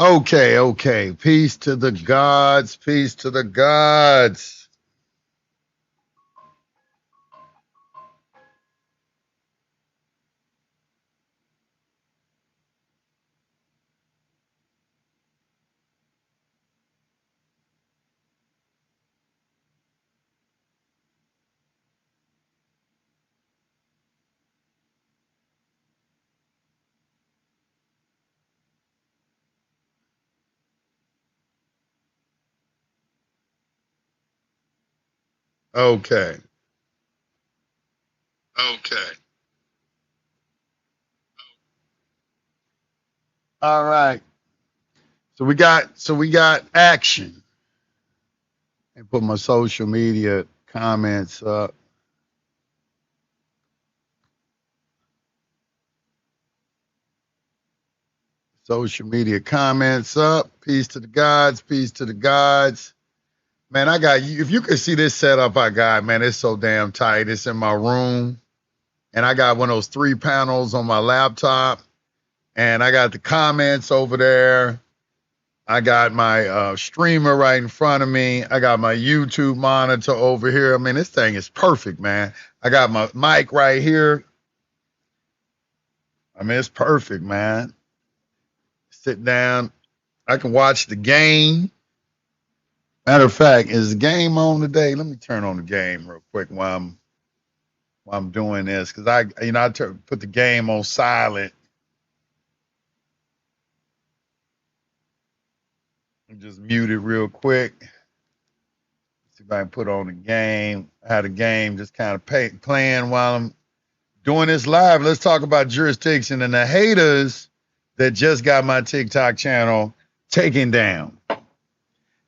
Okay, okay. Peace to the gods. Peace to the gods. Okay. Okay. All right. So we got action. And put my social media comments up. Social media comments up. Peace to the gods. Peace to the gods. Man, I got you. If you could see this setup I got, man, it's so damn tight. It's in my room. And I got one of those 3 panels on my laptop. And I got the comments over there. I got my streamer right in front of me. I got my YouTube monitor over here. I mean, this thing is perfect, man. I got my mic right here. I mean, it's perfect, man. Sit down. I can watch the game. Matter of fact, is the game on today? Let me turn on the game real quick while I'm doing this, because I put the game on silent and just mute it real quick. See if I can put on the game. I had a game just kind of playing while I'm doing this live. Let's talk about jurisdiction and the haters that just got my TikTok channel taken down.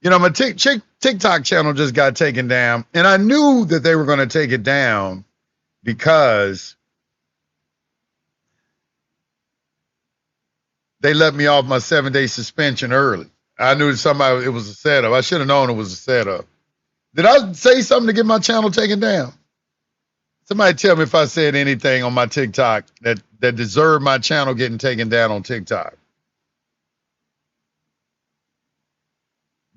You know, my TikTok channel just got taken down, and I knew that they were going to take it down because they let me off my 7-day suspension early. I knew it was a setup. I should have known it was a setup. Did I say something to get my channel taken down? Somebody tell me if I said anything on my TikTok that deserved my channel getting taken down on TikTok.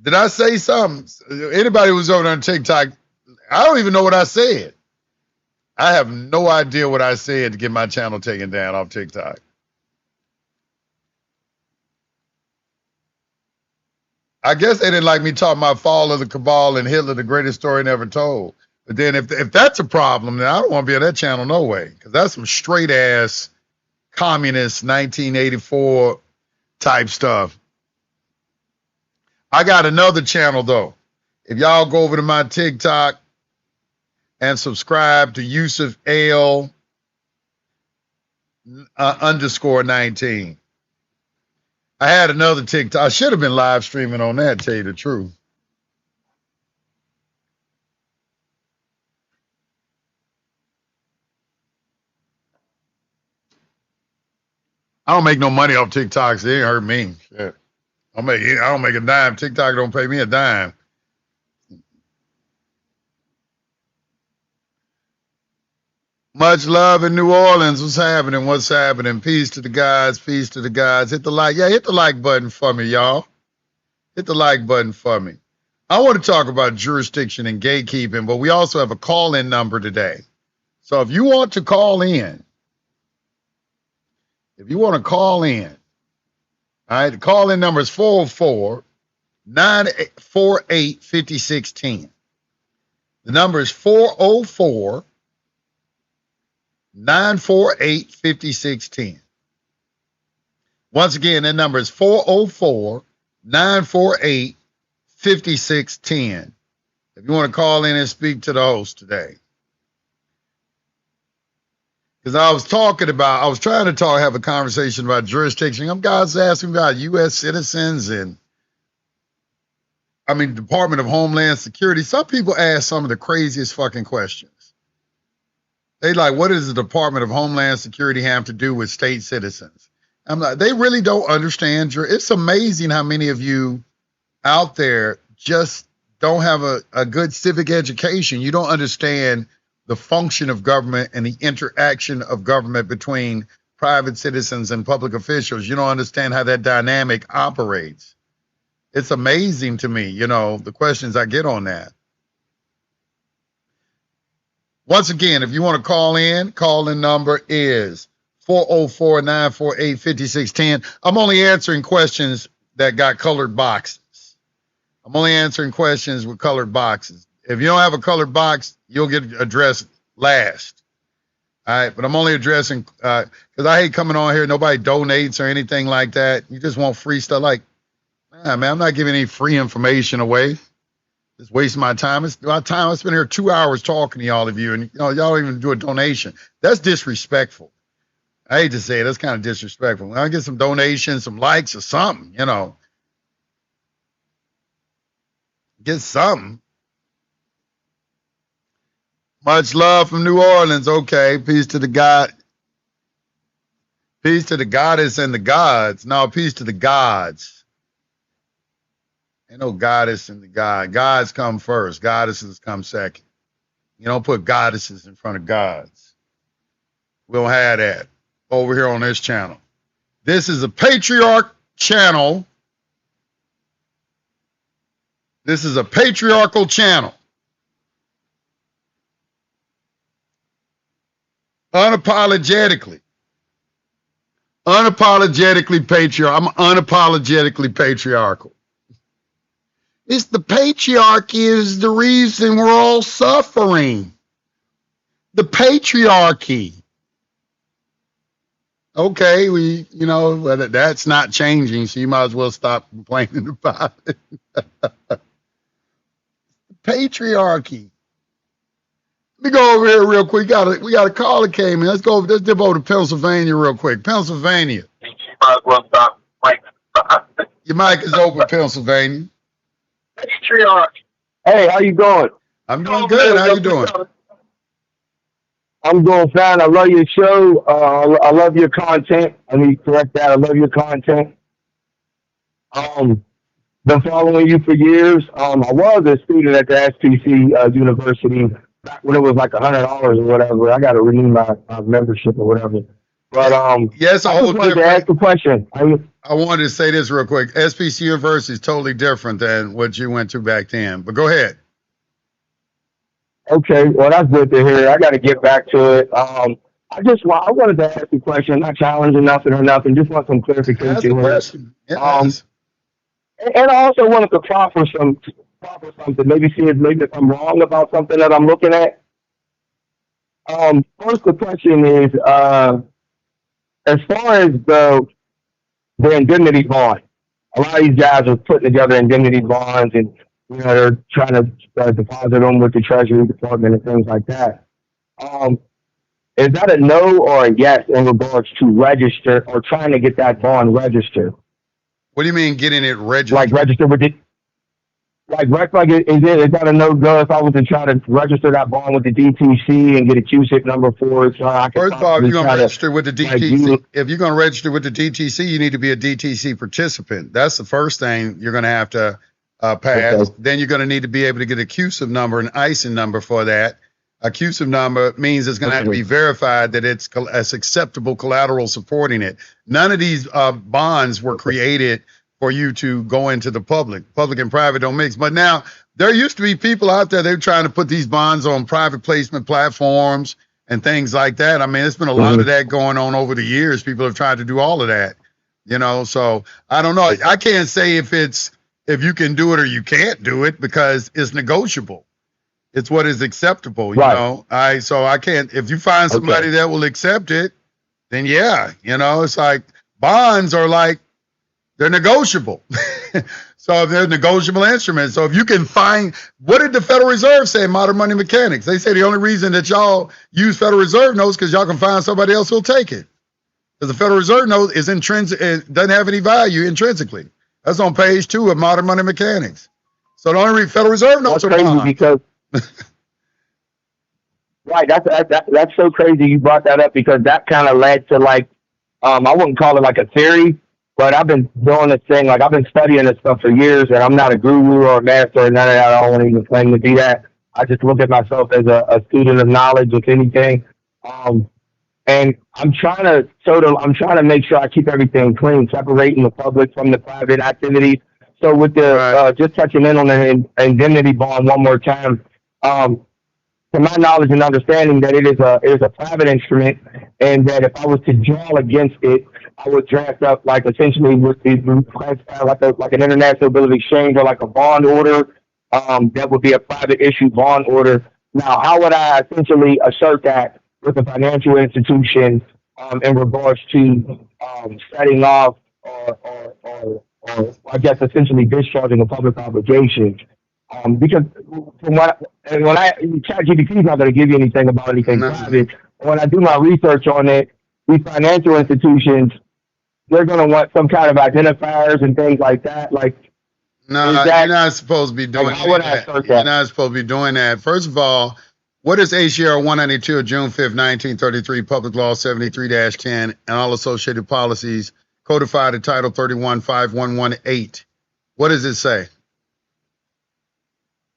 Did I say something? Anybody who's over on TikTok, I don't even know what I said. I have no idea what I said to get my channel taken down off TikTok. I guess they didn't like me talking about fall of the cabal and Hitler, the greatest story never told. But then if that's a problem, then I don't want to be on that channel no way, because that's some straight ass communist 1984 type stuff. I got another channel though. If y'all go over to my TikTok and subscribe to Yusuf L _19. I had another TikTok. I should have been live streaming on that, tell you the truth. I don't make no money off TikToks. It ain't hurt me. Shit. I don't make a dime. TikTok don't pay me a dime. Much love in New Orleans. What's happening? What's happening? Peace to the guys. Peace to the guys. Hit the like. Yeah, hit the like button for me, y'all. Hit the like button for me. I want to talk about jurisdiction and gatekeeping, but we also have a call-in number today. So if you want to call in, all right, the call-in number is 404-948-5610. The number is 404-948-5610. Once again, that number is 404-948-5610. If you want to call in and speak to the host today. Because I was trying to have a conversation about jurisdiction. I'm guys asking about U.S. citizens and, Department of Homeland Security. Some people ask some of the craziest fucking questions. They like, what does the Department of Homeland Security have to do with state citizens? I'm like, they really don't understand. It's amazing how many of you out there just don't have a good civic education. You don't understand the function of government and the interaction of government between private citizens and public officials. You don't understand how that dynamic operates. It's amazing to me, the questions I get on that. Once again, if you want to call in number is 404-948-5610. I'm only answering questions that got colored boxes. I'm only answering questions with colored boxes. If you don't have a colored box, you'll get addressed last. All right, but I'm only addressing, because I hate coming on here, nobody donates or anything like that. You just want free stuff. Like, man, I'm not giving any free information away. Just wasting my time. It's my time. I spent here 2 hours talking to all of you, and y'all don't even do a donation. That's disrespectful. I hate to say it. That's kind of disrespectful. I'll get some donations, some likes or something, Get something. Much love from New Orleans. Okay. Peace to the God. Peace to the goddess and the gods. No, peace to the gods. Ain't no goddess and the god. Gods come first. Goddesses come second. You don't put goddesses in front of gods. We don't have that over here on this channel. This is a patriarch channel. This is a patriarchal channel. Unapologetically patriarchal. I'm unapologetically patriarchal. It's the patriarchy is the reason we're all suffering. The patriarchy. Okay, that's not changing, so you might as well stop complaining about it. Patriarchy. Let me go over here real quick. We got a call that came in. Let's dip over to Pennsylvania real quick. Pennsylvania. Your mic is open, Pennsylvania. Patriarch. Hey, how you going? I'm doing good. How you doing? I'm doing fine. I love your show. I love your content. I need to correct that. I love your content. Been following you for years. I was a student at the SPC University back when it was like $100 or whatever. I got to renew my membership or whatever. But yes, I just wanted to ask a question. I wanted to say this real quick. SPC University is totally different than what you went to back then. But go ahead. Okay, well, that's good to hear. I got to get back to it. I wanted to ask you a question, not challenging nothing or nothing, just want some clarification. Ask a question. Yes. And I also wanted to proffer something, maybe see if I'm wrong about something that I'm looking at. First, the question is, as far as the indemnity bond, a lot of these guys are putting together indemnity bonds and they're trying to deposit them with the Treasury Department and things like that. Is that a no or a yes in regards to register or trying to get that bond registered? What do you mean getting it registered? Like register with it? Is that a no-go if I was to try to register that bond with the DTC and get a QSIP number for it? So I can First of all, if you're going to register with the DTC, if you're going to register with the DTC, you need to be a DTC participant. That's the first thing you're going to have to pass. Okay. Then you're going to need to be able to get a QSIP number, an ISIN number for that. A QSIP number means it's going to have to be verified that it's acceptable collateral supporting it. None of these bonds were created for you to go into the public. Public and private don't mix. But now there used to be people out there, they're trying to put these bonds on private placement platforms and things like that. I mean, there's been a lot of that going on over the years. People have tried to do all of that, so I don't know. I can't say if you can do it or you can't do it because it's negotiable. It's what is acceptable, right. So I can't, if you find somebody that will accept it, then yeah, it's like bonds are like, they're negotiable. So they're negotiable instruments. So if you can find, what did the Federal Reserve say in Modern Money Mechanics? They say the only reason that y'all use Federal Reserve notes because y'all can find somebody else who'll take it. Because the Federal Reserve note is intrinsic, it doesn't have any value intrinsically. That's on page 2 of Modern Money Mechanics. So the only Federal Reserve notes are bonds. Because right, that's so crazy you brought that up because that kind of led to like, I wouldn't call it like a theory, but I've been doing this thing, like I've been studying this stuff for years, and I'm not a guru or a master or none of that. I don't want to even claim to be that. I just look at myself as a student of knowledge, if anything. And And I'm trying to make sure I keep everything clean, separating the public from the private activities. So with the Right. just touching in on the indemnity bond one more time, um, to my knowledge and understanding that it is a private instrument, and that if I was to draw against it, I would draft up like essentially with the like an international bill of exchange or like a bond order. That would be a private issue bond order. Now, how would I essentially assert that with a financial institution in regards to setting off or I guess essentially discharging a public obligation? Because from what and when I ChatGPT is not going to give you anything about anything No, private. When I do my research on it, these financial institutions they're going to want some kind of identifiers and things like that. Like, is no, you're that not supposed to be like doing how any of would I that. assert You're that? not supposed to be doing that. First of all, what is ACR 192 of June 5th, 1933, Public Law 73-10, and all associated policies codified in Title 315118? What does it say?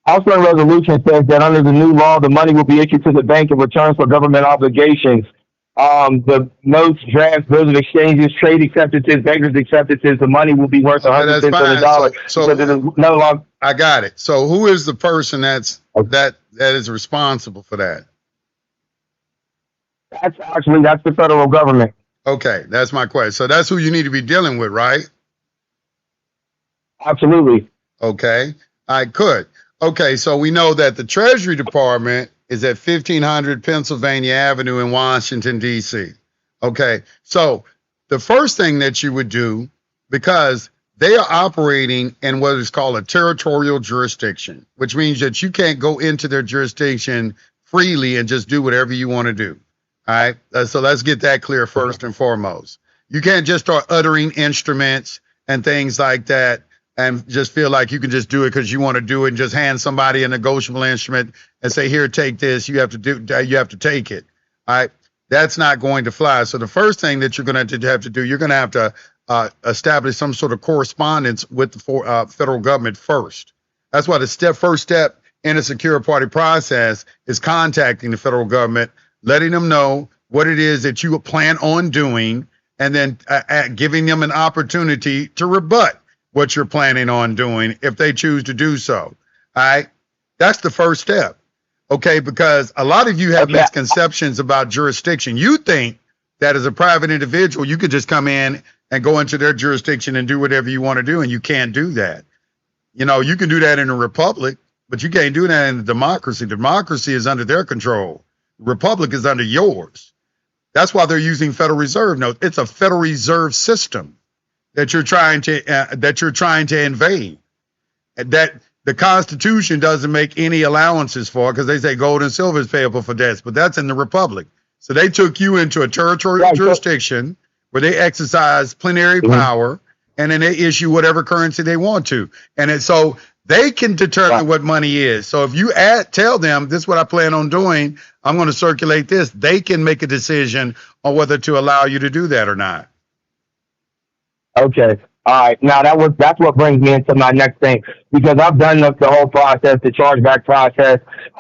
House Joint Resolution says that under the new law, the money will be issued to the bank in return for government obligations. The notes, drafts, bills of exchanges, trade acceptances, bankers acceptances, the money will be worth Okay, 100 that's cents on the fine. dollar because it is no longer. I got it. So who is the person that is responsible for that? That's the federal government. Okay, that's my question. So that's who you need to be dealing with, right? Absolutely. Okay, I could. Okay, so we know that the Treasury Department is at 1500 Pennsylvania Avenue in Washington, D.C. Okay, so the first thing that you would do, because they are operating in what is called a territorial jurisdiction, which means that you can't go into their jurisdiction freely and just do whatever you want to do. All right, so let's get that clear first and foremost. You can't just start uttering instruments and things like that and just feel like you can just do it because you want to do it and just hand somebody a negotiable instrument and say, here, take this. You have to take it. All right. That's not going to fly. So the first thing that you're going to have to do, you're going to have to establish some sort of correspondence with the federal government first. That's why the first step in a secure party process is contacting the federal government, letting them know what it is that you plan on doing, and then giving them an opportunity to rebut what you're planning on doing if they choose to do so. All right. That's the first step. Okay. Because a lot of you have misconceptions about jurisdiction. You think that as a private individual, you could just come in and go into their jurisdiction and do whatever you want to do. And you can't do that. You know, you can do that in a republic, but you can't do that in a democracy. Democracy is under their control. Republic is under yours. That's why they're using Federal Reserve notes. It's a Federal Reserve system that you're trying to invade. That the Constitution doesn't make any allowances for, because they say gold and silver is payable for debts, but that's in the Republic. So they took you into a territorial jurisdiction where they exercise plenary power, and then they issue whatever currency they want to, so they can determine what money is. So if you tell them this is what I plan on doing, I'm going to circulate this, they can make a decision on whether to allow you to do that or not. Okay. All right. Now that's what brings me into my next thing, because I've done the whole process, the chargeback process.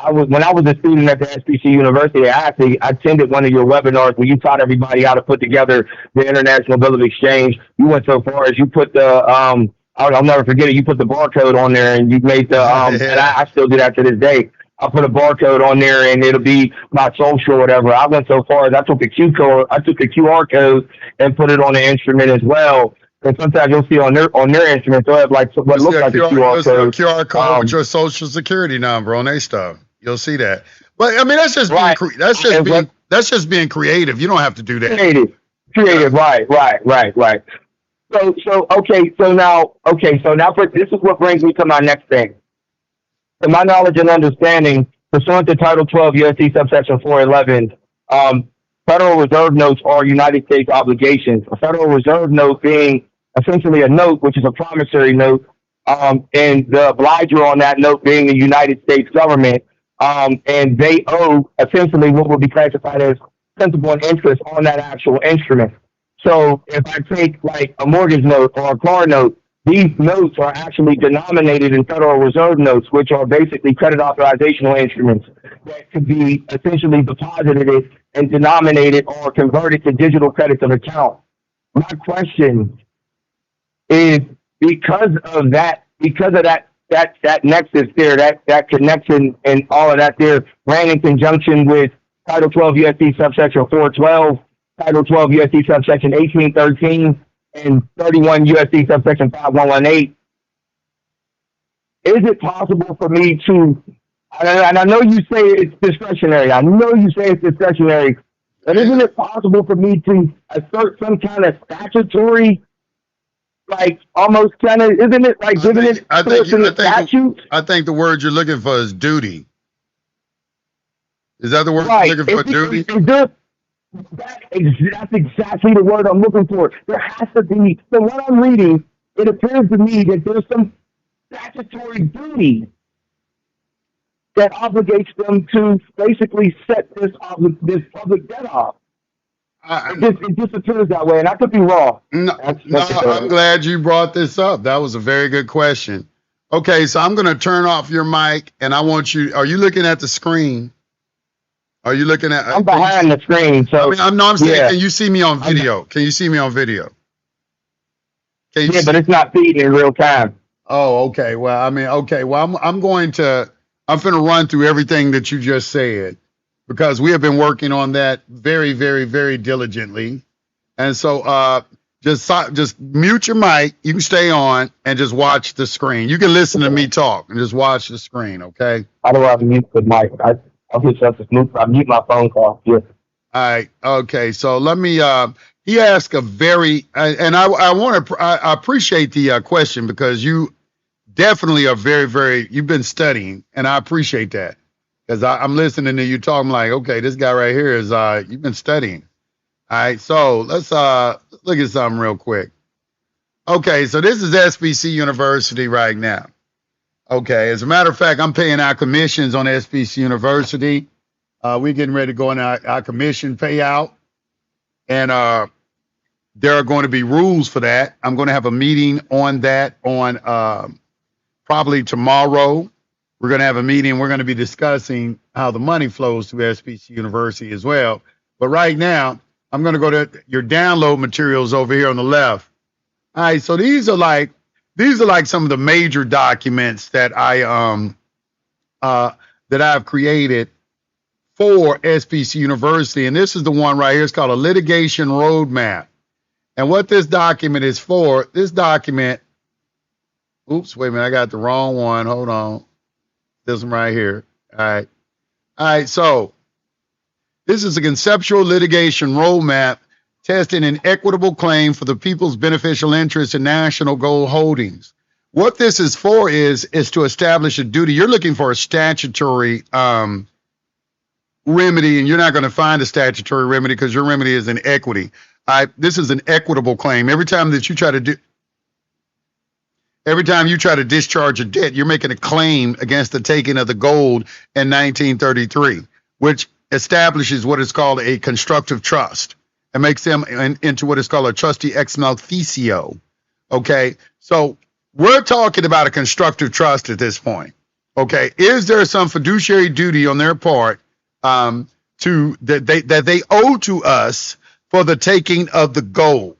When I was a student at the SBC University, I actually attended one of your webinars where you taught everybody how to put together the International Bill of Exchange. You went so far as you put the I'll never forget it. You put the barcode on there, and you made the and I still do that to this day. I put a barcode on there, and it'll be my social or whatever. I went so far as I took the QR code and put it on the instrument as well. And sometimes you'll see on their instruments they'll have like what looks like a QR code. QR code with your social security number on their stuff. You'll see that. But I mean, that's just being creative. You don't have to do that. Creative. Right. So now this is what brings me to my next thing. To my knowledge and understanding, pursuant to Title 12 U.S.C. subsection 411, Federal Reserve notes are United States obligations. A Federal Reserve note being essentially a note, which is a promissory note, and the obliger on that note being the United States government, and they owe essentially what will be classified as principal and interest on that actual instrument. So if I take like a mortgage note or a car note, these notes are actually denominated in Federal Reserve notes, which are basically credit authorizational instruments that could be essentially deposited and denominated or converted to digital credits of account. My question is, because of that nexus there, that connection and all of that there ran in conjunction with Title 12 USC subsection 412, Title 12 USC subsection 1813, and 31 USC subsection 5118. Is it possible for me to, and I know you say it's discretionary, but isn't it possible for me to assert some kind of statutory, like almost kind of, isn't it like giving it to statute? I think the word you're looking for is duty. Is that the word Right. you're looking for, duty? That's exactly the word I'm looking for. There has to be, from what I'm reading, it appears to me that there's some statutory duty that obligates them to basically set this public debt off. It just appears that way, and I could be wrong. I'm glad you brought this up. That was a very good question. Okay, so I'm going to turn off your mic, and I want you, are you looking at the screen? Are you looking at? I'm behind the screen, so. I'm saying, can you see me on video? Can you see me on video? But it's not feeding in real time. Oh, okay. Well, I'm going to run through everything that you just said, because we have been working on that very, very, very diligently. And so just mute your mic. You can stay on and just watch the screen. You can listen to me talk and just watch the screen, okay? How do I mute the mic? I'll mute my phone call. Yeah. All right. Okay. So let me, he asked a very, and I appreciate the question, because you definitely are very, very, you've been studying, and I appreciate that, because I'm listening to you talk. I'm like, okay, this guy right here is, you've been studying. All right. So let's look at something real quick. Okay. So this is SBC University right now. Okay, as a matter of fact, I'm paying our commissions on SBC University. We're getting ready to go on our commission payout, and there are going to be rules for that. I'm going to have a meeting on that on probably tomorrow. We're going to have a meeting. We're going to be discussing how the money flows through SBC University as well. But right now, I'm going to go to your download materials over here on the left. All right, so these are like some of the major documents that I've created for SBC University. And this is the one right here. It's called a litigation roadmap. And what this document is for, oops, wait a minute, I got the wrong one. Hold on. This one right here. All right. So this is a conceptual litigation roadmap testing an equitable claim for the people's beneficial interest in national gold holdings. What this is for is to establish a duty. You're looking for a statutory remedy, and you're not going to find a statutory remedy because your remedy is in equity. This is an equitable claim. Every time you try to discharge a debt, you're making a claim against the taking of the gold in 1933, which establishes what is called a constructive trust. It makes them into what is called a trustee ex maleficio. Okay, so we're talking about a constructive trust at this point. Okay, is there some fiduciary duty on their part that they owe to us for the taking of the gold?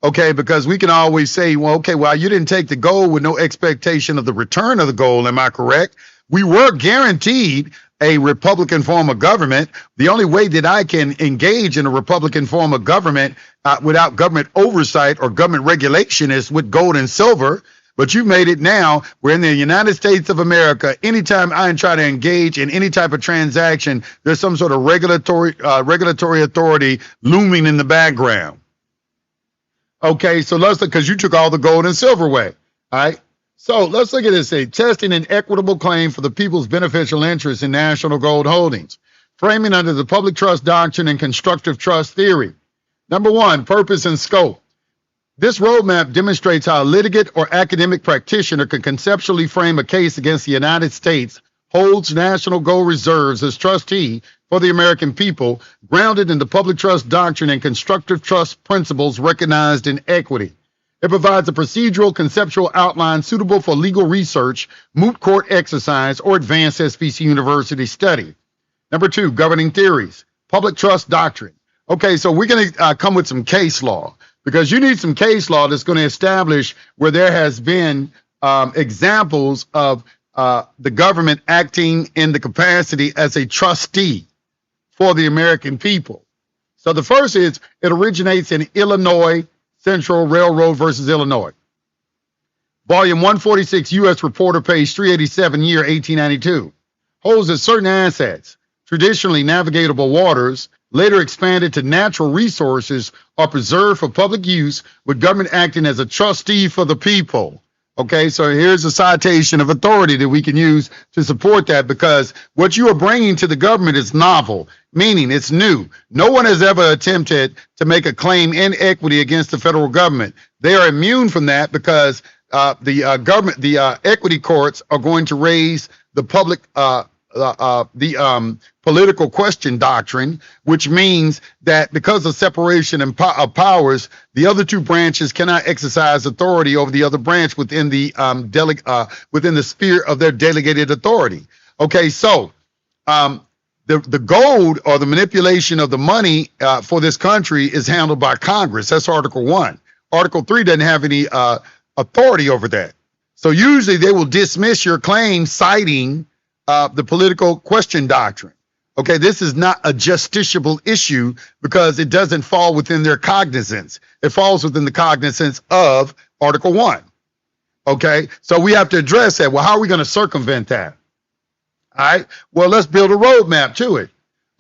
Okay, because we can always say, well, you didn't take the gold with no expectation of the return of the gold. Am I correct? We were guaranteed a Republican form of government. The only way that I can engage in a Republican form of government without government oversight or government regulation is with gold and silver. But you made it now. We're in the United States of America. Anytime I try to engage in any type of transaction, there's some sort of regulatory authority looming in the background. Okay, so let's look, because you took all the gold and silver away. All right. So let's look at this. Testing an equitable claim for the people's beneficial interest in national gold holdings. Framing under the public trust doctrine and constructive trust theory. Number one, purpose and scope. This roadmap demonstrates how a litigant or academic practitioner can conceptually frame a case against the United States, holds national gold reserves as trustee for the American people, grounded in the public trust doctrine and constructive trust principles recognized in equity. It provides a procedural, conceptual outline suitable for legal research, moot court exercise, or advanced SPC university study. Number 2, governing theories, public trust doctrine. Okay, so we're going to come with some case law, because you need some case law that's going to establish where there has been examples of the government acting in the capacity as a trustee for the American people. So the first is, it originates in Illinois Central Railroad versus Illinois. Volume 146, U.S. Reporter, page 387, year 1892. Holds that certain assets, traditionally navigatable waters, later expanded to natural resources, are preserved for public use, with government acting as a trustee for the people. Okay, so here's a citation of authority that we can use to support that, because what you are bringing to the government is novel, meaning it's new. No one has ever attempted to make a claim in equity against the federal government. They are immune from that because the equity courts are going to raise the public political question doctrine, which means that because of separation of powers, the other two branches cannot exercise authority over the other branch within the within the sphere of their delegated authority. Okay, so the gold, or the manipulation of the money for this country, is handled by Congress. That's Article 1. Article 3 doesn't have any authority over that. So usually they will dismiss your claim citing the political question doctrine. Okay, this is not a justiciable issue because it doesn't fall within their cognizance. It falls within the cognizance of Article 1. Okay, so we have to address that. Well, how are we going to circumvent that? All right, well, let's build a roadmap to it.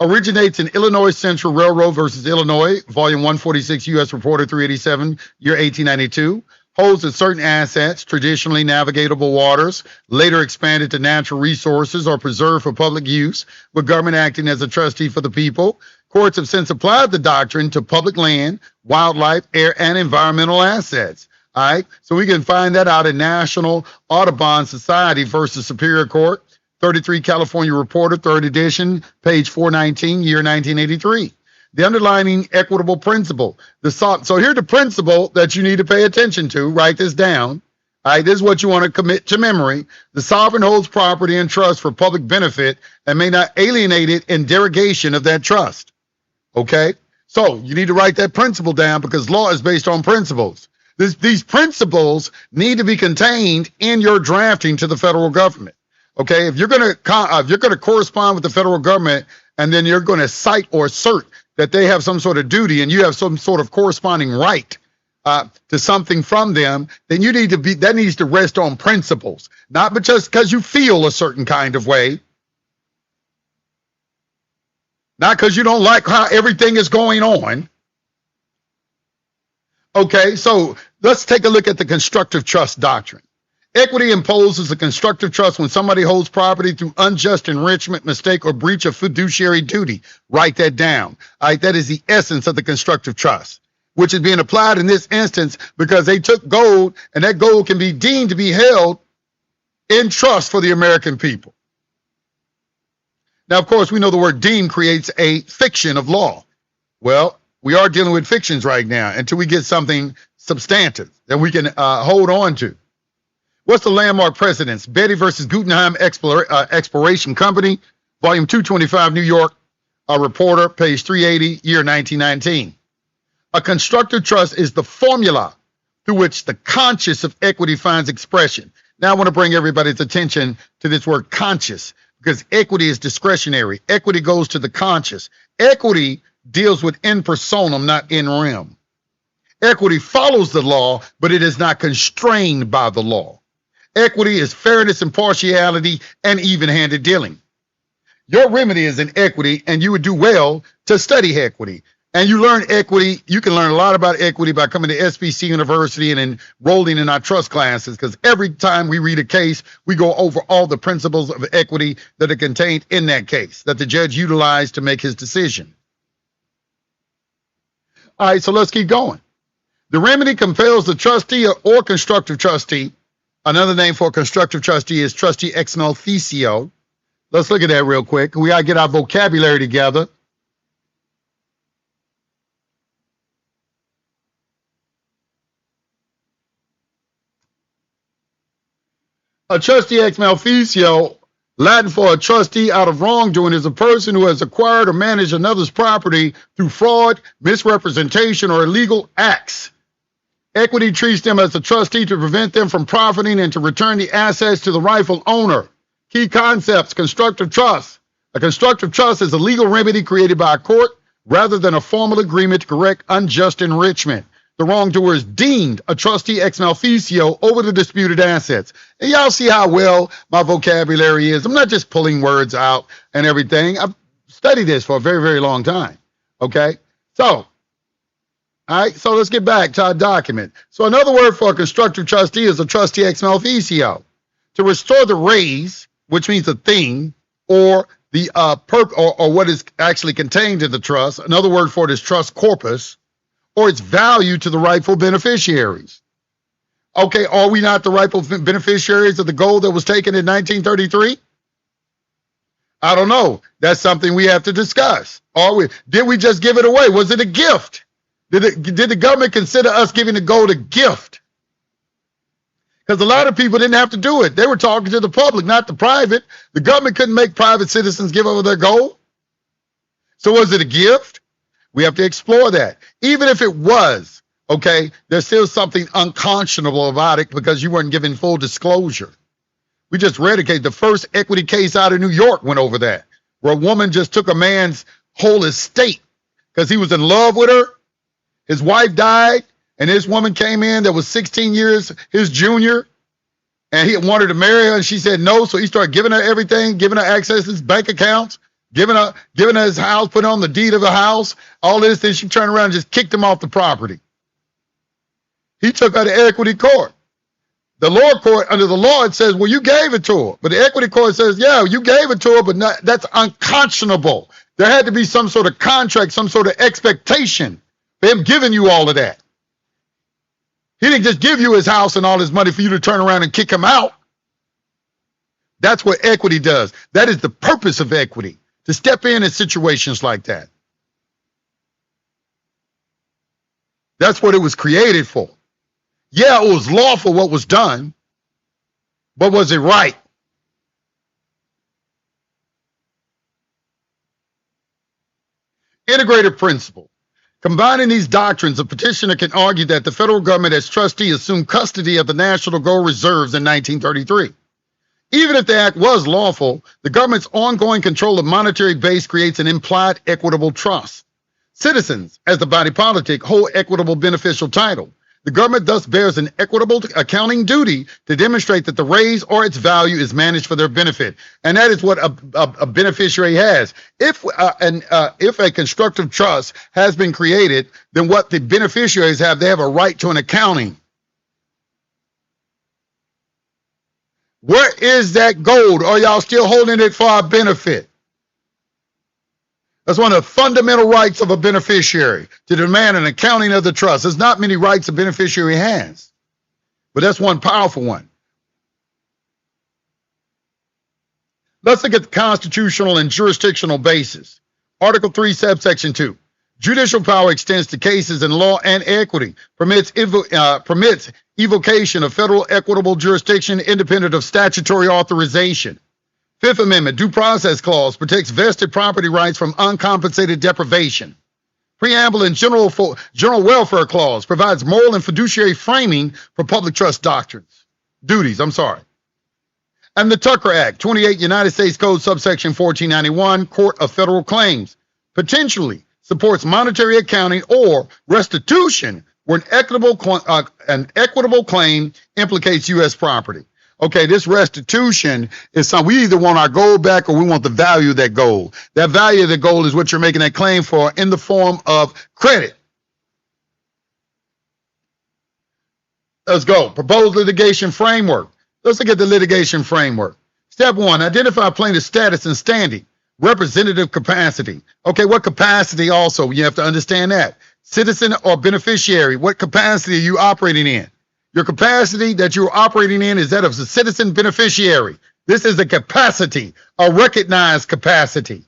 Originates in Illinois Central Railroad versus Illinois, volume 146, U.S. Reporter 387, year 1892. Holds that certain assets, traditionally navigatable waters, later expanded to natural resources, are preserved for public use, with government acting as a trustee for the people. Courts have since applied the doctrine to public land, wildlife, air, and environmental assets. All right, so we can find that out in National Audubon Society versus Superior Court, 33 California Reporter, 3rd edition, page 419, year 1983. The underlying equitable principle. So here's the principle that you need to pay attention to. Write this down. All right, this is what you want to commit to memory. The sovereign holds property in trust for public benefit and may not alienate it in derogation of that trust. Okay, so you need to write that principle down, because law is based on principles. These principles need to be contained in your drafting to the federal government. Okay, if you're going to correspond with the federal government, and then you're going to cite or assert that they have some sort of duty and you have some sort of corresponding right to something from them, then that needs to rest on principles, not just because you feel a certain kind of way, not because you don't like how everything is going on. Okay, so let's take a look at the constructive trust doctrine. Equity imposes a constructive trust when somebody holds property through unjust enrichment, mistake, or breach of fiduciary duty. Write that down. All right, that is the essence of the constructive trust, which is being applied in this instance because they took gold, and that gold can be deemed to be held in trust for the American people. Now, of course, we know the word deem creates a fiction of law. Well, we are dealing with fictions right now until we get something substantive that we can hold on to. What's the landmark precedents? Betty versus Guggenheim Exploration Company, volume 225, New York, Reporter, page 380, year 1919. A constructive trust is the formula through which the conscience of equity finds expression. Now I want to bring everybody's attention to this word conscious, because equity is discretionary. Equity goes to the conscious. Equity deals with in personam, not in rem. Equity follows the law, but it is not constrained by the law. Equity is fairness, impartiality, and even-handed dealing. Your remedy is in equity, and you would do well to study equity. And you learn equity. You can learn a lot about equity by coming to SPC University and enrolling in our trust classes, because every time we read a case, we go over all the principles of equity that are contained in that case that the judge utilized to make his decision. All right, so let's keep going. The remedy compels the trustee or constructive trustee. Another name for a constructive trustee is trustee ex officio. Let's look at that real quick. We got to get our vocabulary together. A trustee ex maleficio, Latin for a trustee out of wrongdoing, is a person who has acquired or managed another's property through fraud, misrepresentation, or illegal acts. Equity treats them as a trustee to prevent them from profiting and to return the assets to the rightful owner. Key concepts: constructive trust. A constructive trust is a legal remedy created by a court rather than a formal agreement to correct unjust enrichment. The wrongdoer is deemed a trustee ex maleficio over the disputed assets. And y'all see how well my vocabulary is. I'm not just pulling words out and everything. I've studied this for a very, very long time. Okay? So, all right, so let's get back to our document. So another word for a constructive trustee is a trustee ex maleficio. To restore the raise, which means a thing, or the or what is actually contained in the trust. Another word for it is trust corpus, or its value to the rightful beneficiaries. Okay, are we not the rightful beneficiaries of the gold that was taken in 1933? I don't know. That's something we have to discuss. Did we just give it away? Was it a gift? Did the government consider us giving the gold a gift? Because a lot of people didn't have to do it. They were talking to the public, not the private. The government couldn't make private citizens give over their gold. So was it a gift? We have to explore that. Even if it was, okay, there's still something unconscionable about it because you weren't given full disclosure. We just read a case. The first equity case out of New York went over that, where a woman just took a man's whole estate because he was in love with her. His wife died, and this woman came in that was 16 years his junior, and he wanted to marry her, and she said no, so he started giving her everything, giving her access to his bank accounts, giving her his house, putting on the deed of the house, all this, then she turned around and just kicked him off the property. He took her to equity court. The lower court, under the law, it says, well, you gave it to her. But the equity court says, yeah, you gave it to her, but that's unconscionable. There had to be some sort of contract, some sort of expectation for him giving you all of that. He didn't just give you his house and all his money for you to turn around and kick him out. That's what equity does. That is the purpose of equity, to step in situations like that. That's what it was created for. Yeah, it was lawful what was done, but was it right? Integrated principle. Combining these doctrines, a petitioner can argue that the federal government as trustee assumed custody of the national gold reserves in 1933. Even if the act was lawful, the government's ongoing control of monetary base creates an implied equitable trust. Citizens, as the body politic, hold equitable beneficial title. The government thus bears an equitable accounting duty to demonstrate that the raise or its value is managed for their benefit. And that is what a beneficiary has. If a constructive trust has been created, then what the beneficiaries have, they have a right to an accounting. Where is that gold? Are y'all still holding it for our benefit? That's one of the fundamental rights of a beneficiary, to demand an accounting of the trust. There's not many rights a beneficiary has, but that's one powerful one. Let's look at the constitutional and jurisdictional basis. Article 3, subsection 2. Judicial power extends to cases in law and equity, permits evocation of federal equitable jurisdiction independent of statutory authorization. Fifth Amendment, due process clause, protects vested property rights from uncompensated deprivation. Preamble and general welfare clause provides moral and fiduciary framing for public trust duties. And the Tucker Act, 28 United States Code, subsection 1491, Court of Federal Claims, potentially supports monetary accounting or restitution where an equitable claim implicates U.S. property. Okay, this restitution is something, we either want our gold back or we want the value of that gold. That value of the gold is what you're making that claim for in the form of credit. Let's go. Proposed litigation framework. Let's look at the litigation framework. Step 1, identify plaintiff's status and standing. Representative capacity. Okay, what capacity also? You have to understand that. Citizen or beneficiary, what capacity are you operating in? Your capacity that you're operating in is that of a citizen beneficiary. This is a capacity, a recognized capacity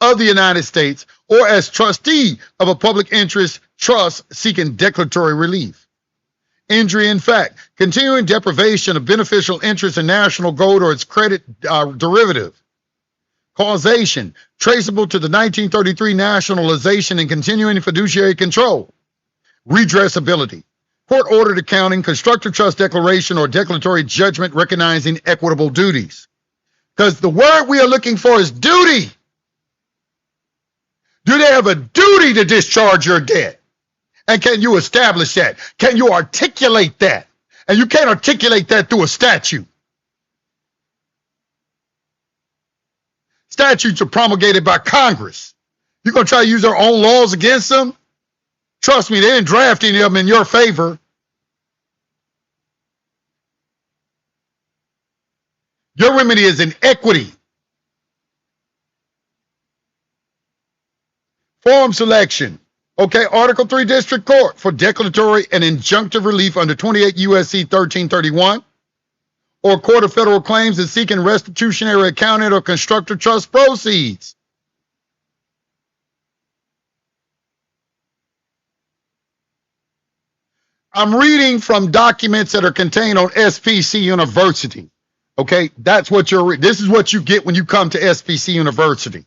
of the United States, or as trustee of a public interest trust seeking declaratory relief. Injury in fact, continuing deprivation of beneficial interest in national gold or its credit derivative. Causation, traceable to the 1933 nationalization and continuing fiduciary control. Redressability, court-ordered accounting, constructive trust declaration, or declaratory judgment recognizing equitable duties. Because the word we are looking for is duty. Do they have a duty to discharge your debt? And can you establish that? Can you articulate that? And you can't articulate that through a statute. Statutes are promulgated by Congress. You're going to try to use their own laws against them? Trust me, they didn't draft any of them in your favor. Your remedy is in equity. Form selection. Okay, Article 3 District Court for declaratory and injunctive relief under 28 U.S.C. 1331. Or Court of Federal Claims is seeking restitutionary accounting or constructive trust proceeds. I'm reading from documents that are contained on SPC University. Okay, that's what this is what you get when you come to SPC University.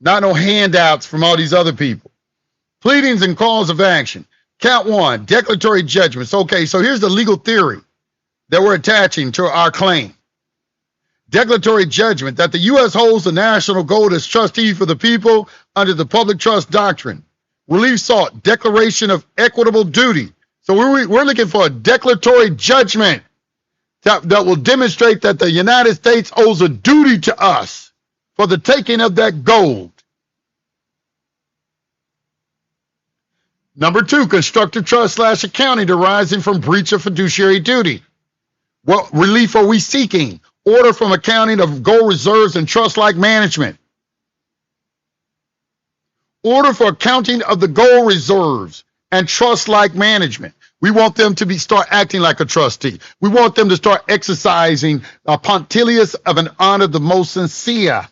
Not no handouts from all these other people. Pleadings and cause of action. Count 1, declaratory judgments. Okay, so here's the legal theory that we're attaching to our claim. Declaratory judgment that the U.S. holds the national gold as trustee for the people under the public trust doctrine. Relief sought, declaration of equitable duty. So we're looking for a declaratory judgment that will demonstrate that the United States owes a duty to us for the taking of that gold. Number 2, constructive trust / accounting arising from breach of fiduciary duty. What relief are we seeking? Order from accounting of gold reserves and trust-like management. Order for accounting of the gold reserves and trust-like management. We want them to start acting like a trustee. We want them to start exercising a punctilious of an honor the most sincere.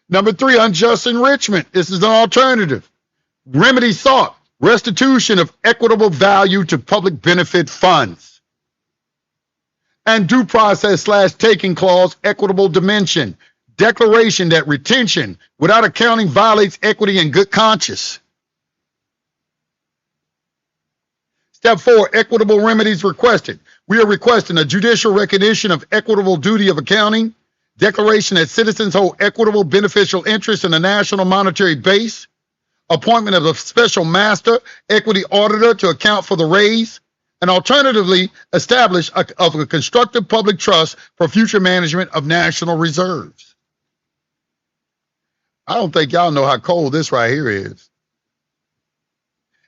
Number 3, unjust enrichment. This is an alternative. Remedy sought, restitution of equitable value to public benefit funds. And due process / taking clause, equitable dimension. Declaration that retention without accounting violates equity and good conscience. Step 4, equitable remedies requested. We are requesting a judicial recognition of equitable duty of accounting, declaration that citizens hold equitable beneficial interest in the national monetary base, appointment of a special master equity auditor to account for the raise, and alternatively establish a constructive public trust for future management of national reserves. I don't think y'all know how cold this right here is.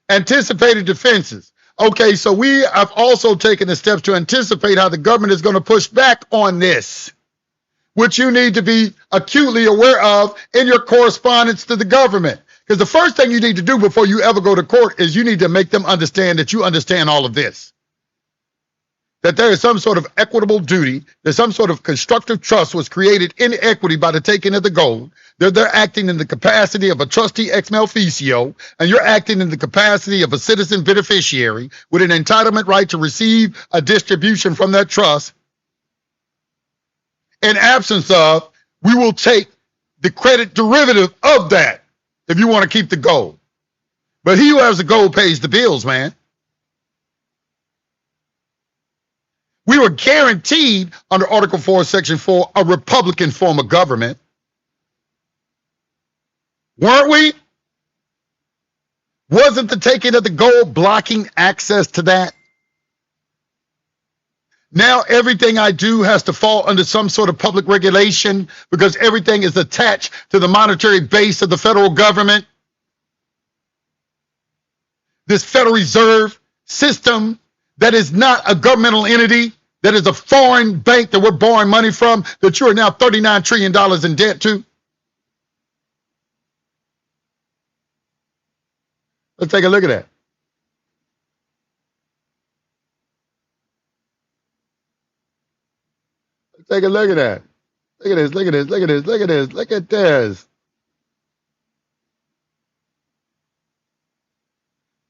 Anticipated defenses. Okay, so we have also taken the steps to anticipate how the government is going to push back on this, which you need to be acutely aware of in your correspondence to the government. Because the first thing you need to do before you ever go to court is you need to make them understand that you understand all of this. That there is some sort of equitable duty, that some sort of constructive trust was created in equity by the taking of the gold, that they're acting in the capacity of a trustee ex maleficio, and you're acting in the capacity of a citizen beneficiary with an entitlement right to receive a distribution from that trust. In absence of, we will take the credit derivative of that if you want to keep the gold. But he who has the gold pays the bills, man. We were guaranteed under Article 4, Section 4, a Republican form of government. Weren't we? Wasn't the taking of the gold blocking access to that? Now everything I do has to fall under some sort of public regulation because everything is attached to the monetary base of the federal government. This Federal Reserve system that is not a governmental entity, that is a foreign bank that we're borrowing money from, that you are now $39 trillion in debt to. Let's take a look at that. Let's take a look at that. Look at this, look at this, look at this, look at this, look at this.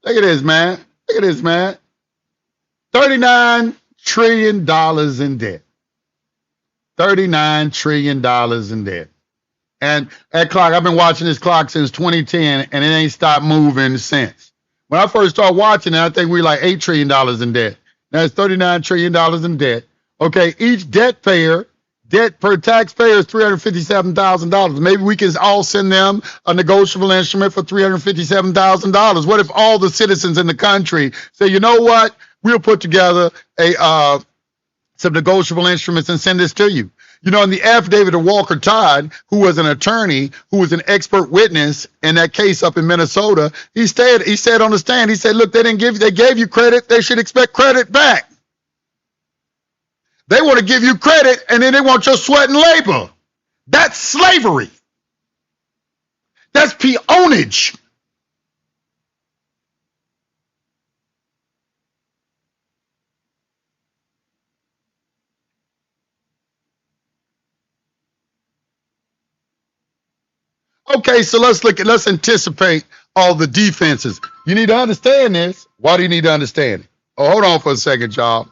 Look at this, man. Look at this, man. $39 trillion in debt. $39 trillion in debt. And that clock, I've been watching this clock since 2010, and it ain't stopped moving since. When I first started watching it, I think we were like $8 trillion in debt. Now it's $39 trillion in debt. Okay, each debt per taxpayer is $357,000. Maybe we can all send them a negotiable instrument for $357,000. What if all the citizens in the country say, you know what, we'll put together some negotiable instruments and send this to you? You know, in the affidavit of Walker Todd, who was an attorney, who was an expert witness in that case up in Minnesota, he said on the stand, he said, look, they gave you credit, they should expect credit back. They want to give you credit, and then they want your sweat and labor. That's slavery. That's peonage. Okay, so let's anticipate all the defenses. You need to understand this. Why do you need to understand it? Oh, hold on for a second, y'all.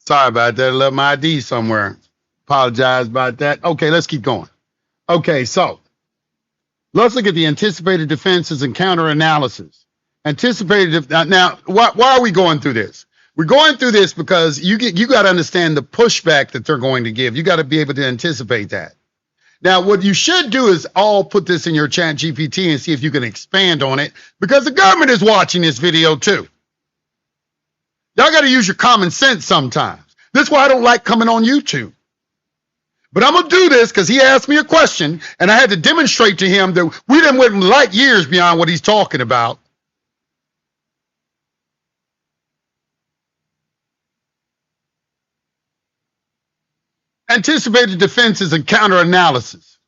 Sorry about that. I left my ID somewhere. Apologize about that. Okay, let's keep going. Okay, so let's look at the anticipated defenses and counter analysis. Now, why are we going through this? We're going through this because you got to understand the pushback that they're going to give. You got to be able to anticipate that. Now, what you should do is all put this in your chat GPT and see if you can expand on it, because the government is watching this video too. Y'all got to use your common sense sometimes. That's why I don't like coming on YouTube. But I'm going to do this because he asked me a question, and I had to demonstrate to him that we done went light years beyond what he's talking about. Anticipated defenses and counter analysis.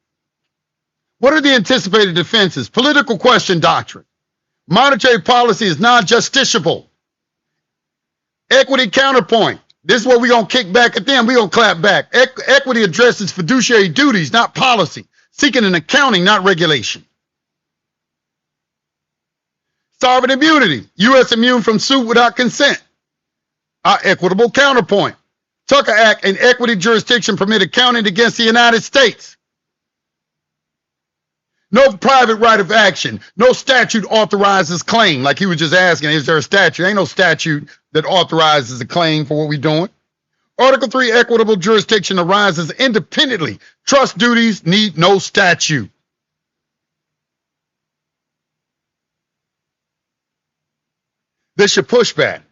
What are the anticipated defenses? Political question doctrine. Monetary policy is non-justiciable. Equity counterpoint. This is what we're going to kick back at them. We're going to clap back. Equity addresses fiduciary duties, not policy. Seeking an accounting, not regulation. Sovereign immunity. U.S. immune from suit without consent. Our equitable counterpoint. Tucker Act and equity jurisdiction permit accounting against the United States. No private right of action. No statute authorizes claim. Like he was just asking, is there a statute? Ain't no statute that authorizes a claim for what we're doing. Article 3, equitable jurisdiction arises independently. Trust duties need no statute. This should push back.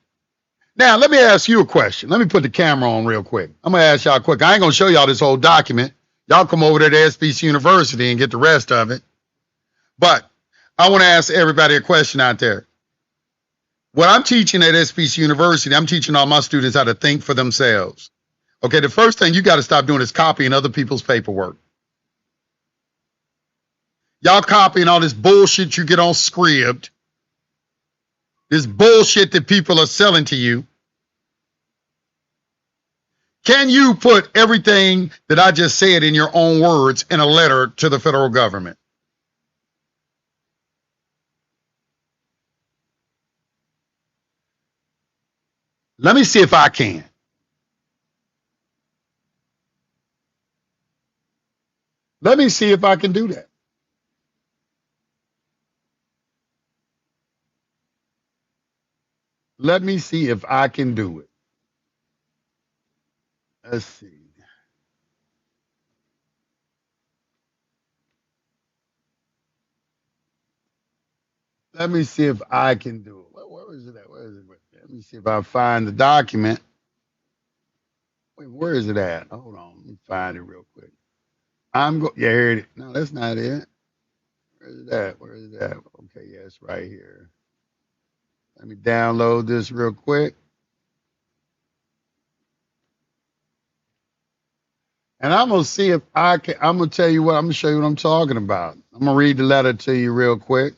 Now, let me ask you a question. Let me put the camera on real quick. I'm going to ask y'all quick. I ain't going to show y'all this whole document. Y'all come over there to SBC University and get the rest of it. But I want to ask everybody a question out there. What I'm teaching at SBC University, I'm teaching all my students how to think for themselves. Okay, the first thing you got to stop doing is copying other people's paperwork. Y'all copying all this bullshit you get on Scribd. This bullshit that people are selling to you. Can you put everything that I just said in your own words in a letter to the federal government? Let me see if I can. Let me see if I can do that. Let me see if I can do it. Let's see. Let me see if I can do it. Where is it at? Where is it? Let me see if I find the document. Wait, where is it at? Hold on, let me find it real quick. Yeah, here it is. No, that's not it. Where is it at? Where is it at? Okay, yeah, it's right here. Let me download this real quick. And I'm gonna see if I can. I'm gonna tell you what. I'm gonna show you what I'm talking about. I'm gonna read the letter to you real quick.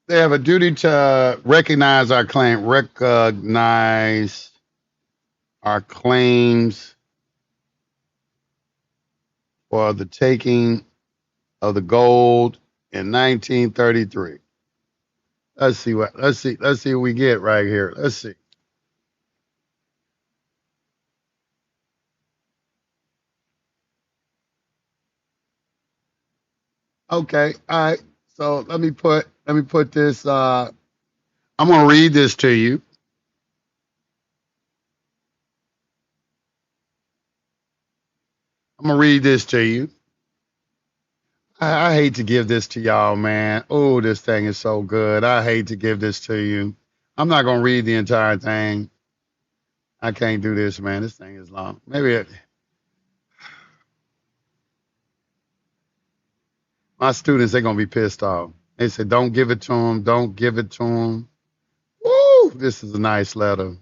They have a duty to recognize our claims for the taking of the gold in 1933. Let's see what we get right here. Let's see. Okay, all right. So let me put this. I'm gonna read this to you. I'm gonna read this to you. I hate to give this to y'all, man. Oh, this thing is so good. I hate to give this to you. I'm not gonna read the entire thing. I can't do this, man. This thing is long. My students, they're gonna be pissed off. They said, "Don't give it to them. Don't give it to them." Woo! This is a nice letter.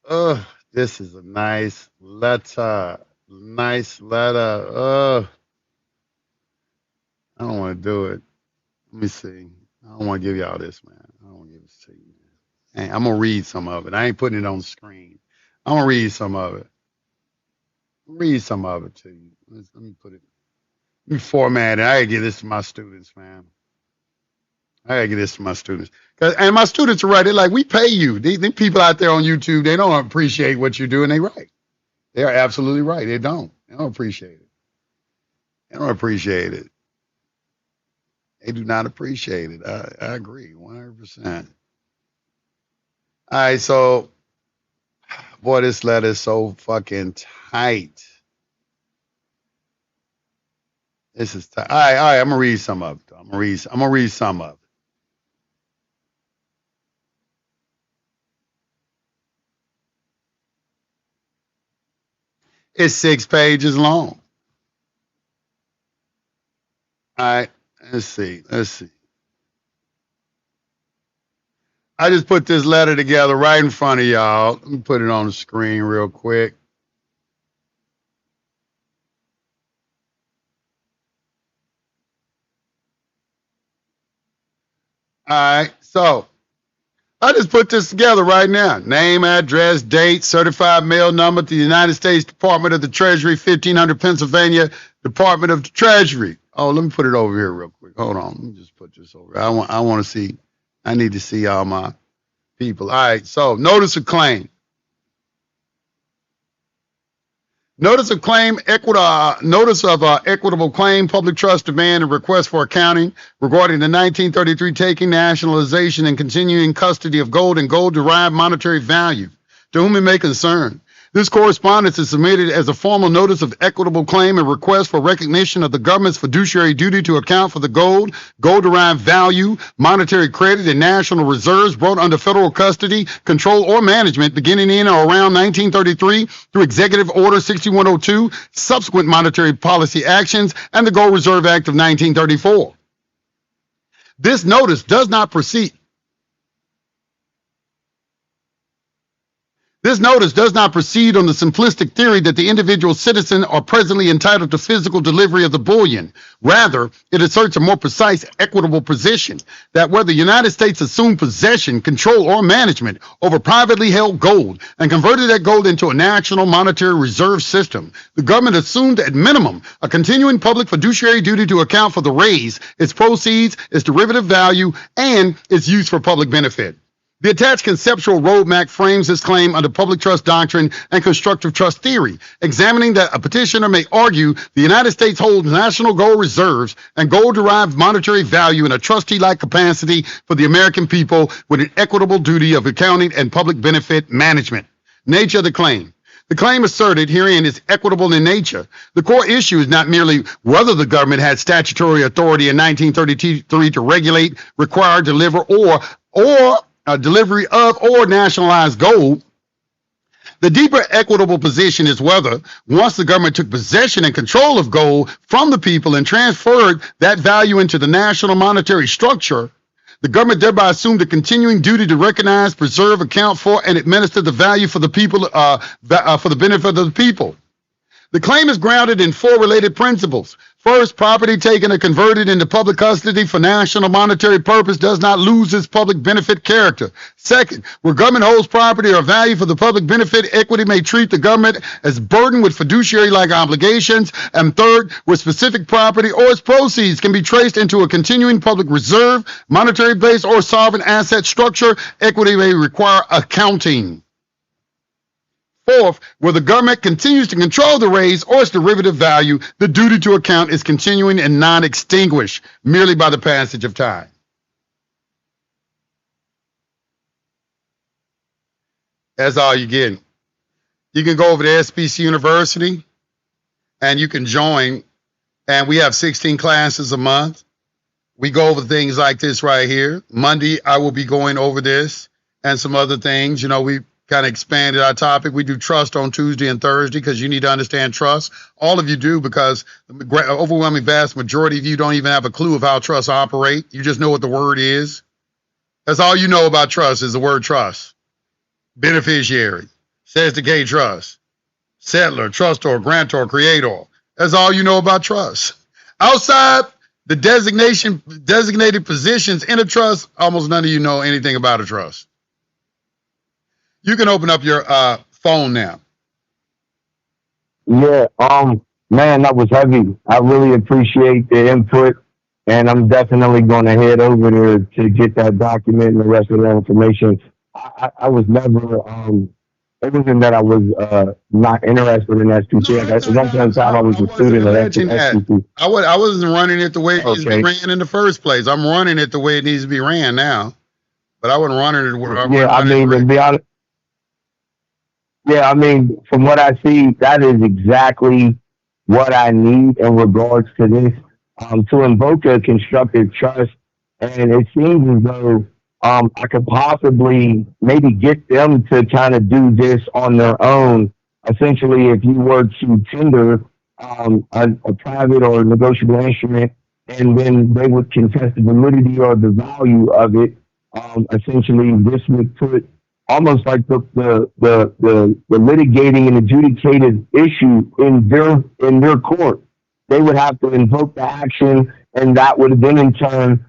Ugh, this is a nice letter. Nice letter. Ugh, I don't want to do it. Let me see. I don't want to give y'all this, man. I don't want to give this to you, man. Hey, I'm gonna read some of it. I ain't putting it on the screen. I'm gonna read some of it. Read some of it to you. Let me put it. Let me format it. I gotta give this to my students, man. I gotta give this to my students. And my students are right. They're like, we pay you. These people out there on YouTube, they don't appreciate what you do, and they're right. They are absolutely right. They don't. They don't appreciate it. They don't appreciate it. They do not appreciate it. I agree 100%. All right, so boy, this letter is so fucking tight. This is tight. All right. I'm gonna read some of it. I'm gonna read some of it. It's 6 pages long. All right. Let's see. Let's see. I just put this letter together right in front of y'all. Let me put it on the screen real quick. All right. So I just put this together right now. Name, address, date, certified mail number to the United States Department of the Treasury, 1500 Pennsylvania, Department of the Treasury. Oh, let me put it over here real quick. Hold on. Let me just put this over. I want to see. I need to see all my people. All right. So notice of claim. Notice of claim, notice of equitable claim, public trust demand, and request for accounting regarding the 1933 taking, nationalization, and continuing custody of gold and gold-derived monetary value, to whom it may concern. This correspondence is submitted as a formal notice of equitable claim and request for recognition of the government's fiduciary duty to account for the gold, gold-derived value, monetary credit, and national reserves brought under federal custody, control, or management beginning in or around 1933 through Executive Order 6102, subsequent monetary policy actions, and the Gold Reserve Act of 1934. This notice does not proceed. This notice does not proceed on the simplistic theory that the individual citizen are presently entitled to physical delivery of the bullion. Rather, it asserts a more precise, equitable position that whether the United States assumed possession, control, or management over privately held gold and converted that gold into a national monetary reserve system, the government assumed at minimum a continuing public fiduciary duty to account for the raise, its proceeds, its derivative value, and its use for public benefit. The attached conceptual roadmap frames this claim under public trust doctrine and constructive trust theory, examining that a petitioner may argue the United States holds national gold reserves and gold-derived monetary value in a trustee-like capacity for the American people with an equitable duty of accounting and public benefit management. Nature of the claim. The claim asserted herein is equitable in nature. The core issue is not merely whether the government had statutory authority in 1933 to regulate, require, deliver, or delivery of or nationalized gold. The deeper equitable position is whether, once the government took possession and control of gold from the people and transferred that value into the national monetary structure, the government thereby assumed a continuing duty to recognize, preserve, account for, and administer the value for the people, for the benefit of the people. The claim is grounded in four related principles. First, property taken or converted into public custody for national monetary purpose does not lose its public benefit character. Second, where government holds property or value for the public benefit, equity may treat the government as burdened with fiduciary-like obligations. And third, where specific property or its proceeds can be traced into a continuing public reserve, monetary base, or sovereign asset structure, equity may require accounting. Fourth, where the government continues to control the raise or its derivative value, the duty to account is continuing and non-extinguished merely by the passage of time. That's all you're getting. You can go over to SBC University and you can join, and we have 16 classes a month. We go over things like this right here. Monday, I will be going over this and some other things. You know, we kind of expanded our topic. We do trust on Tuesday and Thursday because you need to understand trust. All of you do, because the overwhelming vast majority of you don't even have a clue of how trusts operate. You just know what the word is. That's all you know about trust is the word trust. Beneficiary, says the K trust, settler, trustor, grantor, creator. That's all you know about trust. Outside the designated positions in a trust, almost none of you know anything about a trust. You can open up your phone now. Yeah, man, that was heavy. I really appreciate the input, and I'm definitely going to head over there to get that document and the rest of the information. I was never, it wasn't that I was not interested in STC. At one time, I was a student at STC. I wasn't running it the way it needs to be ran in the first place. I'm running it the way it needs to be ran now, but I wasn't running it. Yeah, I mean, to be honest. Yeah, I mean, from what I see, that is exactly what I need in regards to this, to invoke a constructive trust. And it seems as though I could possibly maybe get them to kind of do this on their own. Essentially, if you were to tender a private or negotiable instrument, and then they would contest the validity or the value of it, essentially this would put almost like the litigating and adjudicated issue in their court. They would have to invoke the action, and that would then in turn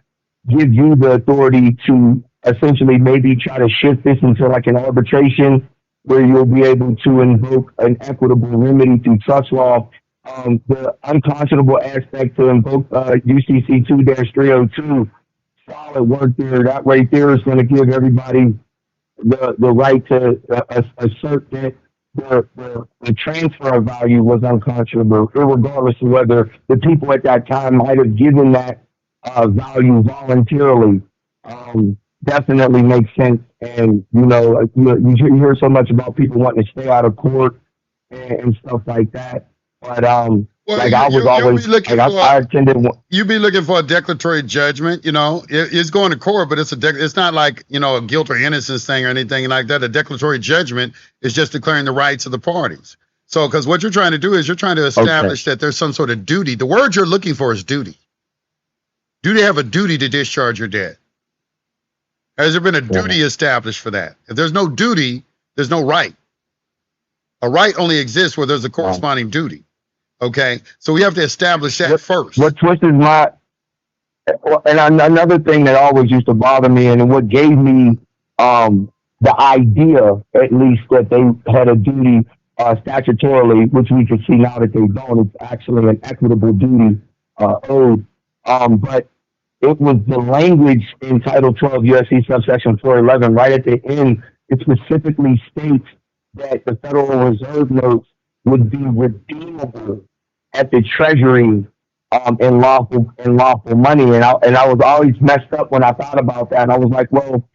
give you the authority to essentially maybe try to shift this into like an arbitration where you'll be able to invoke an equitable remedy through trust law. The unconscionable aspect to invoke UCC 2-302, solid work there. That right there is going to give everybody the right to assert that the transfer of value was unconscionable, regardless of whether the people at that time might have given that value voluntarily. Definitely makes sense. And, you know, you hear so much about people wanting to stay out of court and stuff like that. But well, like I was always, like I attended one. You'd be looking for a declaratory judgment. You know, it's going to court, but it's not like, you know, a guilt or innocence thing or anything like that. A declaratory judgment is just declaring the rights of the parties. So, because what you're trying to do is you're trying to establish that there's some sort of duty. The word you're looking for is duty. Do they have a duty to discharge your debt? Has there been a duty established for that? If there's no duty, there's no right. A right only exists where there's a corresponding duty. Okay, so we have to establish that first. What twists my, and another thing that always used to bother me, and what gave me the idea, at least, that they had a duty statutorily, which we can see now that they don't. It's actually an equitable duty owed. But it was the language in Title 12 USC subsection 411 right at the end. It specifically states that the Federal Reserve notes would be redeemable at the Treasury in lawful money. And I was always messed up when I thought about that. And I was like, well,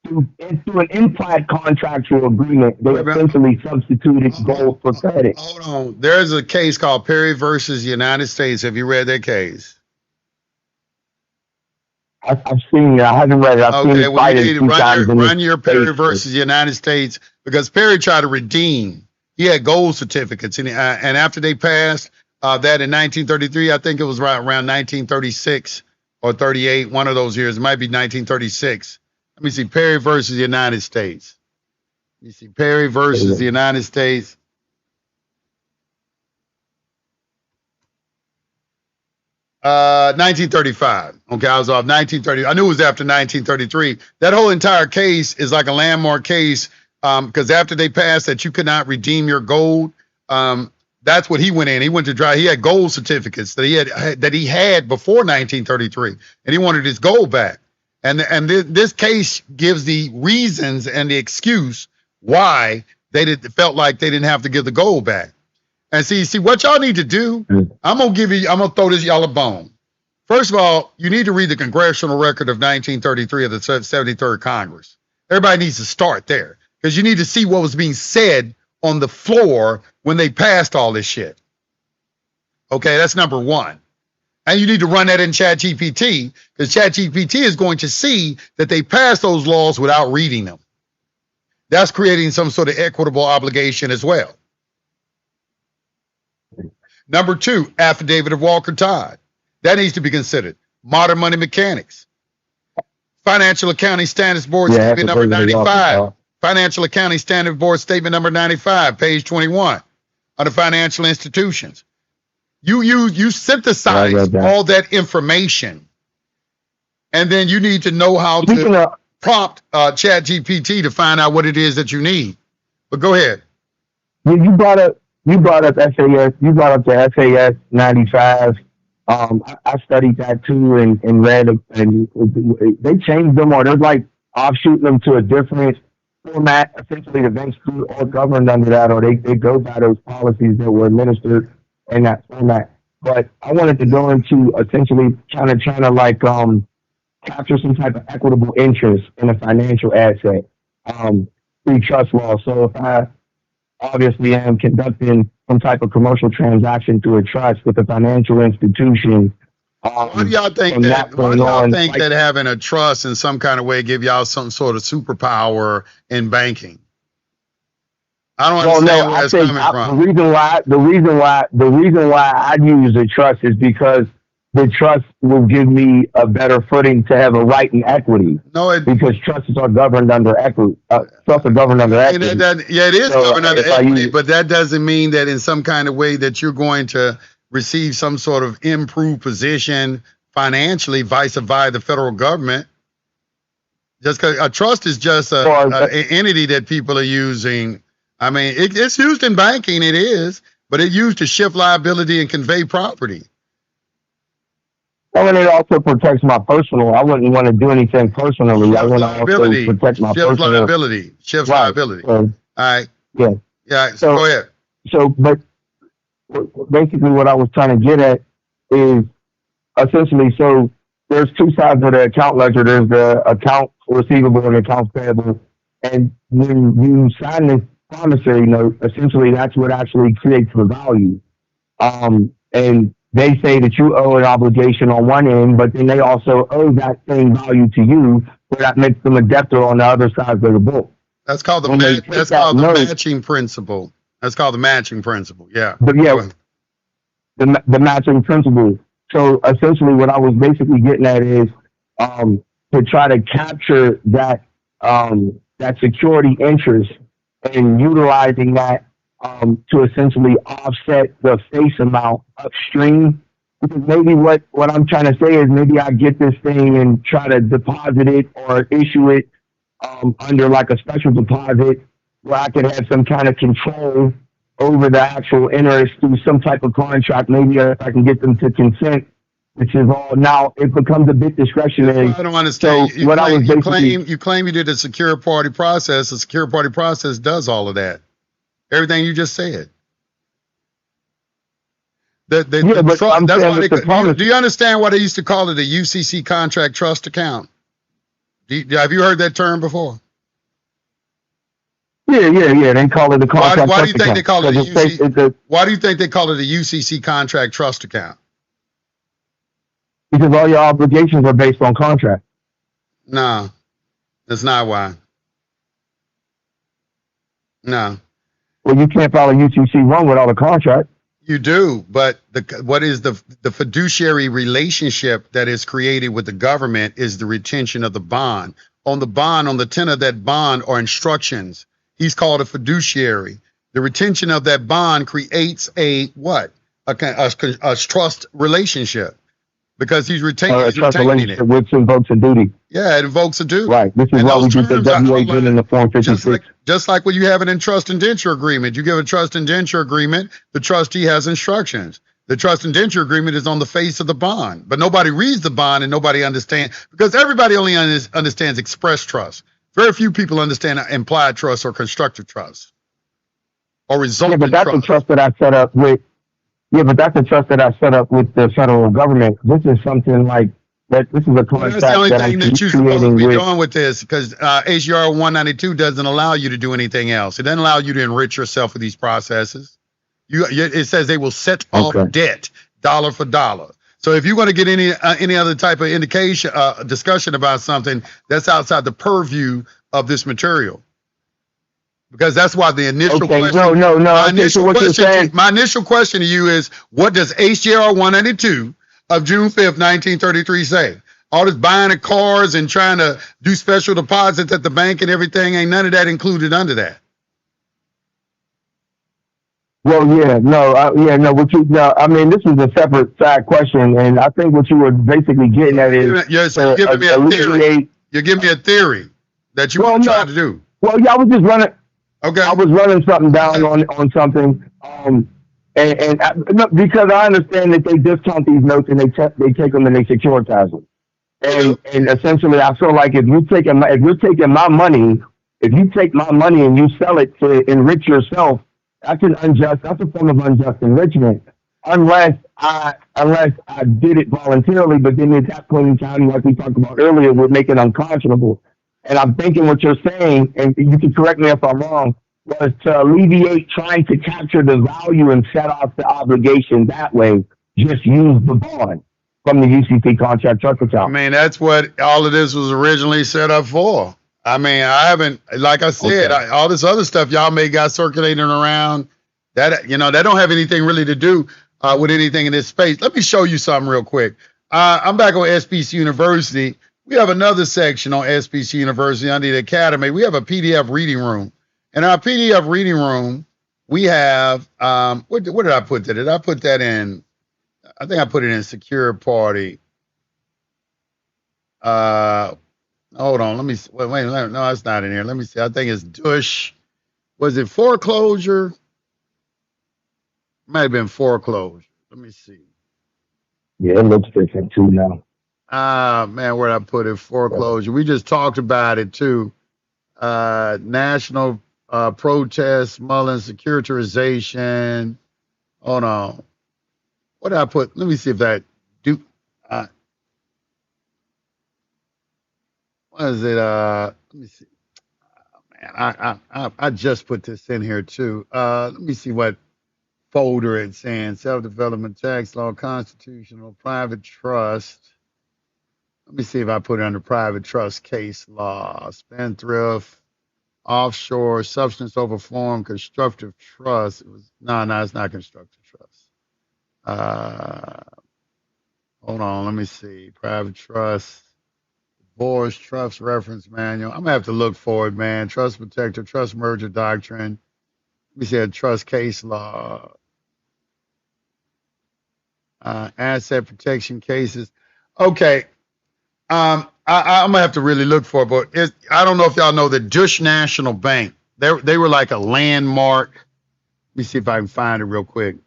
through an implied contractual agreement, they essentially substituted gold for credit. Hold on. There's a case called Perry versus United States. Have you read that case? I've seen it. I haven't read it. I've seen it well, you need cited to run your Perry versus United States, because Perry tried to redeem. He had gold certificates, and after they passed that in 1933, I think it was around 1936 or 38, one of those years. It might be 1936. Let me see, Perry versus the United States. You see, Perry versus the United States. Uh, 1935. Okay, I was off 1930. I knew it was after 1933. That whole entire case is like a landmark case, because after they passed that you could not redeem your gold, that's what he went in. He went to try. He had gold certificates that he had before 1933, and he wanted his gold back. And this case gives the reasons and the excuse why they felt like they didn't have to give the gold back. And see what y'all need to do. I'm gonna throw this y'all a bone. First of all, you need to read the congressional record of 1933 of the 73rd Congress. Everybody needs to start there, because you need to see what was being said on the floor when they passed all this shit. Okay, that's number one. And you need to run that in ChatGPT, because ChatGPT is going to see that they passed those laws without reading them. That's creating some sort of equitable obligation as well. Number two, affidavit of Walker Todd. That needs to be considered. Modern money mechanics. Financial Accounting Standards Board Statement number 95. Financial Accounting Standard Board Statement number 95, page 21. Under financial institutions. You synthesize all that information, and then you need to know how to prompt ChatGPT to find out what it is that you need. But go ahead. You brought up SAS. You brought up the SAS 95. I studied that too and read, and they changed them, or they're like offshooting them to a different format. Essentially, the banks are governed under that, or they go by those policies that were administered in that format. But I wanted to go into essentially trying to like capture some type of equitable interest in a financial asset through trust law. So if I obviously am conducting some type of commercial transaction through a trust with a financial institution. Why do y'all think that having a trust in some kind of way give y'all some sort of superpower in banking? I don't understand where that's coming from. The reason why I use a trust is because the trust will give me a better footing to have a right in equity. Because trusts are governed under equity. Trusts are governed under equity. It is governed under equity, but that doesn't mean that in some kind of way that you're going to receive some sort of improved position financially via the federal government. Just because a trust is just an entity that people are using. I mean, it's used in banking, it is, but it's used to shift liability and convey property. And it also protects my personal. I wouldn't want to do anything personally. I want to also protect my personal. Liability. Shifts liability. All right. Yeah. Yeah. So go ahead. So, but basically what I was trying to get at is essentially, so there's two sides of the account ledger. There's the account receivable and accounts payable. And when you sign this promissory note, essentially that's what actually creates the value. And they say that you owe an obligation on one end, but then they also owe that same value to you, so that makes them a debtor on the other side of the book. That's called the matching principle. That's called the matching principle. Yeah. But yeah, the matching principle. So essentially, what I was basically getting at is to try to capture that that security interest and utilizing that to essentially offset the face amount upstream. Because maybe what I'm trying to say is maybe I get this thing and try to deposit it or issue it under like a special deposit where I could have some kind of control over the actual interest through some type of contract. Maybe if I can get them to consent, which is all now it becomes a bit That's why discretionary. I don't understand. So what I was basically You claim you did a secure party process. The secure party process does all of that. Everything you just said. yeah, but I'm That's saying why with the promise. do you understand why they used to call it a UCC contract trust account? Have you heard that term before? Yeah. They call it a contract Why do you trust think they account call it a because UCC? Why do you think they call it a UCC contract trust account? because all your obligations are based on contract. No, that's not why. No. Well, you can't file a UCC-1 without a contract. You do, but what is the fiduciary relationship that is created with the government is the retention of the bond. On the bond, on the tenor of that bond are instructions. He's called a fiduciary. The retention of that bond creates a what? A trust relationship because he's retaining A trust retaining it. relationship which invokes a duty. Yeah, it invokes a duty. Right. This is And why we those get the terms are W-8 in the Form just 56. like when you have it in trust indenture agreement. You give a trust indenture agreement, the trustee has instructions. The trust indenture agreement is on the face of the bond, but nobody reads the bond and nobody understands because everybody only understands express trust. Very few people understand implied trust or constructive trust or Yeah, resultant but that's a trust. trust that I set up with. Yeah, but that's a trust that I set up with the federal government. This is something like that. This is a Well, that's the contract only that I'm thing that you're supposed to creating be with. doing with this because HGR 192 doesn't allow you to do anything else. It doesn't allow you to enrich yourself with these processes. It says they will set off Okay. debt dollar for dollar. So if you want to get any other type of indication, discussion about something that's outside the purview of this material, because that's why the initial Okay. question, No. my Okay. So initial what you're question, saying? my initial question to you is, what does HJR 192 of June 5th, 1933 say? All this buying of cars and trying to do special deposits at the bank and everything, ain't none of that included under that. Well, yeah, no, no. What you? No, I mean, this is a separate side question, and I think what you were basically getting at is Yes, to you're giving me a theory. alleviate. You're giving me a theory that you Well, want to try no. to do. Well, yeah, I was just running. Okay. I was running something down on something, and no, because I understand that they discount these notes and they take them and they securitize them, and essentially I feel like if you're taking my money, if you take my money and you sell it to enrich yourself, that's that's a form of unjust enrichment. Unless I did it voluntarily, but then at that point in time, like we talked about earlier, would make it unconscionable. And I'm thinking what you're saying, and you can correct me if I'm wrong, was to alleviate trying to capture the value and set off the obligation that way. Just use the bond from the UCC contract trust I account. mean, that's what all of this was originally set up for. I mean, I haven't, like I said, Okay. all this other stuff y'all may got circulating around that, that don't have anything really to do with anything in this space. Let me show you something real quick. I'm back on SBC University. We have another section on SBC University under the Academy. We have a PDF reading room. In our PDF reading room, we have, what did I put that? Did I put that in? I think I put it in secure party. Hold on. Let me see. Wait, no, it's not in here. Let me see. I think it's Dush. Was it foreclosure? Might have been foreclosure. Let me see. Yeah, it looks different too now. Man, where'd I put it? Foreclosure. We just talked about it too. National protest, Mullen securitization. Hold on. What did I put? Let me see if that do. What is it? Let me see. Man, I just put this in here too. Let me see what folder it's in. Self-development, tax law, constitutional, private trust. Let me see if I put it under private trust case law, spendthrift, offshore, substance over form, constructive trust. It was no, it's not constructive trust. Uh, Hold on, let me see. Private trust, divorce, trust reference manual. I'm gonna have to look for it, man. Trust protector, trust merger doctrine. We said trust case law, asset protection cases. Okay. I'm gonna have to really look for it, but I don't know if y'all know the Dush National Bank. They were like a landmark. Let me see if I can find it real quick.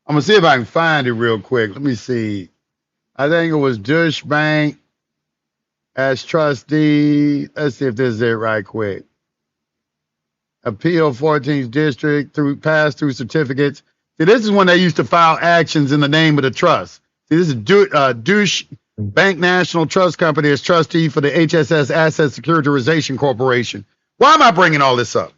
I'm gonna see if I can find it real quick. Let me see. I think it was Dush Bank as trustee. Let's see if this is it right quick. Appeal 14th District through pass through certificates. See, this is when they used to file actions in the name of the trust. See, this is Dush Bank National Trust Company as trustee for the HSS Asset Securitization Corporation. Why am I bringing all this up?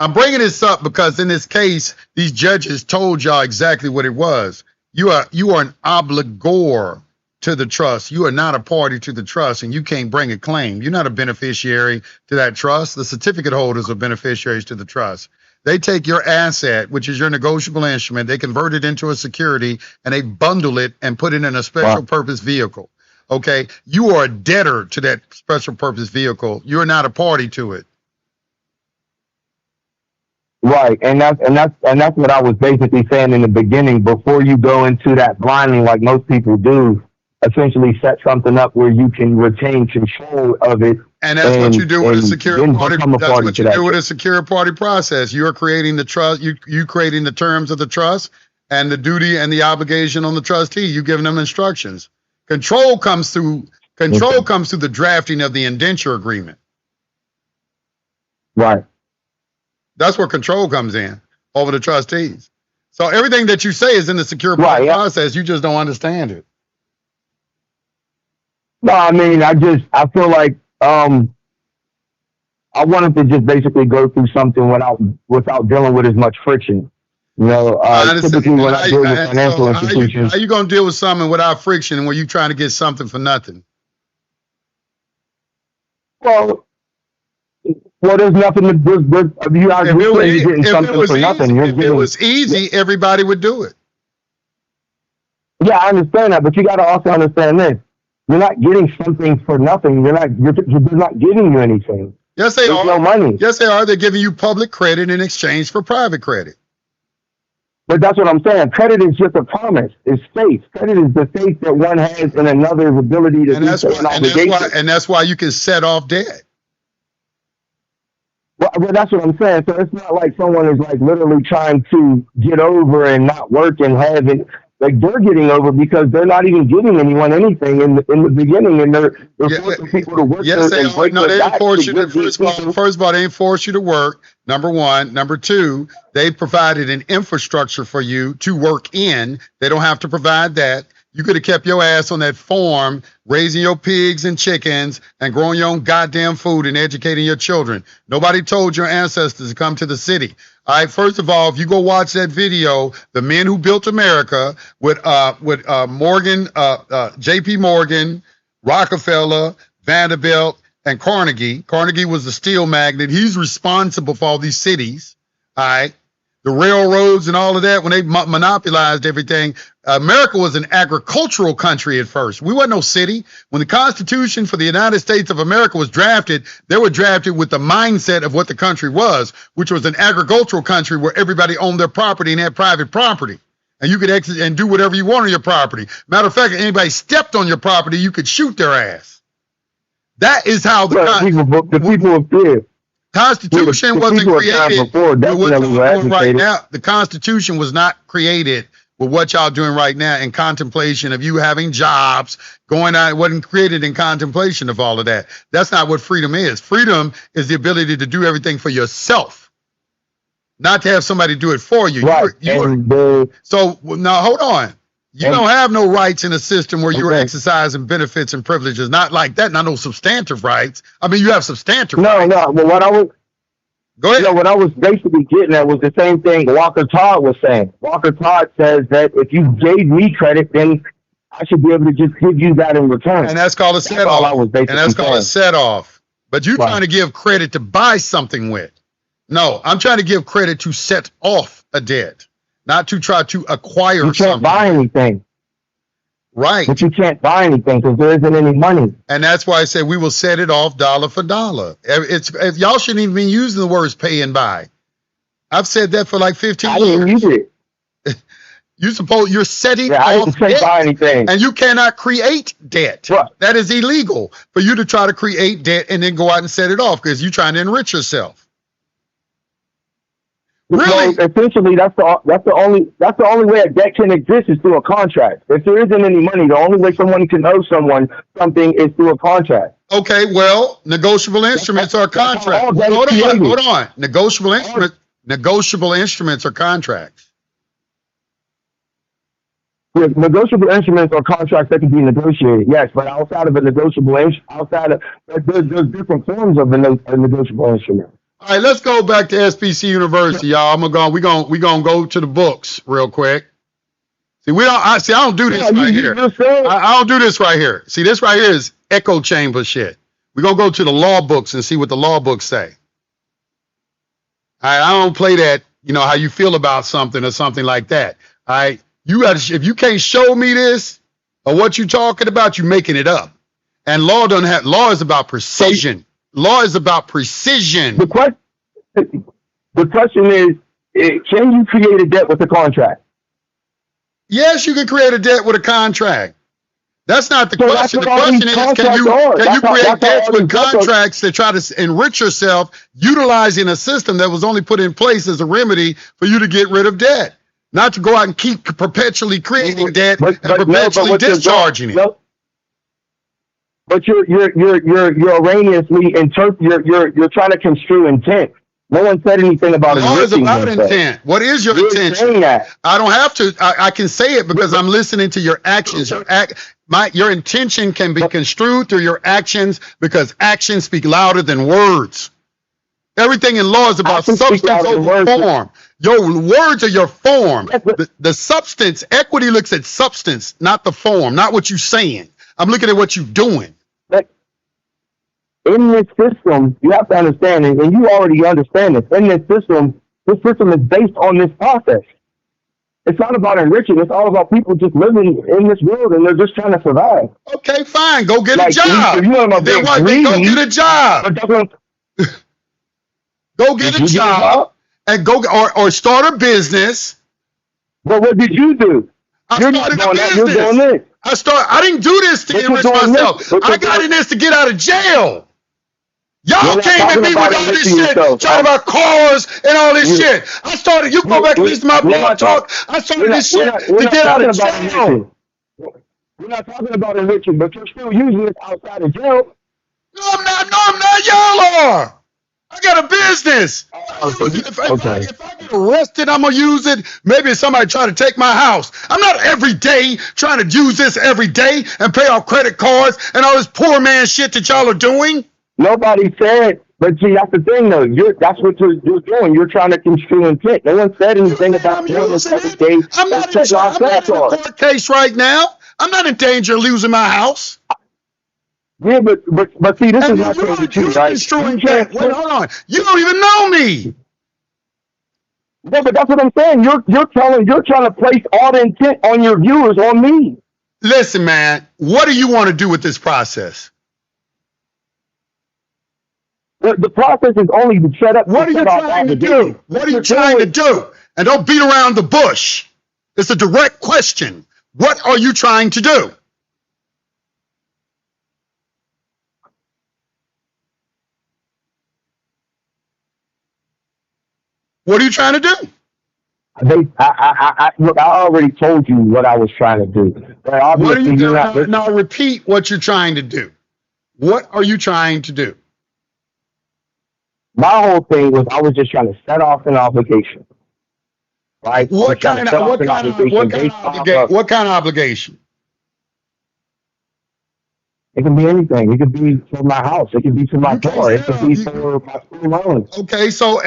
I'm bringing this up because in this case, these judges told y'all exactly what it was. You are an obligor to the trust. You are not a party to the trust, and you can't bring a claim. You're not a beneficiary to that trust. The certificate holders are beneficiaries to the trust. They take your asset, which is your negotiable instrument, they convert it into a security, and they bundle it and put it in a special purpose vehicle. Okay? You are a debtor to that special purpose vehicle. You're not a party to it. Right, and that's what I was basically saying in the beginning. Before you go into that blindly, like most people do, essentially set something up where you can retain control of it. And that's what you do with a secure party. That's what you do with a secure party process. You are creating the trust. You creating the terms of the trust and the duty and the obligation on the trustee. You giving them instructions. Control comes through the drafting of the indenture agreement. Right. That's where control comes in over the trustees. So everything that you say is in the secure party process. You just don't understand it. No, I mean, I feel like I wanted to just basically go through something without dealing with as much friction. You know, typically when I deal with financial institutions. How you going to deal with something without friction when you're trying to get something for nothing? Well, there's nothing to do. You guys really getting something for nothing. If it was easy, everybody would do it. Yeah, I understand that, but you got to also understand this. You're not getting something for nothing. They're not giving you anything. Yes, they are. No money. Yes, they are. They're giving you public credit in exchange for private credit. But that's what I'm saying. Credit is just a promise. It's faith. Credit is the faith that one has in another's ability to do certain obligations. And that's why you can set off debt. Well, that's what I'm saying. So it's not like someone is like literally trying to get over and not work and having like they're getting over because they're not even giving anyone anything in the beginning, and they're forcing people to work. Yes, they are. No, they ain't force you to. First of all, they ain't force you to work. Number one. Number two, they provided an infrastructure for you to work in. They don't have to provide that. You could have kept your ass on that farm, raising your pigs and chickens and growing your own goddamn food and educating your children. Nobody told your ancestors to come to the city. All right, first of all, if you go watch that video, The Men Who Built America with Morgan, J.P. Morgan, Rockefeller, Vanderbilt, and Carnegie. Carnegie was the steel magnate. He's responsible for all these cities, all right? The railroads and all of that, when they monopolized everything. America was an agricultural country at first. We wasn't no city. When the Constitution for the United States of America was drafted, they were drafted with the mindset of what the country was, which was an agricultural country where everybody owned their property and had private property. And you could exit and do whatever you want on your property. Matter of fact, if anybody stepped on your property, you could shoot their ass. That is how the people of fear. Constitution wasn't created with what y'all doing right now. The Constitution was not created with what y'all doing right now in contemplation of you having jobs, going out. It wasn't created in contemplation of all of that. That's not what freedom is. Freedom is the ability to do everything for yourself, not to have somebody do it for you. Right. So now hold on. You don't have no rights in a system where you're exercising benefits and privileges. Not like that. Not no substantive rights. I mean, you have substantive rights. No. Well, Go ahead. What I was basically getting at was the same thing Walker Todd was saying. Walker Todd says that if you gave me credit, then I should be able to just give you that in return. And that's called a set off. And that's called a set off. But you're trying to give credit to buy something with. No, I'm trying to give credit to set off a debt. not to try to acquire You can't something. buy anything. Right. But you can't buy anything because there isn't any money. And that's why I said we will set it off dollar for dollar. Y'all shouldn't even be using the words pay and buy. I've said that for like 15 I years. didn't use it. You're setting I off didn't say debt, buy anything. and you cannot create debt. Right. That is illegal for you to try to create debt and then go out and set it off because you're trying to enrich yourself. Really? So essentially, that's the only way a debt can exist is through a contract. If there isn't any money, the only way someone can owe someone something is through a contract. Okay, well, negotiable instruments are contracts. Hold on. Negotiable instruments are contracts. Negotiable instruments are contracts that can be negotiated, yes, but outside of a negotiable there's different forms of a negotiable instrument. All right, let's go back to SBC University, y'all. We're gonna go to the books real quick. See, I don't do this right here. I don't do this right here. See, this right here is echo chamber shit. We're gonna go to the law books and see what the law books say. I don't play that, how you feel about something or something like that. All right. If you can't show me this or what you're talking about, you're making it up. And law is about precision. Law is about precision. The question is, can you create a debt with a contract? Yes, you can create a debt with a contract. That's not the question. The question is, can you create debts with contracts that try to enrich yourself utilizing a system that was only put in place as a remedy for you to get rid of debt? Not to go out and keep perpetually creating debt and perpetually discharging it. But you're erroneously you're trying to construe intent. No one said anything about it. Law is about intent. What is your intention? I don't have to. I can say it because I'm listening to your actions. Your intention can be construed through your actions because actions speak louder than words. Everything in law is about substance over form. Your words are your form. The substance, equity looks at substance, not the form, not what you're saying. I'm looking at what you're doing. In this system, you have to understand, and you already understand this. In this system is based on this process. It's not about enriching. It's all about people just living in this world, and they're just trying to survive. Okay, fine. Go get a job. Then what? Go get a job. Go get a job and go or start a business. But what did you do? I started a business. You're doing this. I didn't do this to enrich myself. I got in this to get out of jail. Y'all came at me with all this shit, talking about cars and all this shit. I started, you go back and listen to my blog talk. I started this shit to get out of jail. We're not talking about enriching, but you're still using it outside of jail. No, I'm not. Y'all are. I got a business. If I get arrested, I'm going to use it. Maybe if somebody try to take my house. I'm not every day trying to use this every day and pay off credit cards and all this poor man shit that y'all are doing. Nobody said, but see, that's the thing though. That's what you're doing. You're trying to construe intent. No one said anything about doing this every day. I'm not in a court case right now. I'm not in danger of losing my house. Yeah, but see, this is not the truth, right? Wait, hold on. You don't even know me. No, but that's what I'm saying. You're trying to place all the intent on your viewers on me. Listen, man, what do you want to do with this process? The process is only to set up. What are you trying to do? What are you trying to do? And don't beat around the bush. It's a direct question. What are you trying to do? What are you trying to do? Look, I already told you what I was trying to do. What are you doing? Now repeat what you're trying to do. What are you trying to do? My whole thing was I was just trying to set off an obligation. Right? What kind of obligation? It can be anything. It could be for my house. It could be for my car. It could be for my school loans. Okay, so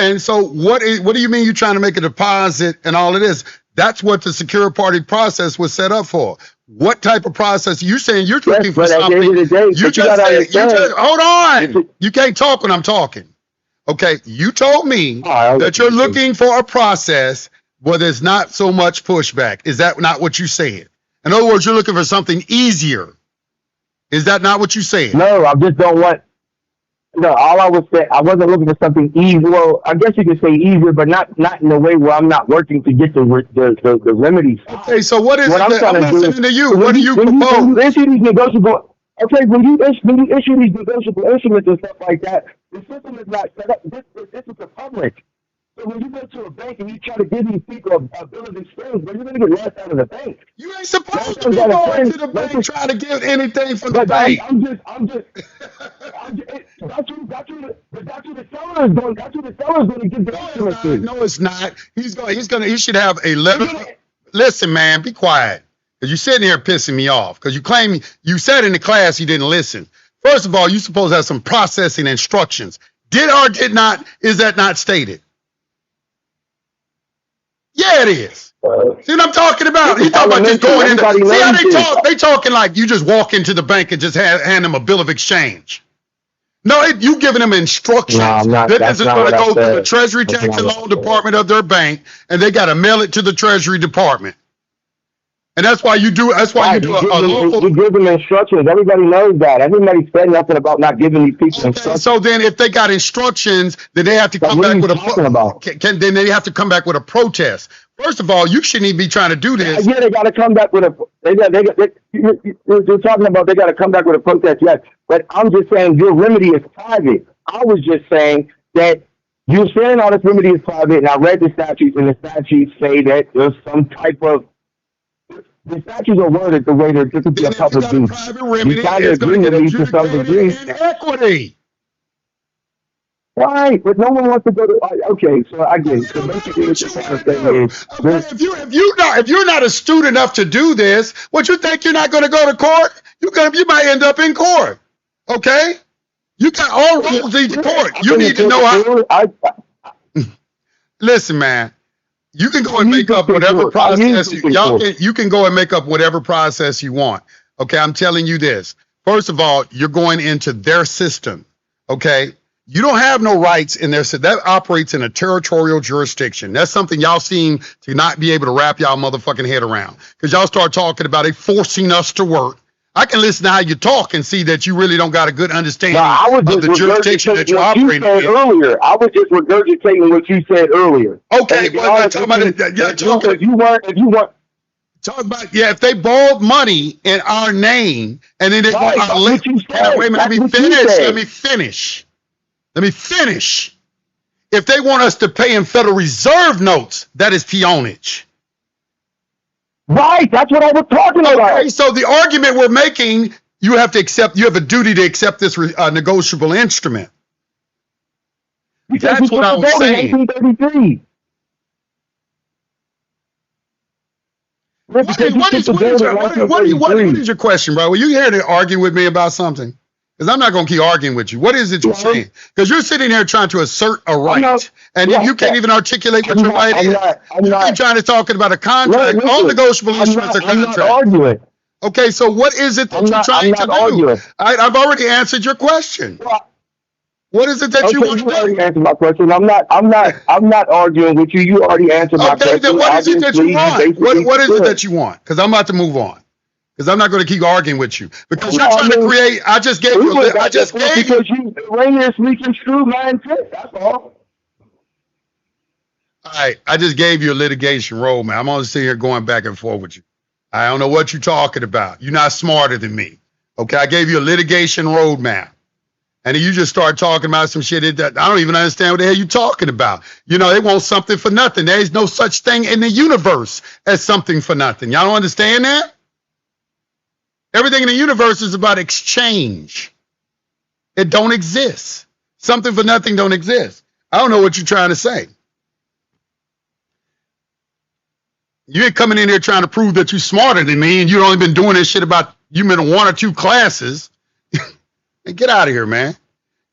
what do you mean you're trying to make a deposit and all of this? That's what the secure party process was set up for. What type of process? You're saying you're looking for something. Hold on. You can't talk when I'm talking. Okay, you told me that you're looking for a process Well, there's not so much pushback. Is that not what you said? In other words, you're looking for something easier. Is that not what you said? No, I just don't want. No, all I was saying, I wasn't looking for something easy. Well, I guess you could say easier, but not in a way where I'm not working to get the remedies. Okay, so what is What it I'm that trying I'm to do listening is to you? What do you when propose? you issue these negotiable, okay, when you issue these negotiable instruments and stuff like that, the system is not set up. This is the public. So when you go to a bank and you try to give these people a bill of exchange, but you're going to get lost out of the bank. You ain't supposed to be going to the bank trying to get anything from the bank. I'm just that's who the seller is going. That's who the seller is going to give the instrument to. No, it's not. He should have a letter. Listen, man, be quiet. Because you're sitting here pissing me off. Because you claim you said in the class you didn't listen. First of all, you're supposed to have some processing instructions. Did or did not, is that not stated? Yeah, it is. See what I'm talking about? You talking about just going in. See how they talk? They talking like you just walk into the bank and just hand them a bill of exchange. No, you giving them instructions. No, I'm not, that this is going to go through the Treasury Tax and Loan Department of their bank, and they got to mail it to the Treasury Department. And that's why you do. That's why you do a local. You give them instructions. Everybody knows that. Everybody said nothing about not giving these people instructions. So then, if they got instructions, then they have to come back with a. Then they have to come back with a protest. First of all, you shouldn't even be trying to do this. Yeah, they got to come back with a. You're talking about they got to come back with a protest. Yes, but I'm just saying your remedy is private. I was just saying that you're saying all this remedy is private, and I read the statutes, and the statutes say that there's some type of. The statutes are worded the way they're just a public duty. You kind of agree with me to some degree. Equity. Right, but no one wants to go to. Okay, so I get it. So basically, what you're trying to say is, if you're not astute enough to do this, what you think you're not going to go to court? You might end up in court. Okay, you got all roads lead to court. You need to know how. Listen, man. You can go and make up whatever process you can go and make up whatever process you want. Okay, I'm telling you this. First of all, you're going into their system. Okay, you don't have no rights in their system. That operates in a territorial jurisdiction. That's something y'all seem to not be able to wrap y'all motherfucking head around. Because y'all start talking about it forcing us to work. I can listen to how you talk and see that you really don't got a good understanding of the jurisdiction that you're operating in. Earlier, I was just regurgitating what you said earlier. Okay, well, talk about it. If they borrowed money in our name and then they want our wait a minute, let me finish. If they want us to pay in Federal Reserve notes, that is peonage. Right, that's what I was talking about. Okay, so the argument we're making, you have a duty to accept this negotiable instrument. Because that's what I was saying. 1833. What is your question, bro? Were you here to argue with me about something? Because I'm not going to keep arguing with you. What is it you're saying? Because you're sitting here trying to assert a right, and you can't even articulate what your right is. You're trying to talk about a contract. All negotiable instruments are contracts. I'm not arguing. Okay, so what is it that you're trying to do? I've already answered your question. What is it that you want to do? You already answered my question. I'm not arguing with you. You already answered my question. Then what is it that you want? What is it that you want? Because I'm about to move on. Because I'm not going to keep arguing with you. Because you're trying to create. I just gave you. Because you erroneously construed my intent. That's all. All right. I just gave you a litigation roadmap. I'm only sitting here going back and forth with you. I don't know what you're talking about. You're not smarter than me. Okay. I gave you a litigation roadmap. And then you just start talking about some shit that I don't even understand what the hell you're talking about. You know, they want something for nothing. There is no such thing in the universe as something for nothing. Y'all don't understand that? Everything in the universe is about exchange. It don't exist. Something for nothing don't exist. I don't know what you're trying to say. You ain't coming in here trying to prove that you're smarter than me and you've only been doing this shit about you've been in 1 or 2 classes. Hey, get out of here, man.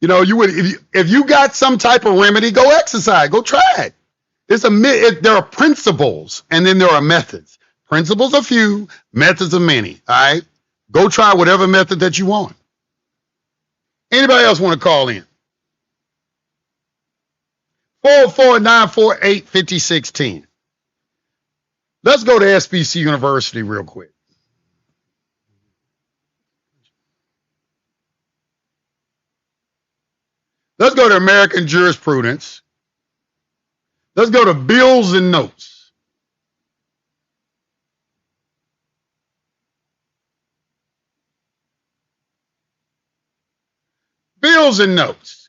You know, if you got some type of remedy, go exercise, go try it. There are principles and then there are methods. Principles are few, methods are many. All right. Go try whatever method that you want. Anybody else want to call in? 44948-5016. Let's go to SBC University real quick. Let's go to American jurisprudence. Let's go to bills and notes. Bills and notes.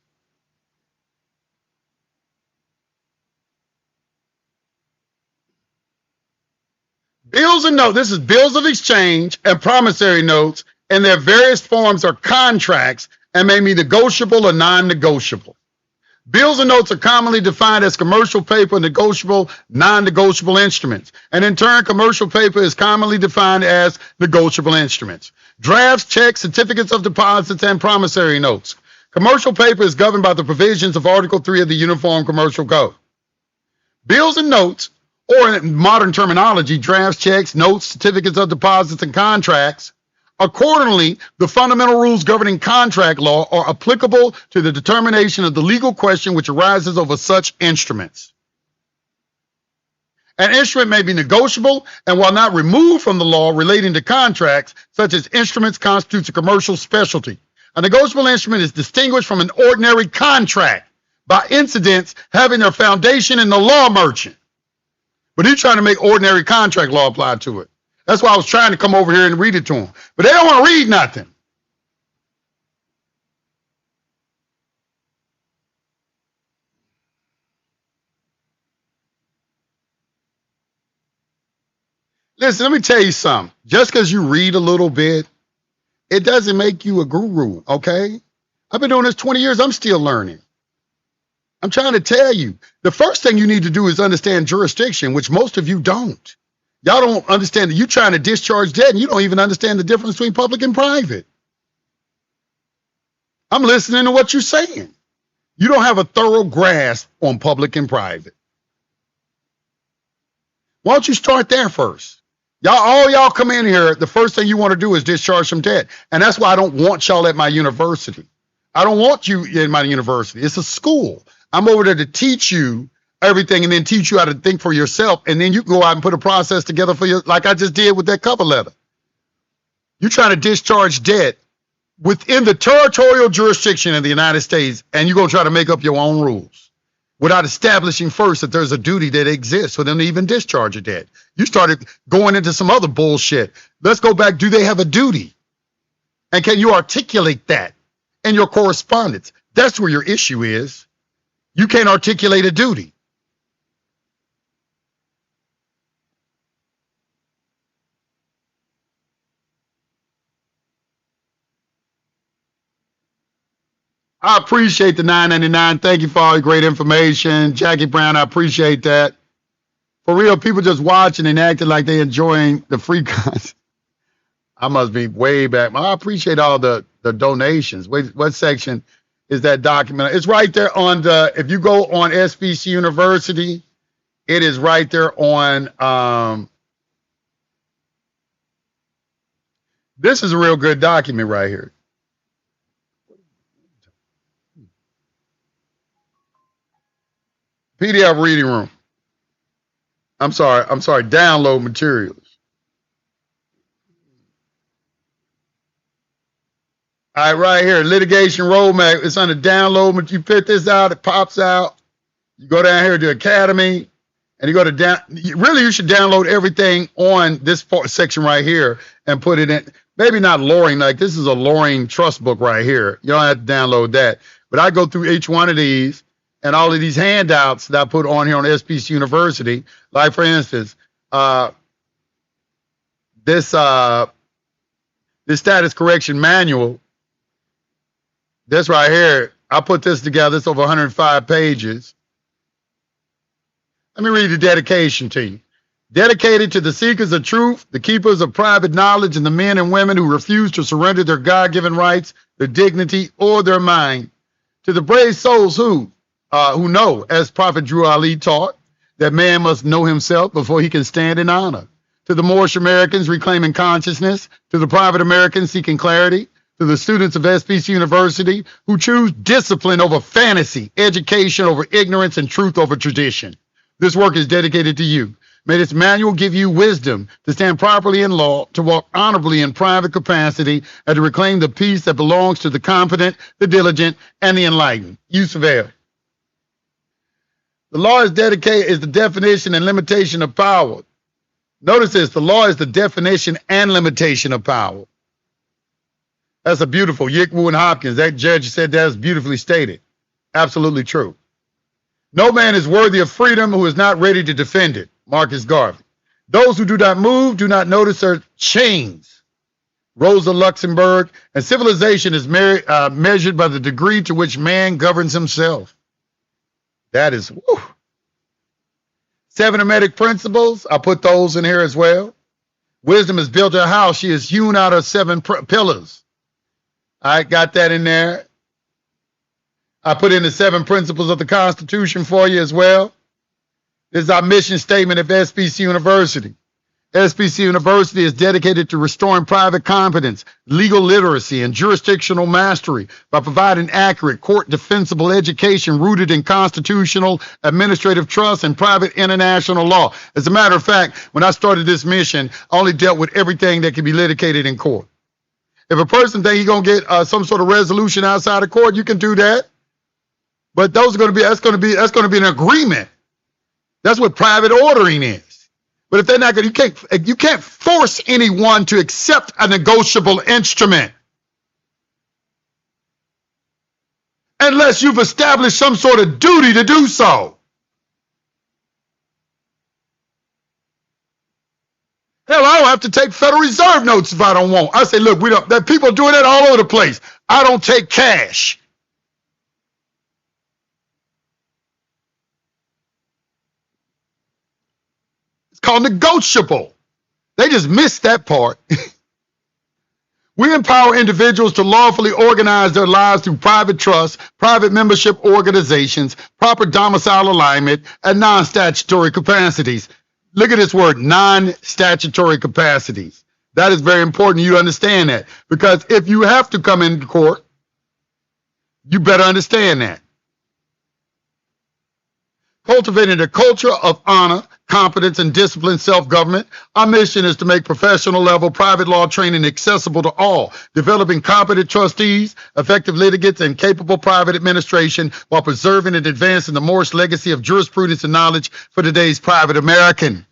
Bills and notes. This is bills of exchange and promissory notes, and their various forms are contracts and may be negotiable or non-negotiable. Bills and notes are commonly defined as commercial paper, negotiable, non-negotiable instruments. And in turn, commercial paper is commonly defined as negotiable instruments. Drafts, checks, certificates of deposits, and promissory notes. Commercial paper is governed by the provisions of Article 3 of the Uniform Commercial Code. Bills and notes, or in modern terminology, drafts, checks, notes, certificates of deposits, and contracts. Accordingly, the fundamental rules governing contract law are applicable to the determination of the legal question which arises over such instruments. An instrument may be negotiable, and while not removed from the law relating to contracts, such as instruments, constitutes a commercial specialty. A negotiable instrument is distinguished from an ordinary contract by incidents having their foundation in the law merchant. But he's trying to make ordinary contract law apply to it. That's why I was trying to come over here and read it to them. But they don't want to read nothing. Listen, let me tell you something. Just because you read a little bit, it doesn't make you a guru, okay? I've been doing this 20 years. I'm still learning. I'm trying to tell you, the first thing you need to do is understand jurisdiction, which most of you don't. Y'all don't understand that you're trying to discharge debt and you don't even understand the difference between public and private. I'm listening to what you're saying. You don't have a thorough grasp on public and private. Why don't you start there first? All y'all come in here, the first thing you want to do is discharge some debt. And that's why I don't want y'all at my university. I don't want you in my university. It's a school. I'm over there to teach you everything and then teach you how to think for yourself. And then you go out and put a process together for you, like I just did with that cover letter. You're trying to discharge debt within the territorial jurisdiction of the United States, and you're going to try to make up your own rules without establishing first that there's a duty that exists for them to even discharge a debt. You started going into some other bullshit. Let's go back. Do they have a duty? And can you articulate that in your correspondence? That's where your issue is. You can't articulate a duty. I appreciate the $9.99. Thank you for all your great information. Jackie Brown, I appreciate that. For real, people just watching and acting like they enjoying the free content. I must be way back. I appreciate all the donations. Wait, what section is that document? It's right there on the, if you go on SBC University, it is right there on, this is a real good document right here. PDF reading room. I'm sorry, download materials. All right, right here, litigation roadmap. It's under download. But you put this out, it pops out. You go down here to Academy, and you go to down. Really, you should download everything on this section right here and put it in. Maybe not Loring, like this is a Loring trust book right here. You don't have to download that. But I go through each one of these and all of these handouts that I put on here on SBC University. Like, for instance, this status correction manual. This right here, I put this together. It's over 105 pages. Let me read the dedication to you. Dedicated to the seekers of truth, the keepers of private knowledge, and the men and women who refuse to surrender their God-given rights, their dignity, or their mind. To the brave souls who know, as Prophet Drew Ali taught, that man must know himself before he can stand in honor. To the Moorish Americans reclaiming consciousness, to the private Americans seeking clarity, to the students of SBC University who choose discipline over fantasy, education over ignorance, and truth over tradition. This work is dedicated to you. May this manual give you wisdom to stand properly in law, to walk honorably in private capacity, and to reclaim the peace that belongs to the confident, the diligent, and the enlightened. Use of air. The law is the definition and limitation of power. Notice this, the law is the definition and limitation of power. That's a beautiful, Yickwu and Hopkins, that judge said that was beautifully stated. Absolutely true. No man is worthy of freedom who is not ready to defend it. Marcus Garvey. Those who do not move, do not notice their chains. Rosa Luxemburg. And civilization is measured by the degree to which man governs himself. That is, woo. 7 Hermetic principles. I put those in here as well. Wisdom has built her house. She is hewn out of 7 pillars. I got that in there. I put in the 7 principles of the Constitution for you as well. This is our mission statement of SBC University. SBC University is dedicated to restoring private competence, legal literacy, and jurisdictional mastery by providing accurate, court-defensible education rooted in constitutional, administrative trust, and private international law. As a matter of fact, when I started this mission, I only dealt with everything that can be litigated in court. If a person thinks he's going to get some sort of resolution outside of court, you can do that. But that's going to be an agreement. That's what private ordering is. But if they're not going to, you can't force anyone to accept a negotiable instrument unless you've established some sort of duty to do so. Hell, I don't have to take Federal Reserve notes if I don't want. I say, look, there are people doing that all over the place. I don't take cash. Called negotiable. They just missed that part. We empower individuals to lawfully organize their lives through private trust, private membership organizations, proper domicile alignment, and non-statutory capacities. Look at this word, non-statutory capacities. That is very important you understand that, because if you have to come into court, you better understand that. Cultivating a culture of honor, competence, and disciplined self-government. Our mission is to make professional level private law training accessible to all, developing competent trustees, effective litigants, and capable private administration while preserving and advancing the Morse legacy of jurisprudence and knowledge for today's private American.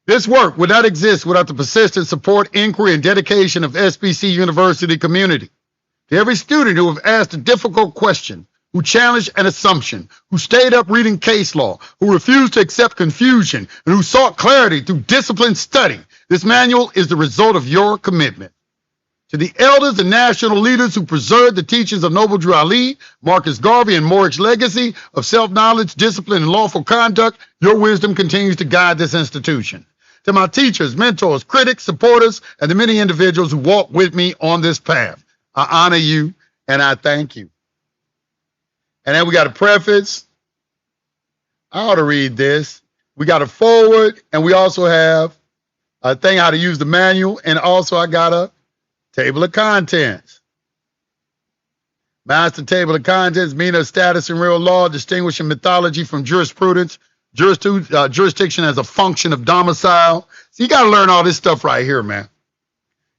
This work would not exist without the persistent support, inquiry, and dedication of SBC University community. To every student who have asked a difficult question, who challenged an assumption, who stayed up reading case law, who refused to accept confusion, and who sought clarity through disciplined study, this manual is the result of your commitment. To the elders and national leaders who preserved the teachings of Noble Drew Ali, Marcus Garvey, and Morrick's legacy of self-knowledge, discipline, and lawful conduct, your wisdom continues to guide this institution. To my teachers, mentors, critics, supporters, and the many individuals who walk with me on this path, I honor you and I thank you. And then we got a preface. I ought to read this. We got a forward, and we also have a thing how to use the manual, and also I got a table of contents. Master table of contents, meaning of status in real law, distinguishing mythology from jurisprudence, jurisdiction as a function of domicile. So you got to learn all this stuff right here, man.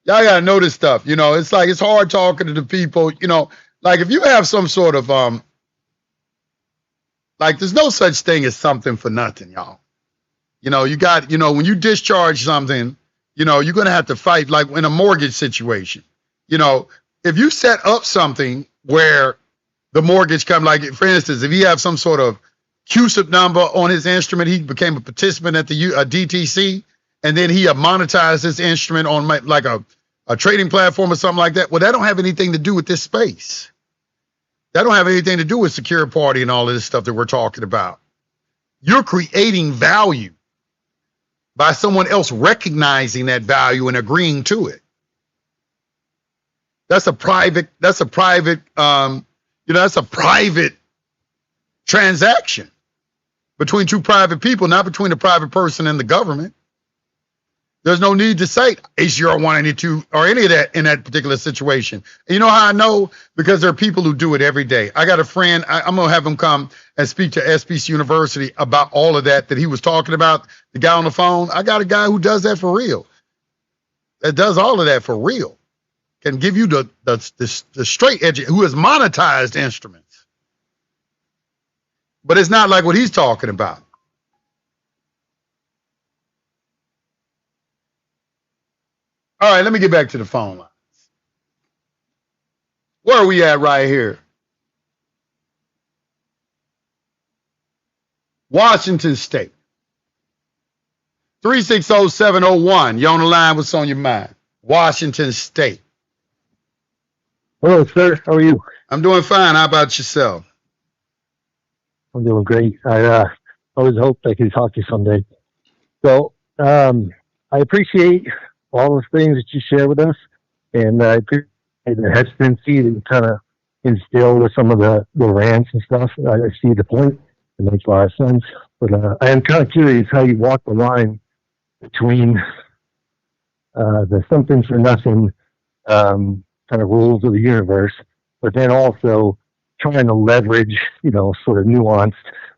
Y'all got to know this stuff. You know, it's like, it's hard talking to the people, you know, like if you have some sort of, like there's no such thing as something for nothing, y'all. You know, you got, you know, when you discharge something, you know, you're going to have to fight, like in a mortgage situation. You know, if you set up something where the mortgage comes, like for instance, if you have some sort of CUSIP number on his instrument, he became a participant at the DTC, and then he monetized this instrument on like a trading platform or something like that. Well, that don't have anything to do with this space. That don't have anything to do with secure party and all of this stuff that we're talking about. You're creating value by someone else recognizing that value and agreeing to it. That's a private, that's a private transaction between two private people, not between a private person and the government. There's no need to say HR1 and 2 or any of that in that particular situation. And you know how I know? Because there are people who do it every day. I got a friend, I'm going to have him come and speak to SBC University about all of that he was talking about, the guy on the phone. I got a guy who does that for real, that does all of that for real, can give you the straight edge, who has monetized instruments. But it's not like what he's talking about. All right, let me get back to the phone lines. Where are we at right here? Washington State. 360-701. You on the line? What's on your mind? Washington State. Hello, sir. How are you? I'm doing fine. How about yourself? I'm doing great. I always hoped I could talk to you someday. So I appreciate all the things that you share with us, and I appreciate the hesitancy that you kind of instill with some of the rants and stuff. I see the point. It makes a lot of sense. But I am kind of curious how you walk the line between the something for nothing kind of rules of the universe, but then also trying to leverage, sort of nuanced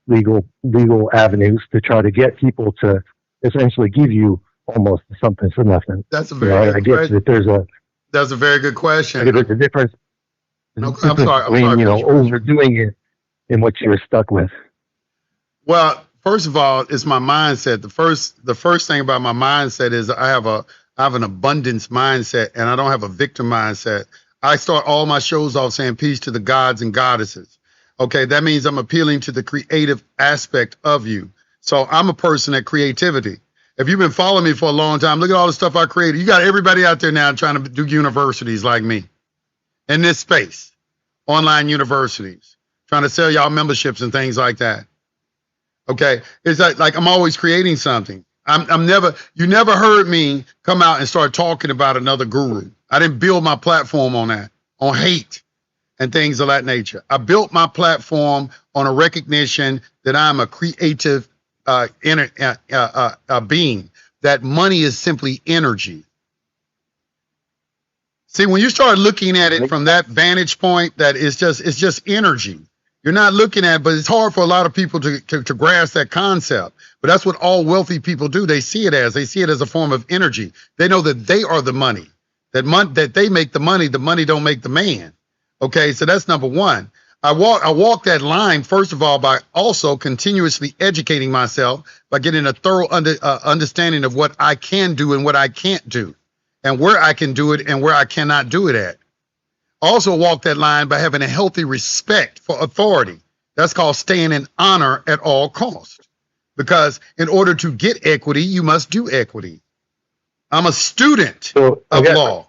legal avenues to try to get people to essentially give you almost something for nothing. That's a very I guess that that's a very good question. I guess there's a difference. I'm sorry. Between, overdoing it and what you're stuck with. Well, first of all, it's my mindset. The first thing about my mindset is I have an abundance mindset, and I don't have a victim mindset. I start all my shows off saying peace to the gods and goddesses. Okay, that means I'm appealing to the creative aspect of you. So I'm a person at creativity. If you've been following me for a long time, look at all the stuff I created. You got everybody out there now trying to do universities like me in this space, online universities, trying to sell y'all memberships and things like that. Okay, it's like I'm always creating something. You never heard me come out and start talking about another guru. I didn't build my platform on that, on hate and things of that nature. I built my platform on a recognition that I'm a creative being, that money is simply energy. See, when you start looking at it from that vantage point, that it's just energy. You're not looking at, but it's hard for a lot of people to grasp that concept. But that's what all wealthy people do. They see it as a form of energy. They know that they are the money, that they make the money don't make the man. Okay, so that's number one. I walk that line, first of all, by also continuously educating myself, by getting a thorough understanding of what I can do and what I can't do, and where I can do it and where I cannot do it at. Also walk that line by having a healthy respect for authority. That's called staying in honor at all costs. Because in order to get equity, you must do equity. I'm a student of law.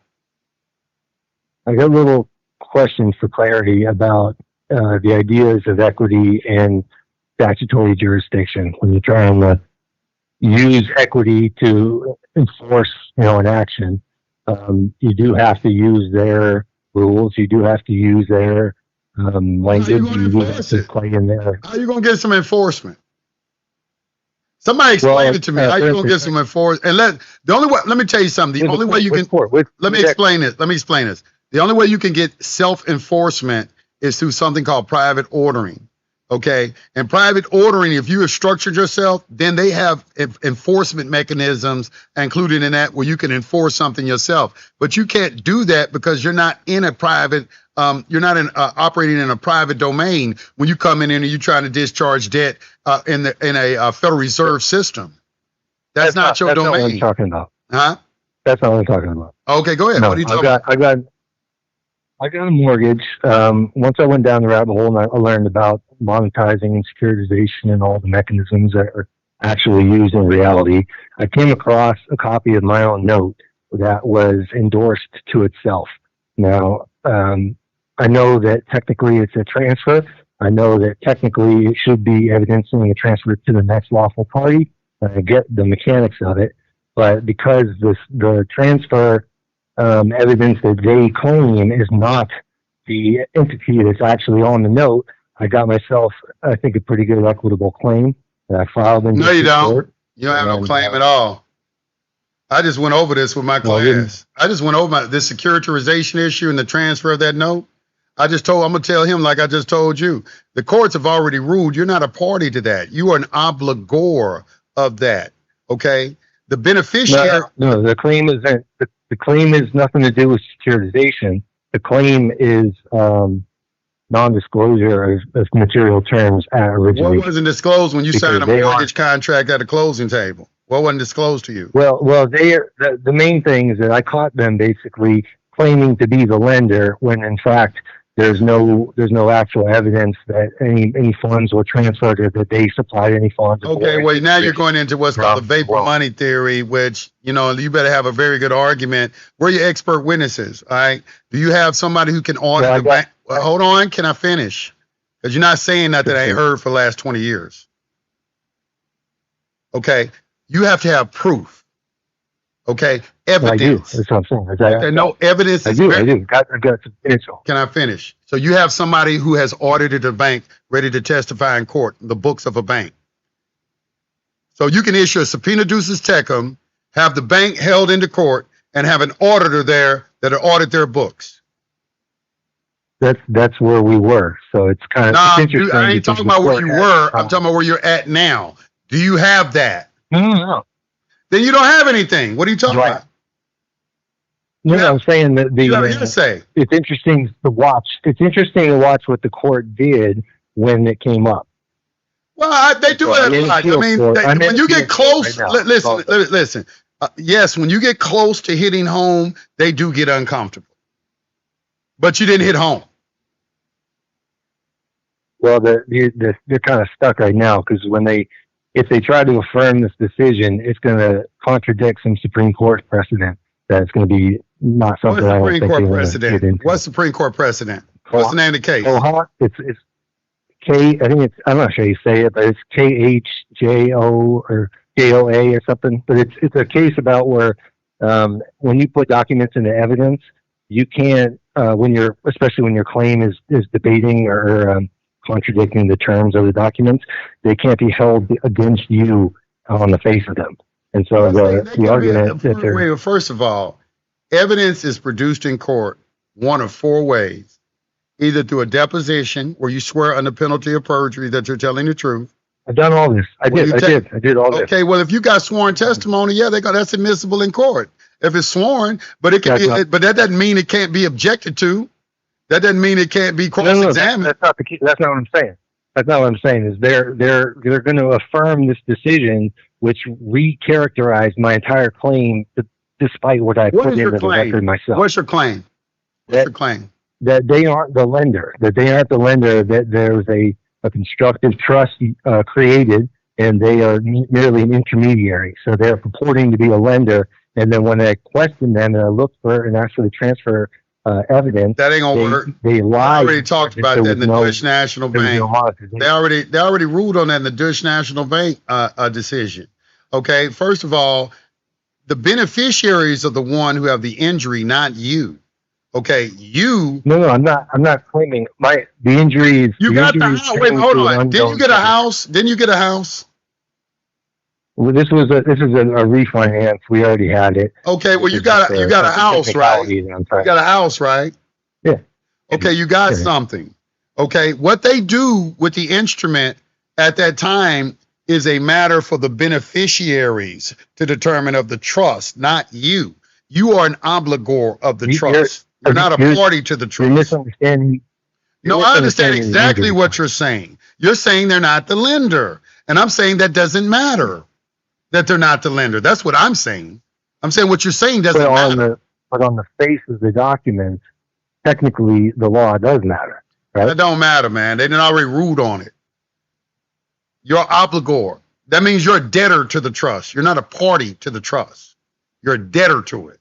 I got a little question for clarity about the ideas of equity and statutory jurisdiction. When you're trying to use equity to enforce, an action, you do have to use their rules. You do have to use their language. You do have to play in there. How are you going to get some enforcement? Somebody explain it to me. How you going to get some enforcement? And let me tell you something. The only way you can let me explain this. The only way you can get self-enforcement is through something called private ordering. Okay. And private ordering, if you have structured yourself, then they have enforcement mechanisms included in that where you can enforce something yourself. But you can't do that because you're not in a private, operating in a private domain when you come in and you're trying to discharge debt in a Federal Reserve system. That's not your domain. That's not what I'm talking about. Huh? That's not what I'm talking about. Okay, go ahead. No, what are you talking about? I got a mortgage. Once I went down the rabbit hole and I learned about monetizing and securitization and all the mechanisms that are actually used in reality, I came across a copy of my own note that was endorsed to itself. Now, I know that technically it's a transfer. I know that technically it should be evidencing a transfer to the next lawful party. I get the mechanics of it, but because the transfer evidence that they claim is not the entity that's actually on the note, I got myself, I think, a pretty good equitable claim that I filed in. No, you don't. You don't have no claim at all. I just went over this with my No, I didn't. class. I just went over this securitization issue and the transfer of that note. I'm going to tell him like I just told you. The courts have already ruled you're not a party to that. You are an obligor of that. Okay? The beneficiary. No, the claim isn't. The claim is nothing to do with securitization. The claim is non-disclosure of material terms at origination. What wasn't disclosed when you signed a mortgage contract at a closing table? What wasn't disclosed to you? Well, the main thing is that I caught them basically claiming to be the lender when in fact there's no actual evidence that any funds were transferred or that they supplied any funds. Okay, well now you're going into what's called the vapor money theory, which you better have a very good argument. Where are your expert witnesses? All right, do you have somebody who can audit the bank? Well, hold on, can I finish? Because you're not saying that I ain't heard for the last 20 years. Okay, you have to have proof. Okay, evidence. I do. That's what I'm saying. Okay, no evidence. I do. Got substantial. Can I finish? So you have somebody who has audited a bank ready to testify in court, the books of a bank. So you can issue a subpoena ducis tecum, have the bank held into court, and have an auditor there that'll audit their books. That's where we were. So it's kind of interesting. I ain't talking about where you were. I'm talking about where you're at now. Do you have that? No. Then you don't have anything. What are you talking about? No, I'm saying that it's interesting to watch. It's interesting to watch what the court did when it came up. Well, they do it a lot. When you get close, listen. Yes, when you get close to hitting home, they do get uncomfortable. But you didn't hit home. Well, they're kind of stuck right now because if they try to affirm this decision, it's going to contradict some Supreme Court precedent. That's going to be not something I don't think they're going to get into. What's Supreme Court precedent? What's the name of the case? It's K. I think it's. I'm not sure you say it, but it's KHJO or JOA or something. But it's a case about where when you put documents into evidence, you can't especially when your claim is debating or contradicting the terms of the documents, they can't be held against you on the face of them. And so the argument that they're... First of all, evidence is produced in court one of four ways. Either through a deposition where you swear under penalty of perjury that you're telling the truth. I've done all this. I did all this. Okay, well, if you got sworn testimony, that's admissible in court. If it's sworn, but it can be, but that doesn't mean it can't be objected to. That doesn't mean it can't be cross-examined. That's not the key. That's not what I'm saying. That's not what I'm saying. Is they're going to affirm this decision, which recharacterized my entire claim, despite what I put into the record myself. What's your claim? Your claim? That they aren't the lender. That they aren't the lender. That there's a constructive trust created, and they are merely an intermediary. So they're purporting to be a lender, and then when I question them and I look for and actually transfer evidence, that ain't gonna work. They lied. I already talked about that in the Dutch National Bank. They already ruled on that in the Dutch National Bank decision. Okay, first of all, the beneficiaries are the one who have the injury, not you. Okay, you. No, I'm not claiming the injury is. You got the house. Wait, hold on. Didn't you get a house? Didn't you get a house? Well, this is a refinance. We already had it. Okay, well you got a house, right? You got a house, right? Yeah. Okay, you got something. Okay, what they do with the instrument at that time is a matter for the beneficiaries to determine of the trust, not you. You are an obligor of the trust. You're not a party to the trust. You're misunderstanding. No, I understand exactly what you're saying. You're saying they're not the lender, and I'm saying that doesn't matter. That they're not the lender. That's what I'm saying. I'm saying what you're saying doesn't matter. But on the face of the document, technically the law does matter. Right? That don't matter, man. They didn't already ruled on it. You're obligor. That means you're a debtor to the trust. You're not a party to the trust. You're a debtor to it.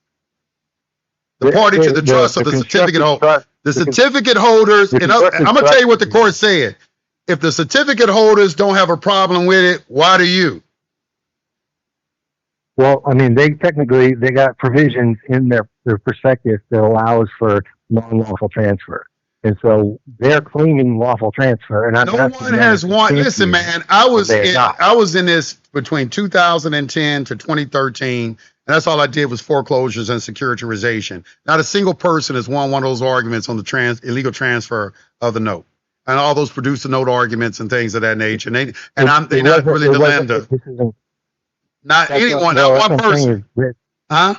The party to the trust of the certificate holder. The certificate holders, and I'm going to tell you what the court said. If the certificate holders don't have a problem with it, why do you? Well, I mean, they got provisions in their prospectus that allows for non-lawful transfer. And so they're claiming lawful transfer. And no one has one. Listen, man, I was in this between 2010 to 2013. And that's all I did was foreclosures and securitization. Not a single person has won one of those arguments on the illegal transfer of the note. And all those producer note arguments and things of that nature. They're not really the lender. Not anyone, not one person. Huh?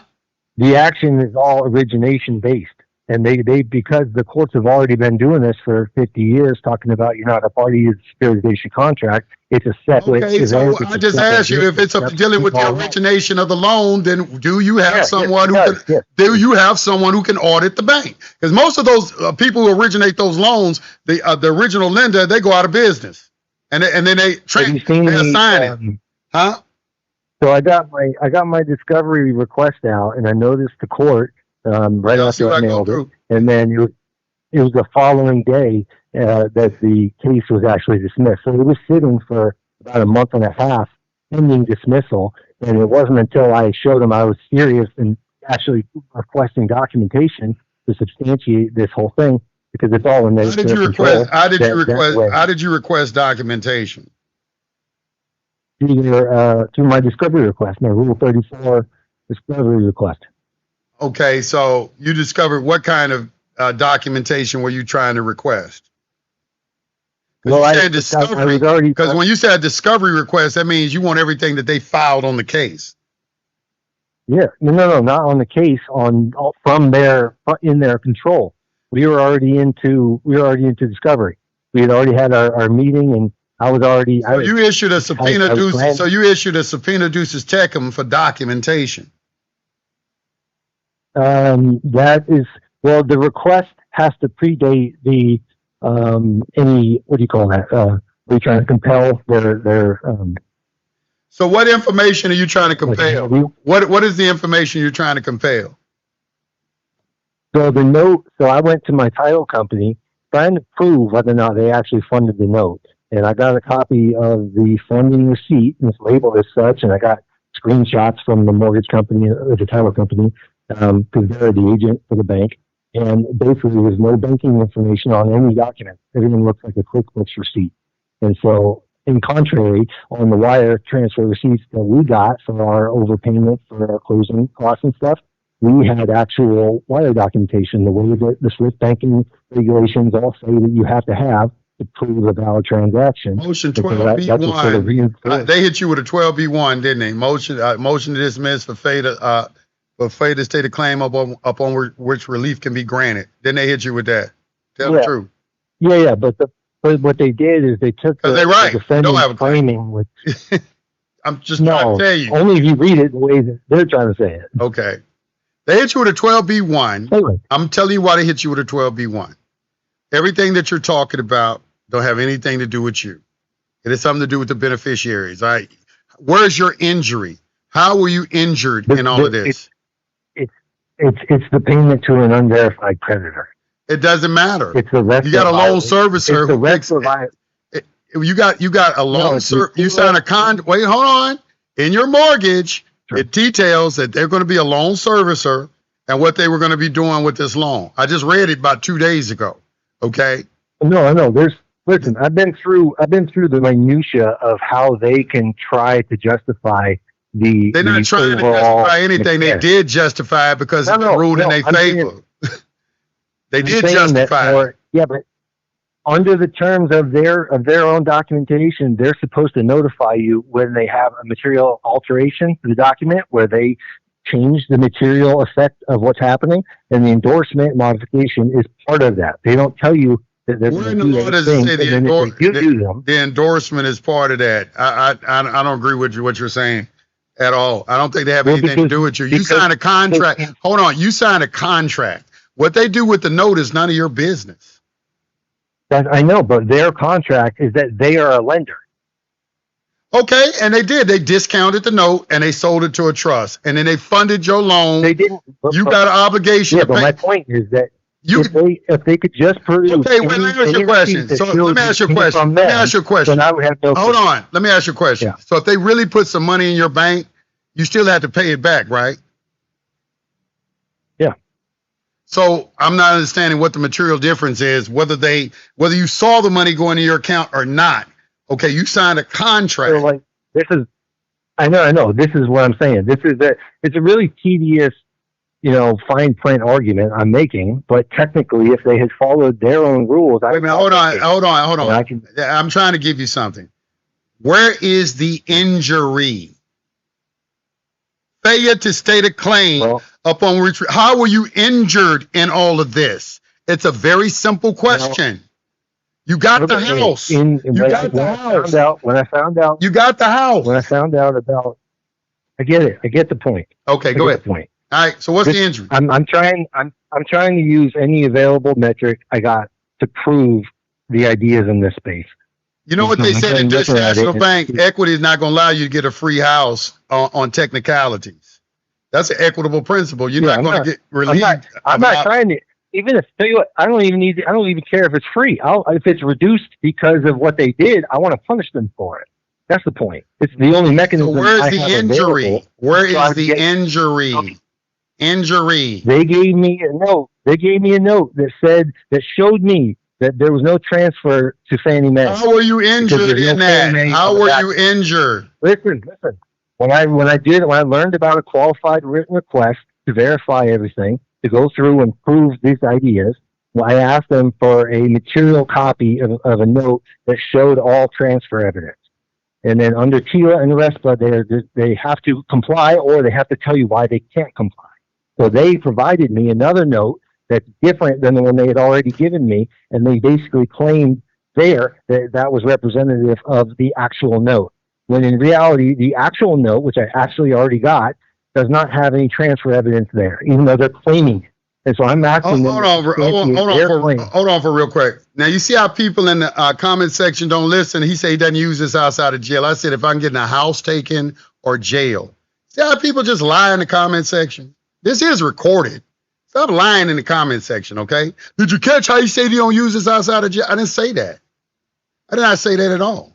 The action is all origination based. And they because the courts have already been doing this for 50 years, talking about you're not a party to the securitization contract. It's a separate. Okay, so I just asked you if it's dealing with the origination of the loan, then do you have someone do you have someone who can audit the bank? Because most of those people who originate those loans, the original lender, they go out of business, and then they assign it. Huh? So I got my discovery request out, and I noticed the court. Right after I mailed it, and then it was the following day that the case was actually dismissed. So it was sitting for about a month and a half pending dismissal, and it wasn't until I showed them I was serious and actually requesting documentation to substantiate this whole thing, because it's all in their control. How did you request documentation? Through my discovery request, my Rule 34 discovery request. Okay, so you discovered what kind of documentation were you trying to request? Well, I said discovery, because when you said discovery request, that means you want everything that they filed on the case. Yeah, no, not on the case. In their control. We were already into discovery. We had already had our meeting, and I was already. So you issued a subpoena ducis. So you issued a subpoena ducis tecum for documentation. That is, well, the request has to predate the, any, what do you call that? We're trying to compel their. So what information are you trying to compel? What is the information you're trying to compel? So the note, so I went to my title company trying to prove whether or not they actually funded the note. And I got a copy of the funding receipt, and it's labeled as such, and I got screenshots from the mortgage company, or the title company, because they're the agent for the bank. And basically, there's no banking information on any document. Everything looks like a QuickBooks receipt. And so, in contrary, on the wire transfer receipts that we got for our overpayment for our closing costs and stuff, we had actual wire documentation, the way that the SWIFT banking regulations all say that you have to prove a valid transaction. Motion 12B1. They hit you with a 12B1, didn't they? Motion to dismiss for failure to state a claim upon which relief can be granted. Then they hit you with that. Tell the truth. Yeah. But what they did is they took the defendant's claiming, which I'm just trying to tell you. Only if you read it the way that they're trying to say it. Okay. They hit you with a 12B1. Anyway. I'm telling you why they hit you with a 12B1. Everything that you're talking about don't have anything to do with you. It has something to do with the beneficiaries. All right. Where's your injury? How were you injured in all of this? It's the payment to an unverified creditor. It doesn't matter. It's the rest. You got a loan servicer. It's the rest of You got a loan. You sign a Wait, hold on. In your mortgage, it details that they're going to be a loan servicer and what they were going to be doing with this loan. I just read it about 2 days ago. Okay. No, I know. Listen, I've been through the minutia of how they can try to justify the. They're not trying to justify anything. They did justify it because it's ruled in their favor. They did justify it. Yeah, but under the terms of their own documentation, they're supposed to notify you when they have a material alteration to the document where they change the material effect of what's happening, and the endorsement modification is part of that. They don't tell you that they're going to do anything, the endorsement is part of that. I don't agree with what you're saying at all. I don't think they have anything to do with you. You signed a contract. Hold on. You signed a contract. What they do with the note is none of your business. I know, but their contract is that they are a lender. Okay, and they did. They discounted the note and they sold it to a trust, and then they funded your loan. They didn't. You got an obligation to pay. But my point is that if they could just prove. Okay, wait, let me ask you a question. So let me ask you a question. Let me ask you a question. Then I would have no. Hold on. Let me ask you a question. Yeah. So if they really put some money in your bank, you still have to pay it back, right? Yeah. So I'm not understanding what the material difference is, whether you saw the money go into your account or not. Okay, you signed a contract. So like this I know. This is what I'm saying. It's a really tedious, fine print argument I'm making, but technically, if they had followed their own rules, wait a minute, hold on. I'm trying to give you something. Where is the injury? Failure to state a claim upon which. How were you injured in all of this? It's a very simple question. You got the house. You got the house. When I found out. You got the house. When I found out about. I get it. I get the point. Okay, go ahead. Point. All right. So what's the injury? I'm trying to use any available metric I got to prove the ideas in this space. You know what they said at Dutch National Bank? Equity is not going to allow you to get a free house on technicalities. That's an equitable principle. You're not going to get relieved. I'm not trying to. Even if tell you what, I don't even care if it's free. If it's reduced because of what they did, I want to punish them for it. That's the point. It's the only mechanism. So where's the injury? Where is the injury? Injury. They gave me a note. that showed me that there was no transfer to Fannie Mae. How were you injured in that? How were you injured? Listen. When I learned about a qualified written request to verify everything, to go through and prove these ideas, I asked them for a material copy of a note that showed all transfer evidence. And then under TILA and RESPA, they have to comply, or they have to tell you why they can't comply. So they provided me another note that's different than the one they had already given me, and they basically claimed that was representative of the actual note. When in reality, the actual note, which I actually already got, does not have any transfer evidence there, even though they're claiming it. And so I'm asking them. Hold on for real quick. Now, you see how people in the comment section don't listen? He said he doesn't use this outside of jail. I said if I can get in a house taken or jail. See how people just lie in the comment section? This is recorded. Stop lying in the comment section, okay? Did you catch how you said you don't use this outside of jail? I didn't say that. I did not say that at all.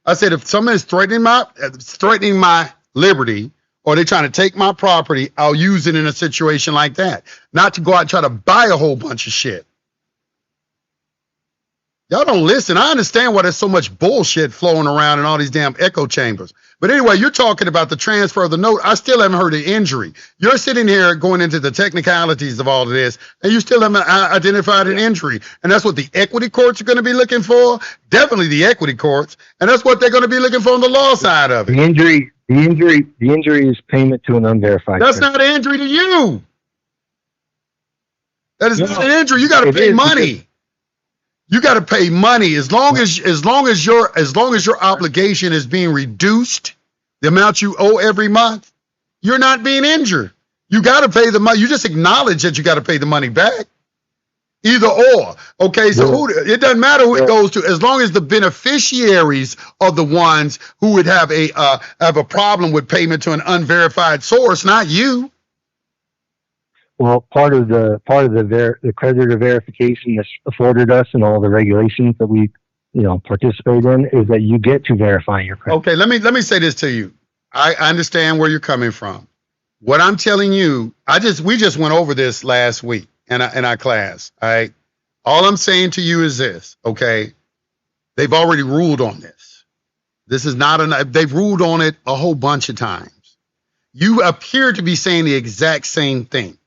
I said if someone is threatening my liberty, or they're trying to take my property, I'll use it in a situation like that. Not to go out and try to buy a whole bunch of shit. Y'all don't listen. I understand why there's so much bullshit flowing around in all these damn echo chambers. But anyway, you're talking about the transfer of the note. I still haven't heard of injury. You're sitting here going into the technicalities of all of this, and you still haven't identified an injury. And that's what the equity courts are going to be looking for. Definitely the equity courts. And that's what they're going to be looking for on the law side of it. The injury is payment to an unverified. That's not an injury to you. That is not an injury. You got to pay money. You got to pay money as long as your obligation is being reduced, the amount you owe every month. You're not being injured. You got to pay the money. You just acknowledge that you got to pay the money back. Either or. Okay, so it doesn't matter who it goes to, as long as the beneficiaries are the ones who would have a problem with payment to an unverified source, not you. Well, part of the creditor verification that's afforded us and all the regulations that we participate in is that you get to verify your credit. Okay, let me say this to you. I understand where you're coming from. What I'm telling you, we just went over this last week in our class. All right. All I'm saying to you is this, okay? They've already ruled on this. This is not they've ruled on it a whole bunch of times. You appear to be saying the exact same thing.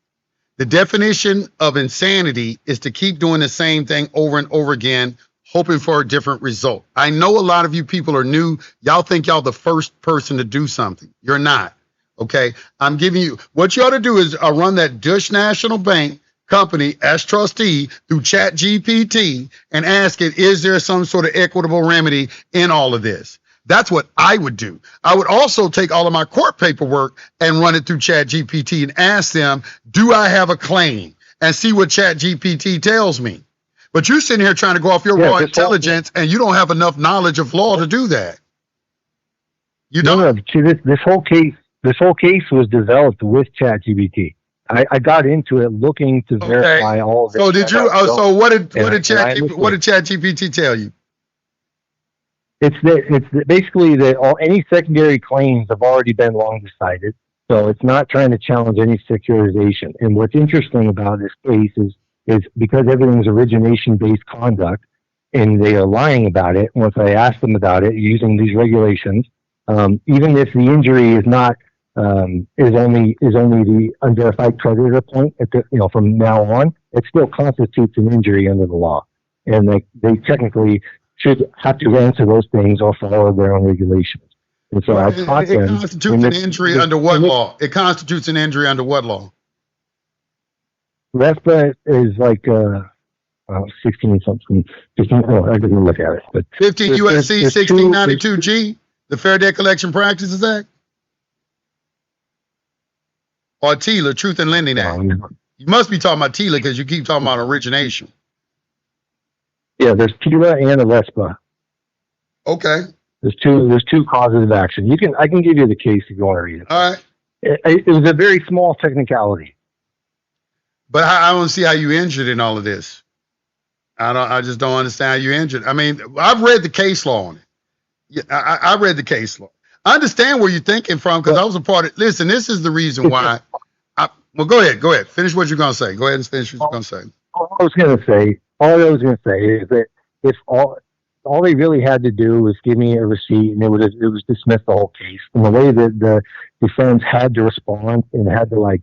The definition of insanity is to keep doing the same thing over and over again, hoping for a different result. I know a lot of you people are new. Y'all think y'all the first person to do something. You're not. Okay. I'm giving you what you ought to do is run that Dutch National Bank company as trustee through ChatGPT and ask it, is there some sort of equitable remedy in all of this? That's what I would do. I would also take all of my court paperwork and run it through ChatGPT and ask them, do I have a claim? And see what ChatGPT tells me. But you're sitting here trying to go off your raw intelligence, and you don't have enough knowledge of law to do that. You don't. No. See, this whole case was developed with ChatGPT. I got into it looking to verify all of it. So did you? So what did ChatGPT tell you? It's basically that any secondary claims have already been long decided, so it's not trying to challenge any securitization. And what's interesting about this case is because everything's origination-based conduct, and they are lying about it. Once I asked them about it using these regulations, even if the injury is not is only the unverified creditor point at the, from now on, it still constitutes an injury under the law, and they technically should have to answer those things or follow their own regulations. And so I taught them. It constitutes an injury under what law? It constitutes an injury under what law? RESPA is like 16 something. 15, I didn't look at it, but 15 USC 1692G, the Fair Debt Collection Practices Act, or TILA, Truth in Lending Act. You must be talking about TILA because you keep talking about origination. Yeah, there's TILA and a RESPA. Okay. There's two causes of action. I can give you the case if you want to read it. All right. It was a very small technicality. But I don't see how you injured in all of this. I just don't understand how you injured. I mean, I've read the case law on it. Yeah, I read the case law. I understand where you're thinking from because I was a part of. Listen, this is the reason why. Well, go ahead. Finish what you're gonna say. Go ahead and finish what you're gonna say. All I was gonna say is that if all they really had to do was give me a receipt and it was dismissed the whole case. And the way that the defense had to respond and had to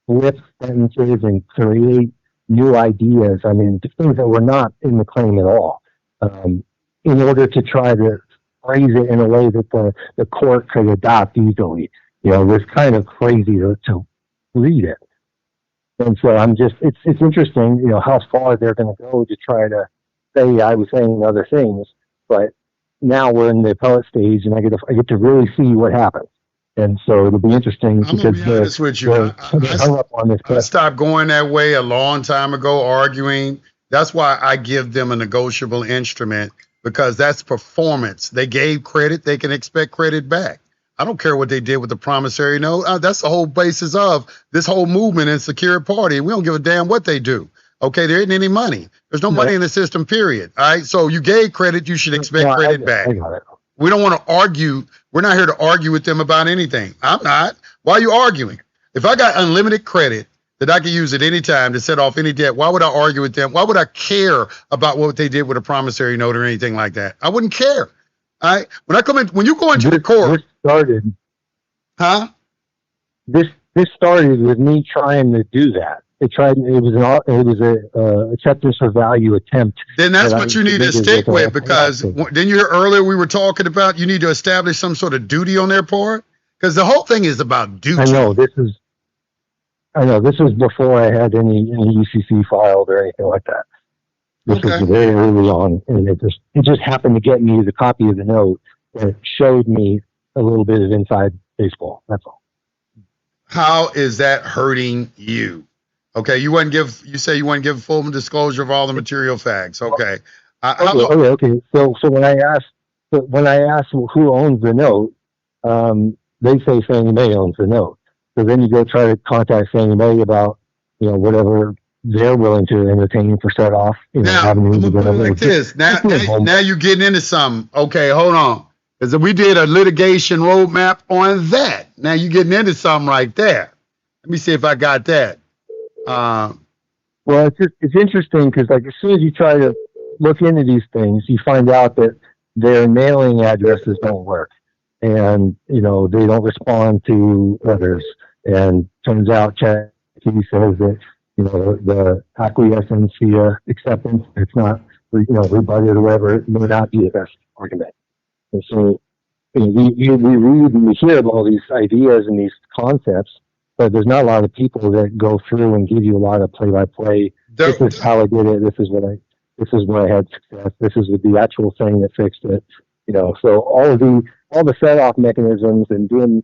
flip sentences and create new ideas. I mean, things that were not in the claim at all, in order to try to phrase it in a way that the court could adopt easily. It was kind of crazy to read it. And so it's interesting, how far they're going to go to try to say I was saying other things, but now we're in the appellate stage and I get to really see what happens. And so it'll be interesting because I'm gonna be honest with you. I stopped going that way a long time ago, arguing. That's why I give them a negotiable instrument, because that's performance. They gave credit, they can expect credit back. I don't care what they did with the promissory note. That's the whole basis of this whole movement in secured party. We don't give a damn what they do. Okay, there isn't any money. There's no money in the system, period. All right, so you gave credit, you should expect credit back. We don't want to argue. We're not here to argue with them about anything. I'm not. Why are you arguing? If I got unlimited credit that I can use at any time to set off any debt, why would I argue with them? Why would I care about what they did with a promissory note or anything like that? I wouldn't care. All right. When you go into the court. This started with me trying to do that. It was a acceptance for value attempt. Then that's what you need to stick with, because didn't you hear earlier we were talking about you need to establish some sort of duty on their part? Because the whole thing is about duty. I know this was before I had any UCC filed or anything like that. This was very early on, and it just happened to get me the copy of the note that showed me a little bit of inside baseball. That's all. How is that hurting you? Okay, you say you wouldn't give full disclosure of all the material facts. Okay. Okay. So when I ask who owns the note, they say Fannie Mae owns the note. So then you go try to contact Fannie Mae about whatever they're willing to entertain for set off. Now you're getting into something. Okay, hold on, because we did a litigation roadmap on that. Now you're getting into something right there. Let me see if I got that. Well, it's interesting because as soon as you try to look into these things, you find out that their mailing addresses don't work, and they don't respond to letters. And turns out ChatGPT says that the acquiescence via acceptance, it's not rebutted or whatever. It may not be the best argument. And so we read and we hear about all these ideas and these concepts, but there's not a lot of people that go through and give you a lot of play-by-play. This is how I did it. This is where I had success. This is the actual thing that fixed it. So all the set-off mechanisms and doing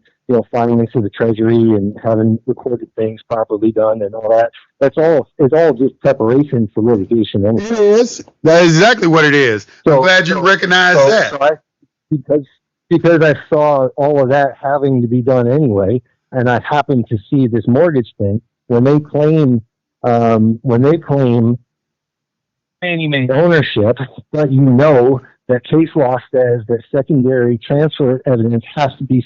filings to the Treasury and having recorded things properly done and all that. It's all just preparation for litigation. It is. That's exactly what it is. So, I'm glad you recognize that. Because I saw all of that having to be done anyway. And I happened to see this mortgage thing when they claim Fannie Mae ownership, but that case law says that secondary transfer evidence has to be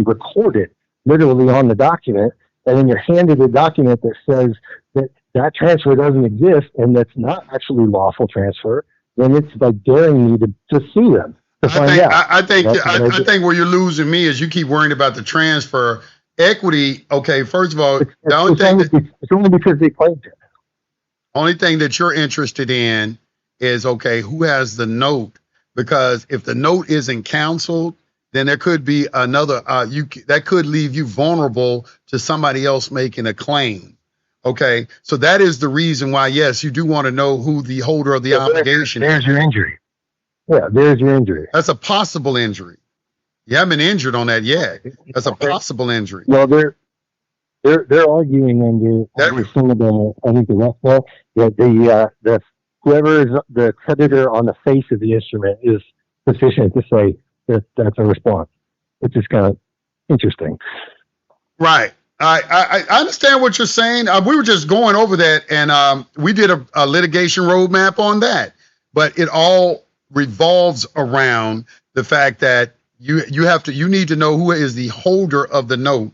recorded literally on the document, and then you're handed a document that says that transfer doesn't exist and that's not actually lawful transfer. Then it's like daring me to sue them. to find out. I think where you're losing me is you keep worrying about the transfer equity. Okay, first of all, it's only because they claimed it. Only thing that you're interested in is, okay, who has the note? Because if the note isn't counseled, then there could be another, that could leave you vulnerable to somebody else making a claim. Okay, so that is the reason why, yes, you do want to know who the holder of the obligation is. There's your injury. Yeah, there's your injury. That's a possible injury. You haven't been injured on that yet. That's a possible injury. Well, they're arguing under some of the, I think the rest of that whoever is the creditor on the face of the instrument is sufficient to say that that's a response, which is kind of interesting. Right. I understand what you're saying. We were just going over that, and we did a litigation roadmap on that. But it all revolves around the fact that you need to know who is the holder of the note.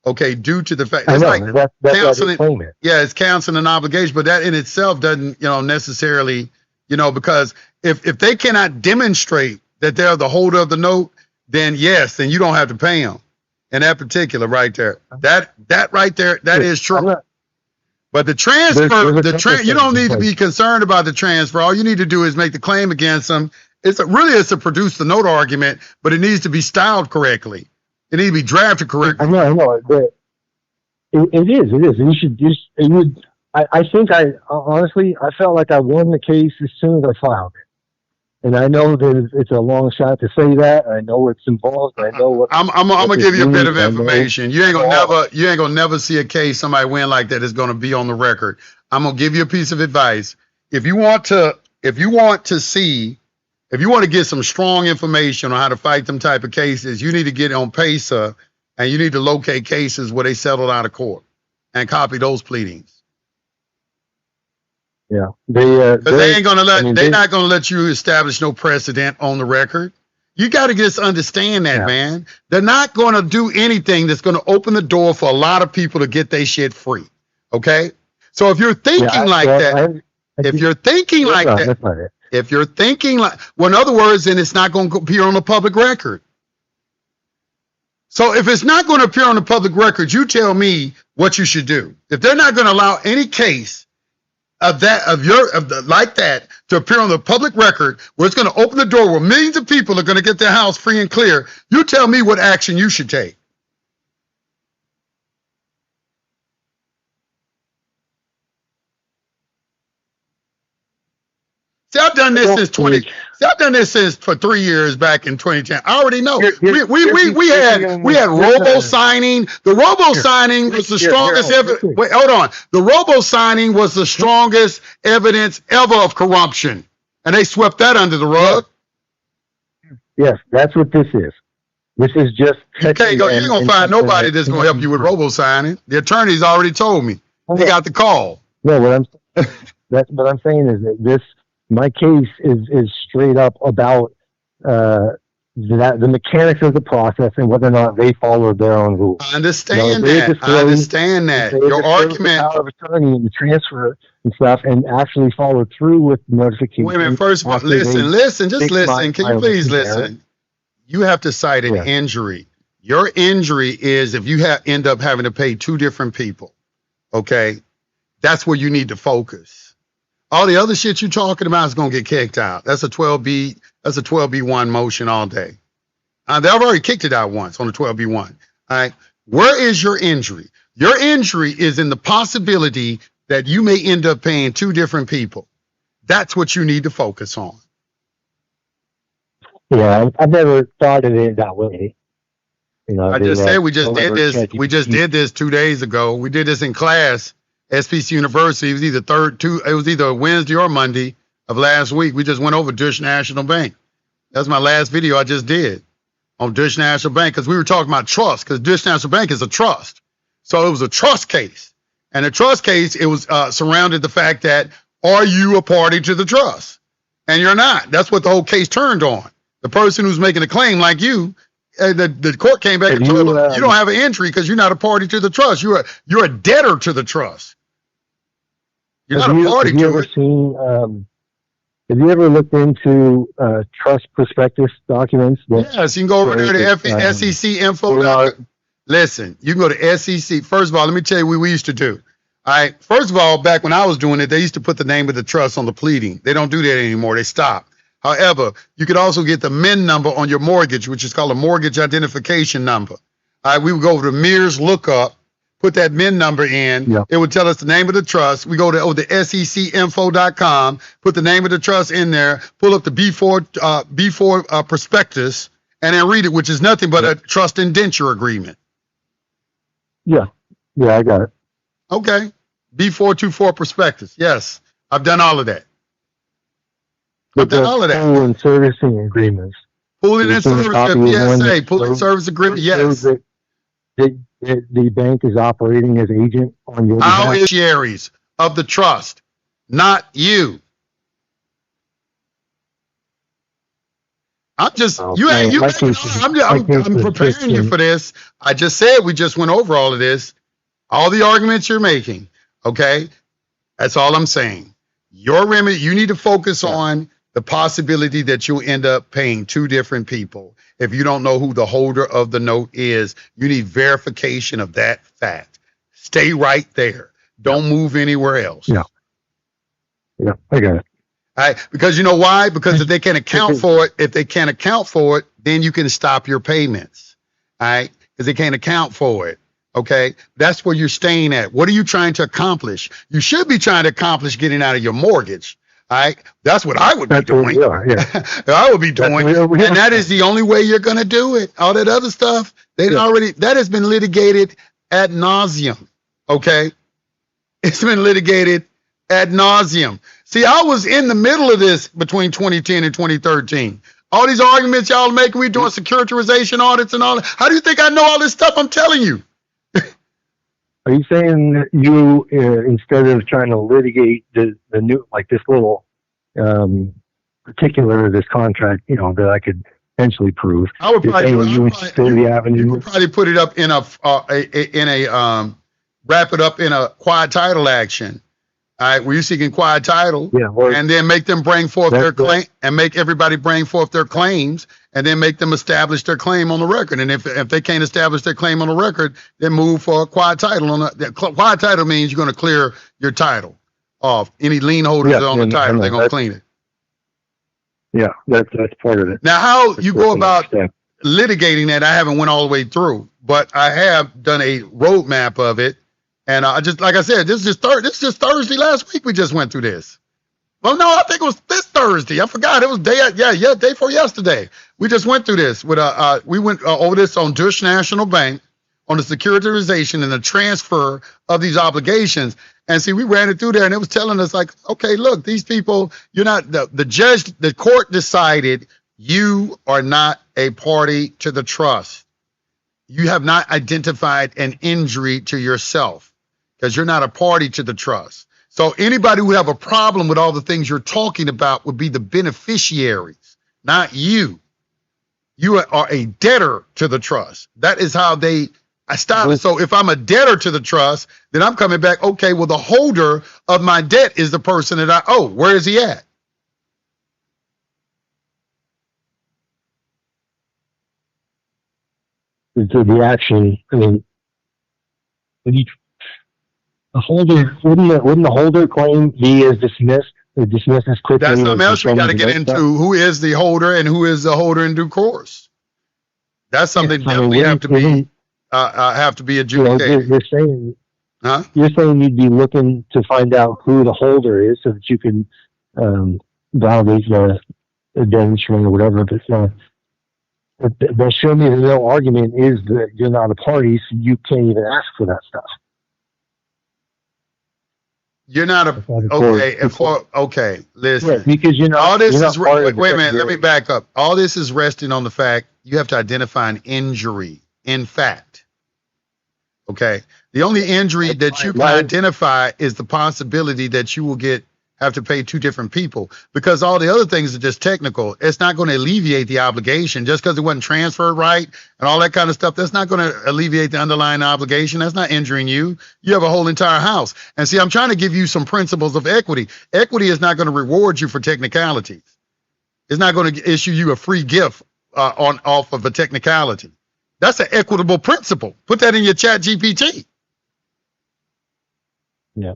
Okay, due to the fact that's counseling. Yeah, it's counseling an obligation, but that in itself doesn't, necessarily, because if they cannot demonstrate that they're the holder of the note, then yes, then you don't have to pay them. And that particular right there, that right there, that is true. But the transfer, you don't need to be concerned about the transfer. All you need to do is make the claim against them. It's to produce the note argument, but it needs to be styled correctly. It needs to be drafted correctly. I know, but it is. I think honestly, I felt like I won the case as soon as I filed it. And I know that it's a long shot to say that. I know it's involved. I know what. I'm gonna give you a bit of information. You ain't gonna never see a case somebody win like that is gonna be on the record. I'm gonna give you a piece of advice. If you want to get some strong information on how to fight them type of cases, you need to get on PESA and you need to locate cases where they settled out of court and copy those pleadings. Yeah, they're not gonna let you establish no precedent on the record. You got to just understand that, man. They're not going to do anything that's going to open the door for a lot of people to get their shit free. Okay, so if you're thinking if you're thinking like, well, in other words, then it's not going to appear on the public record. So if it's not going to appear on the public record, you tell me what you should do. If they're not going to allow any case like that to appear on the public record, where it's going to open the door where millions of people are going to get their house free and clear, you tell me what action you should take. See, I've done this since for 3 years back in 2010. I already know. We had robo signing. The robo signing was the strongest evidence. Wait, hold on. The robo signing was the strongest evidence ever of corruption, and they swept that under the rug. Yes, that's what this is. This is just. You're gonna find nobody that's gonna help you with robo signing. The attorney's already told me. He got the call. No, what I'm saying is that my case is straight up about the mechanics of the process and whether or not they followed their own rules. I understand that. Your argument, power of attorney and the transfer and stuff, and actually followed through with notification. Wait a minute. First of all, listen. Just listen. Can you please listen? You have to cite an injury. Your injury is if you end up having to pay two different people. Okay, that's where you need to focus. All the other shit you're talking about is going to get kicked out. That's a 12B. That's a 12B1 motion all day. They've already kicked it out once on the 12B1. All right. Where is your injury? Your injury is in the possibility that you may end up paying two different people. That's what you need to focus on. Yeah, I've never thought of it that way. I just said we just did this. We just did this 2 days ago. We did this in class. SPC University. It was either Wednesday or Monday of last week. We just went over Dish National Bank. That's my last video I just did on Dish National Bank, because we were talking about trust, because Dish National Bank is a trust. So it was a trust case. And the trust case, it was surrounded the fact that, are you a party to the trust? And you're not. That's what the whole case turned on. The person who's making a claim like you, the court came back and told them, you don't have an injury because you're not a party to the trust. You're a debtor to the trust. You're not a party to it. Have you ever looked into trust prospectus documents? Yes, you can go over there to SEC info. Listen, you can go to SEC. First of all, let me tell you what we used to do. All right. First of all, back when I was doing it, they used to put the name of the trust on the pleading. They don't do that anymore. They stopped. However, you could also get the MIN number on your mortgage, which is called a mortgage identification number. All right. We would go over to MERS lookup, put that MIN number in. Yeah. It would tell us the name of the trust. We go to secinfo.com, put the name of the trust in there, pull up the B4 prospectus, and then read it, which is nothing but a trust indenture agreement. Yeah. Yeah, I got it. Okay. B424 prospectus. Yes. I've done all of that. I've done all of that. Pool and servicing agreements. Pooling and service, PSA, pooling service agreement, yes. The bank is operating as agent on your behalf. Beneficiaries of the trust, not you. I'm just, I'm preparing you for this. I just said we just went over all of this. All the arguments you're making, okay? That's all I'm saying. Your remedy, you need to focus on the possibility that you'll end up paying two different people. If you don't know who the holder of the note is, you need verification of that fact. Stay right there. Don't move anywhere else. Yeah. Yeah, I got it. All right, because you know why? Because if they can't account for it, then you can stop your payments. All right, because they can't account for it. Okay, that's where you're staying at. What are you trying to accomplish? You should be trying to accomplish getting out of your mortgage. All right, that's what I would be doing. I would be doing, and that is the only way you're going to do it. All that other stuff, that has been litigated ad nauseum. Okay, it's been litigated ad nauseum. See, I was in the middle of this between 2010 and 2013. All these arguments y'all making, we doing securitization audits and all that. How do you think I know all this stuff I'm telling you? Are you saying that you, instead of trying to litigate the new, like this little particular of this contract, that I could potentially prove, I would probably put it up in wrap it up in a quiet title action. All right, were you seeking quiet title? Yeah, and then make them bring forth their claim, and make everybody bring forth their claims, and then make them establish their claim on the record. And if they can't establish their claim on the record, then move for a quiet title. Quiet title means you're going to clear your title off. Any lien holders on the title, they're going to clean it. Yeah, that's part of it. Now, how you go about litigating that, I haven't went all the way through, but I have done a roadmap of it. And just like I said, this is just Thursday last week we just went through this. Well, no, I think it was this Thursday. I forgot. It was day before yesterday. We just went through this. We went over this on Dush National Bank on the securitization and the transfer of these obligations. And see, we ran it through there, and it was telling us like, okay, look, these people, you're not the court decided you are not a party to the trust. You have not identified an injury to yourself, because you're not a party to the trust. So anybody who would have a problem with all the things you're talking about would be the beneficiaries, not you. You are a debtor to the trust. That is how they establish. So if I'm a debtor to the trust, then I'm coming back, okay, well, the holder of my debt is the person that I owe. Where is he at? Into the action, I mean, the holder, wouldn't the holder claim be as dismissed? Dismissed as quickly. That's something else we got to get into. Who is the holder and who is the holder in due course? That's something definitely have to be adjudicated. You're saying, you're saying you'd be looking to find out who the holder is so that you can validate the demonstration or whatever. But show me the no argument is that you're not a party, so you can't even ask for that stuff. You're not okay. Listen, yeah, because you're not. All this is wait a minute. Let me back up. All this is resting on the fact you have to identify an injury. In fact, okay, the only injury that you can identify is the possibility that you will get have to pay two different people, because all the other things are just technical. It's not going to alleviate the obligation just because it wasn't transferred right and all that kind of stuff. That's not going to alleviate the underlying obligation. That's not injuring you. You have a whole entire house. And see, I'm trying to give you some principles of equity. Equity is not going to reward you for technicalities. It's not going to issue you a free gift off of a technicality. That's an equitable principle. Put that in your chat GPT. Yeah.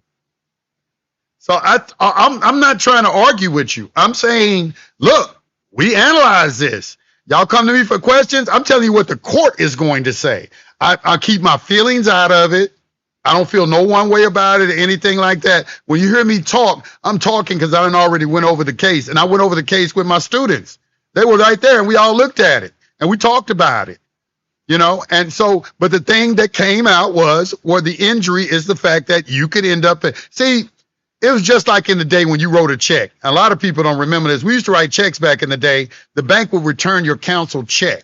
So I'm not trying to argue with you. I'm saying, look, we analyze this. Y'all come to me for questions. I'm telling you what the court is going to say. I keep my feelings out of it. I don't feel no one way about it or anything like that. When you hear me talk, I'm talking because I already went over the case, and I went over the case with my students. They were right there, and we all looked at it, and we talked about it. You know, and so, but the thing that came out was, where the injury is the fact that you could end up, see, it was just like in the day when you wrote a check. A lot of people don't remember this. We used to write checks back in the day. The bank would return your canceled check.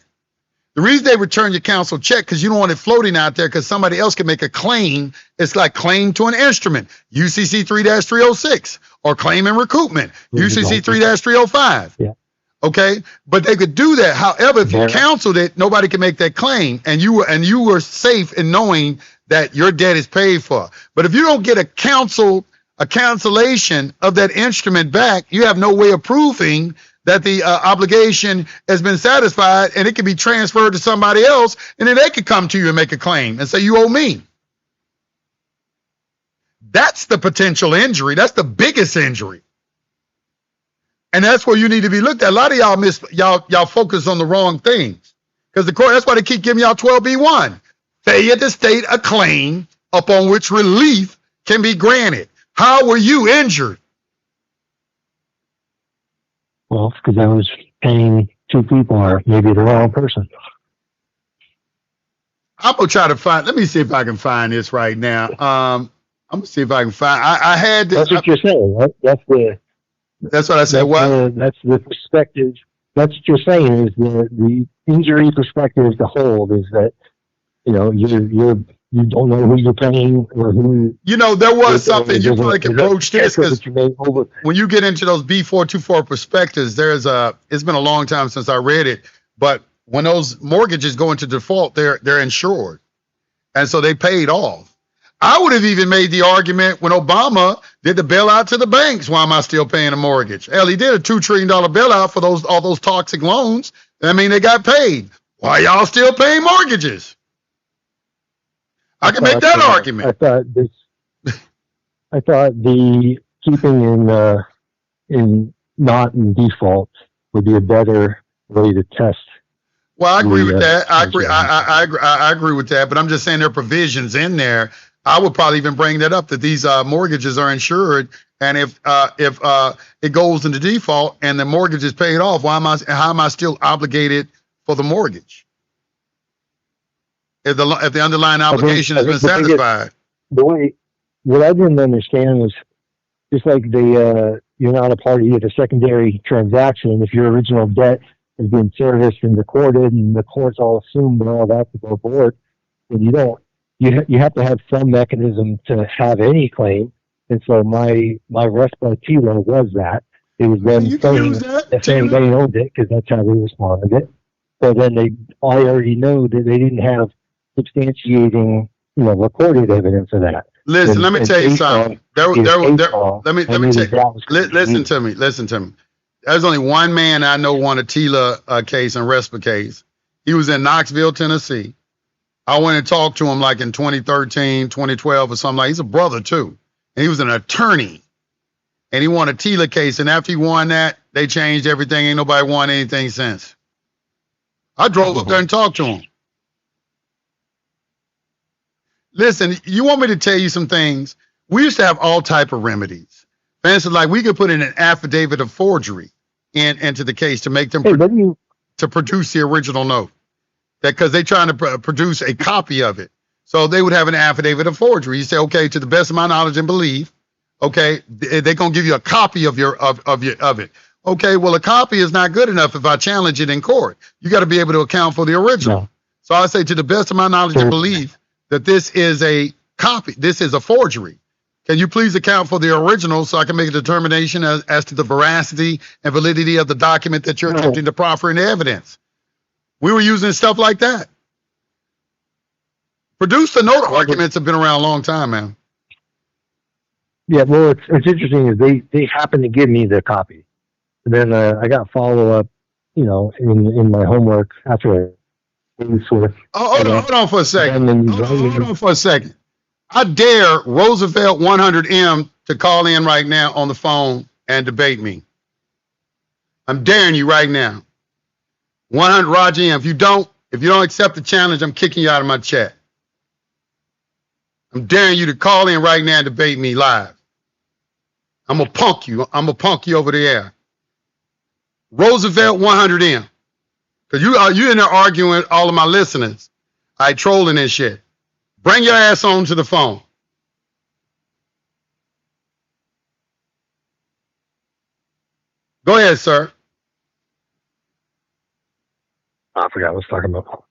The reason they return your canceled check, because you don't want it floating out there because somebody else can make a claim. It's like claim to an instrument, UCC 3-306, or claim and recoupment, UCC 3-305. Yeah. Okay, but they could do that. However, if you canceled it, nobody can make that claim, and you were safe in knowing that your debt is paid for. But if you don't get a cancellation of that instrument back, you have no way of proving that the obligation has been satisfied, and it can be transferred to somebody else, and then they could come to you and make a claim and say, you owe me. That's the potential injury. That's the biggest injury. And that's where you need to be looked at. A lot of y'all focus on the wrong things, because the court, that's why they keep giving y'all 12B1. Failure to state a claim upon which relief can be granted. How were you injured? Well, because I was paying two people, or maybe the wrong person. I'm going to try to find, let me see if I can find this right now. I'm going to see if I can find, I had this. That's what you're saying, right? That's what I said. That's the perspective. That's what you're saying, is the injury perspective to hold is that, you know, you don't know who you're paying or who. You know, there was something you probably can approach this, because when you get into those B424 perspectives, it's been a long time since I read it, but when those mortgages go into default, they're insured, and so they paid off. I would have even made the argument when Obama did the bailout to the banks. Why am I still paying a mortgage? Hell, he did a $2 trillion bailout for all those toxic loans. I mean, they got paid. Why y'all still paying mortgages? I can make that argument. I thought the keeping in not in default would be a better way to test. Well, I agree with that. I agree with that. But I'm just saying there are provisions in there. I would probably even bring that up, that these mortgages are insured, and if it goes into default and the mortgage is paid off, how am I still obligated for the mortgage? If the underlying obligation has been satisfied. What I didn't understand was, just like you're not a party to the secondary transaction. If your original debt has been serviced and recorded, and the courts all assume all that to go forward, and you don't. You have to have some mechanism to have any claim, and so my rest by TILA was that. It was them saying that they owned it, because that's how they responded it. So then I already know that they didn't have substantiating, recorded evidence of that. Listen, let me tell you something. Listen to me. There's only one man I know won a TILA case and RESPA case. He was in Knoxville, Tennessee. I went and talked to him like in 2013, 2012 or something. He's a brother too. And he was an attorney. And he won a TILA case. And after he won that, they changed everything. Ain't nobody won anything since. I drove up there and talked to him. Listen, you want me to tell you some things? We used to have all type of remedies. For instance, like we could put in an affidavit of forgery into the case to make them to produce the original note. Because they're trying to produce a copy of it. So they would have an affidavit of forgery. You say, okay, to the best of my knowledge and belief, okay, they're going to give you a copy of it. Okay, well, a copy is not good enough if I challenge it in court. You got to be able to account for the original. No. So I say, to the best of my knowledge and belief, that this is a copy. This is a forgery. Can you please account for the original so I can make a determination as to the veracity and validity of the document that you're attempting to proffer in evidence? We were using stuff like that. Produce the note arguments have been around a long time, man. Yeah, well, it's interesting is they happened to give me the copy. And then I got follow up, in my homework after hold on for a second. Hold on for a second. I dare Roosevelt 100M to call in right now on the phone and debate me. I'm daring you right now. 100 Roger M. If you don't accept the challenge, I'm kicking you out of my chat. I'm daring you to call in right now and debate me live. I'm gonna punk you. I'm gonna punk you over the air. Roosevelt 100M. Because you in there arguing with all of my listeners. Trolling and shit. Bring your ass on to the phone. Go ahead, sir. I forgot what I was talking about.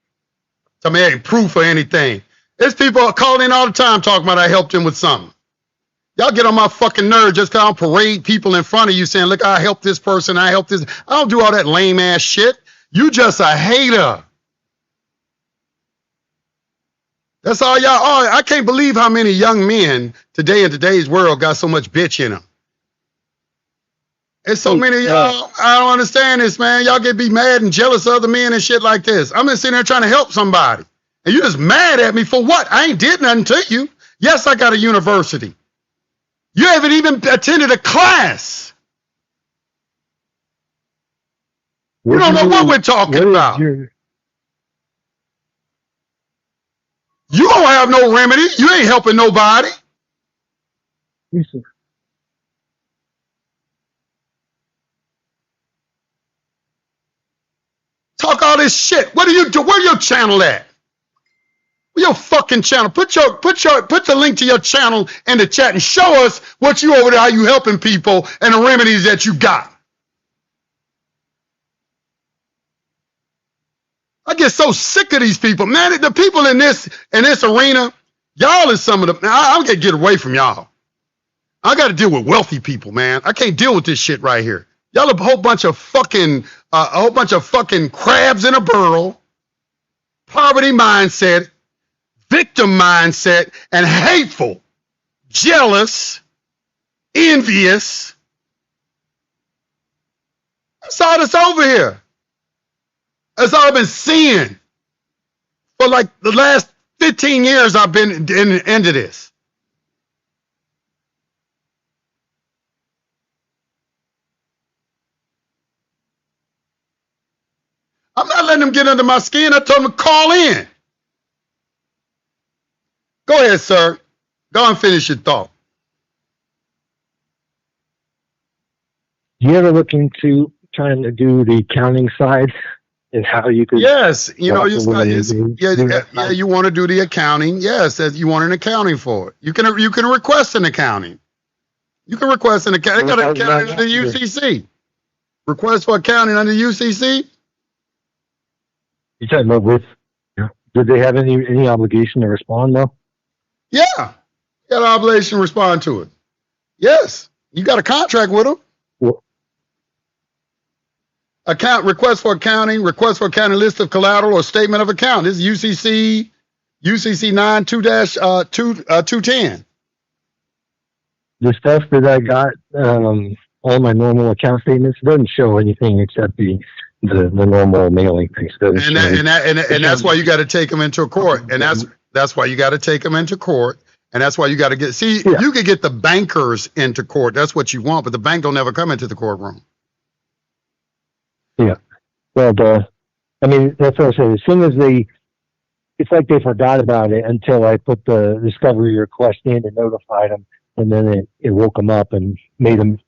Tell me any proof or anything. There's people calling in all the time talking about I helped him with something. Y'all get on my fucking nerve just because I'll parade people in front of you saying, look, I helped this person, I helped this. I don't do all that lame ass shit. You just a hater. That's all y'all are. I can't believe how many young men today in today's world got so much bitch in them. There's so many of y'all. I don't understand this, man. Y'all get be mad and jealous of other men and shit like this. I'm just sitting there trying to help somebody. And you just mad at me for what? I ain't did nothing to you. Yes, I got a university. You haven't even attended a class. You don't know what we're talking about. You don't have no remedy. You ain't helping nobody. Talk all this shit. What do you do? Where your channel at? Where your fucking channel? Put the link to your channel in the chat and show us what you over there, how you helping people and the remedies that you got. I get so sick of these people, man. The people in this arena, y'all is some of the. I gotta get away from y'all. I got to deal with wealthy people, man. I can't deal with this shit right here. Y'all a whole bunch of fucking crabs in a barrel, poverty mindset, victim mindset, and hateful, jealous, envious. That's all that's over here. That's all I've been seeing for like the last 15 years I've been into this. I'm not letting them get under my skin. I told them to call in. Go ahead, sir. Go and finish your thought. Do you ever look into trying to do the accounting side and how you could? Yes, you want to do the accounting. Yes, you want an accounting for it. You can request an accounting. You can request an accounting. They got an accounting under UCC. Request for accounting under UCC. You talking about with? Did they have any obligation to respond though? Yeah, you got an obligation to respond to it. Yes, you got a contract with them. Request for accounting list of collateral or statement of account. This is UCC 9-2-210. The stuff that I got, all my normal account statements doesn't show anything except the normal mailing things. And that's why you got to take them into court. And that's why you got to take them into court. And that's why you got to you could get the bankers into court. That's what you want, but the bank don't ever come into the courtroom. Yeah. Well, that's what I said. As soon as it's like they forgot about it until I put the discovery request in and notified them, and then it woke them up and made them.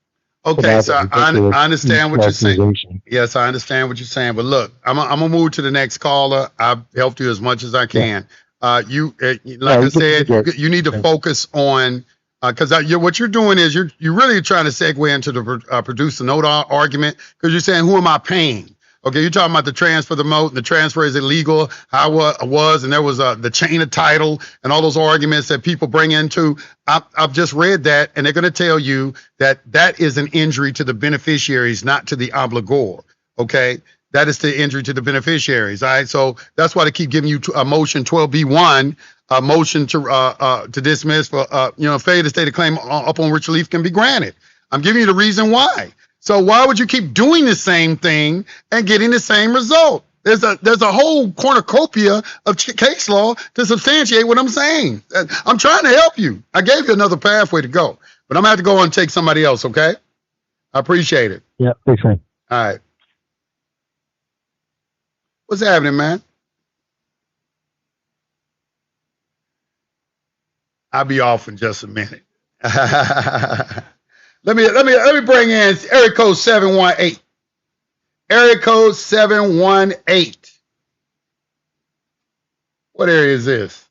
Okay, so I understand what you're saying. Yes, I understand what you're saying. But look, I'm gonna move to the next caller. I've helped you as much as I can. I said, you need to focus on. Because what you're doing is you're really trying to segue into the produce a note argument because you're saying, who am I paying? Okay, you're talking about the transfer of the moat, and the transfer is illegal, how it was, and there was the chain of title and all those arguments that people bring into. I've just read that, and they're going to tell you that that is an injury to the beneficiaries, not to the obligor. Okay, that is the injury to the beneficiaries. All right, so that's why they keep giving you a motion 12B1, a motion to dismiss for failure to state a claim upon which relief can be granted. I'm giving you the reason why. So why would you keep doing the same thing and getting the same result? There's a whole cornucopia of case law to substantiate what I'm saying. I'm trying to help you. I gave you another pathway to go, but I'm gonna have to go and take somebody else. Okay? I appreciate it. Yeah, thanks, man. All right. What's happening, man? I'll be off in just a minute. Let me bring in area code 718. Area code 718. What area is this?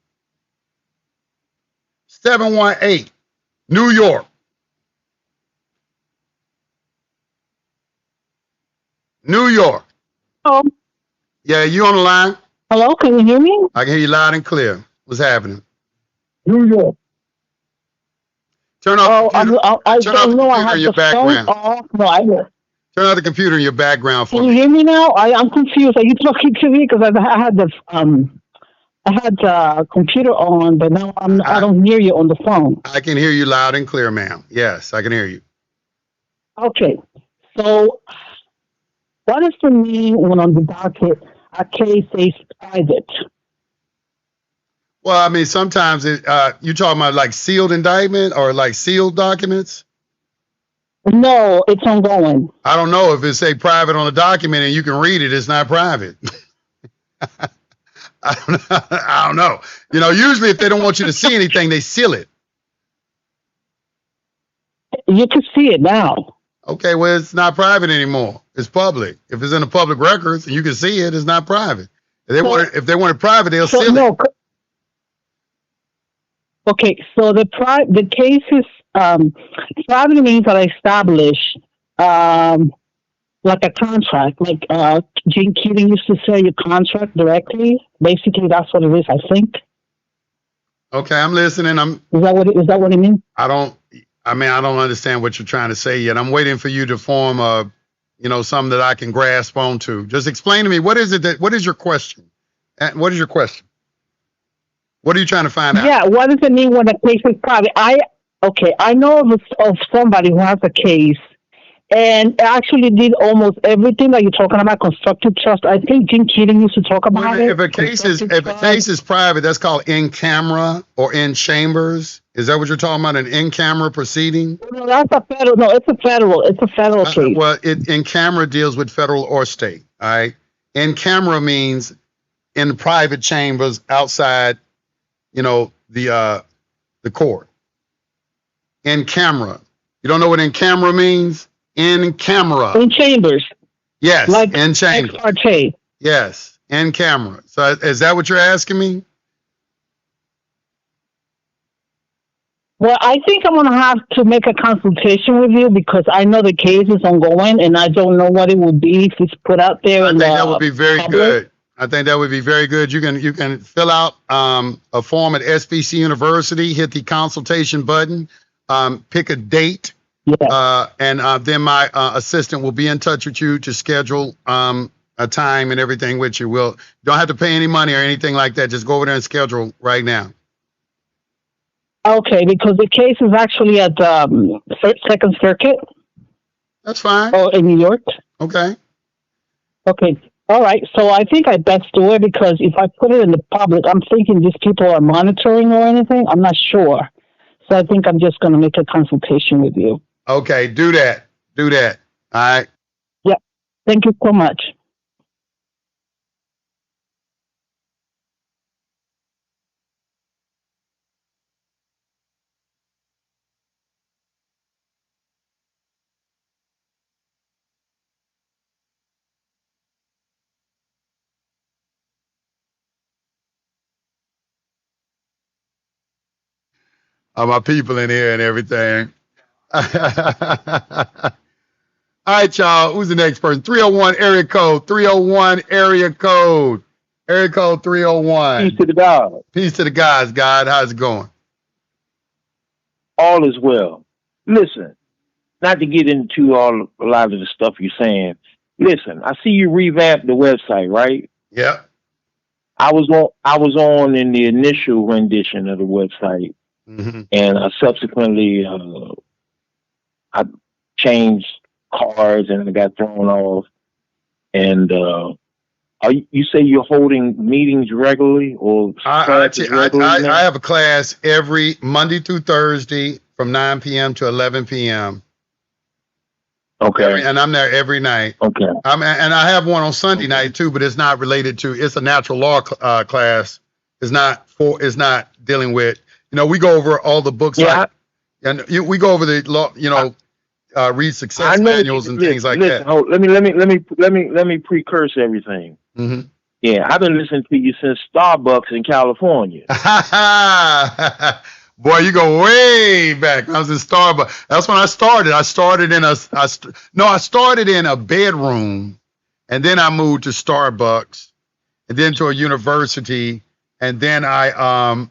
718. New York. New York. Oh, Yeah, you on the line? hello, can you hear me? I can hear you loud and clear. What's happening? New York. Turn off the computer. I Turn off don't the know. I computer have in your the phone background. off. No, I will. Turn off the computer in your background for Can you me. hear me now? I'm confused. Are you talking to me? Because I had the computer on, but now I don't hear you on the phone. I can hear you loud and clear, ma'am. Yes, I can hear you. Okay. So, what is the mean when on the docket a case says private? Well, I mean, sometimes you talking about like sealed indictment or like sealed documents? No, it's ongoing. I don't know if it say private on the document and you can read it. It's not private. I don't know. Usually if they don't want you to see anything, they seal it. You can see it now. Okay, well, it's not private anymore. It's public. If it's in the public records and you can see it, it's not private. If they want it private, they'll seal it. Okay, so the case is private means that I establish like a contract, like Gatekeeping used to say, your contract directly. Basically, that's what it is, I think. Okay, I'm listening. Is that what it means? I don't understand what you're trying to say yet. I'm waiting for you to form something that I can grasp onto. Just explain to me, what is your question? What is your question? What are you trying to find out? Yeah, what does it mean when a case is private? I know of somebody who has a case and actually did almost everything that you're talking about, constructive trust. I think Jim Keating used to talk about it. If a case is private, that's called in camera or in chambers. Is that what you're talking about? An in camera proceeding? No, that's a federal. No, it's a federal case. Well, in camera deals with federal or state. All right. In camera means in private chambers outside, the court. In camera. You don't know what in camera means? In camera. In chambers. Yes, like in chambers. Yes, in camera. So is that what you're asking me? Well, I think I'm going to have to make a consultation with you because I know the case is ongoing and I don't know what it would be if it's put out there. I think that would be very good. I think that would be very good. You can fill out a form at SBC University, hit the consultation button, pick a date. Yeah. And then my assistant will be in touch with you to schedule a time and everything with you. You don't have to pay any money or anything like that. Just go over there and schedule right now. Okay, because the case is actually at Second Circuit. That's fine. Oh, in New York. Okay. Okay. All right. So I think I best do it because if I put it in the public, I'm thinking these people are monitoring or anything. I'm not sure. So I think I'm just going to make a consultation with you. Okay. Do that. All right. Yeah. Thank you so much. All my people in here and everything. All right, y'all. Who's the next person? 301 area code. 301 area code. Area code 301. Peace to the God. Peace to the guys, God. How's it going? All is well. Listen, not to get into a lot of the stuff you're saying. Listen, I see you revamped the website, right? Yeah. I was on in the initial rendition of the website, and I subsequently I changed cards and I got thrown off. And you say you're holding meetings regularly, or I have a class every Monday through Thursday from 9 p.m. to 11 p.m. Okay. And I'm there every night. Okay. And I have one on Sunday night too, but it's not related to. It's a natural law class. It's not dealing with. We go over all the books. Yeah. We go over the law. Read success manuals and things like that. Let me precurse everything. Mm-hmm. Yeah, I've been listening to you since Starbucks in California. Boy, you go way back. I was in Starbucks. That's when I started. I started in a bedroom, and then I moved to Starbucks, and then to a university, and then I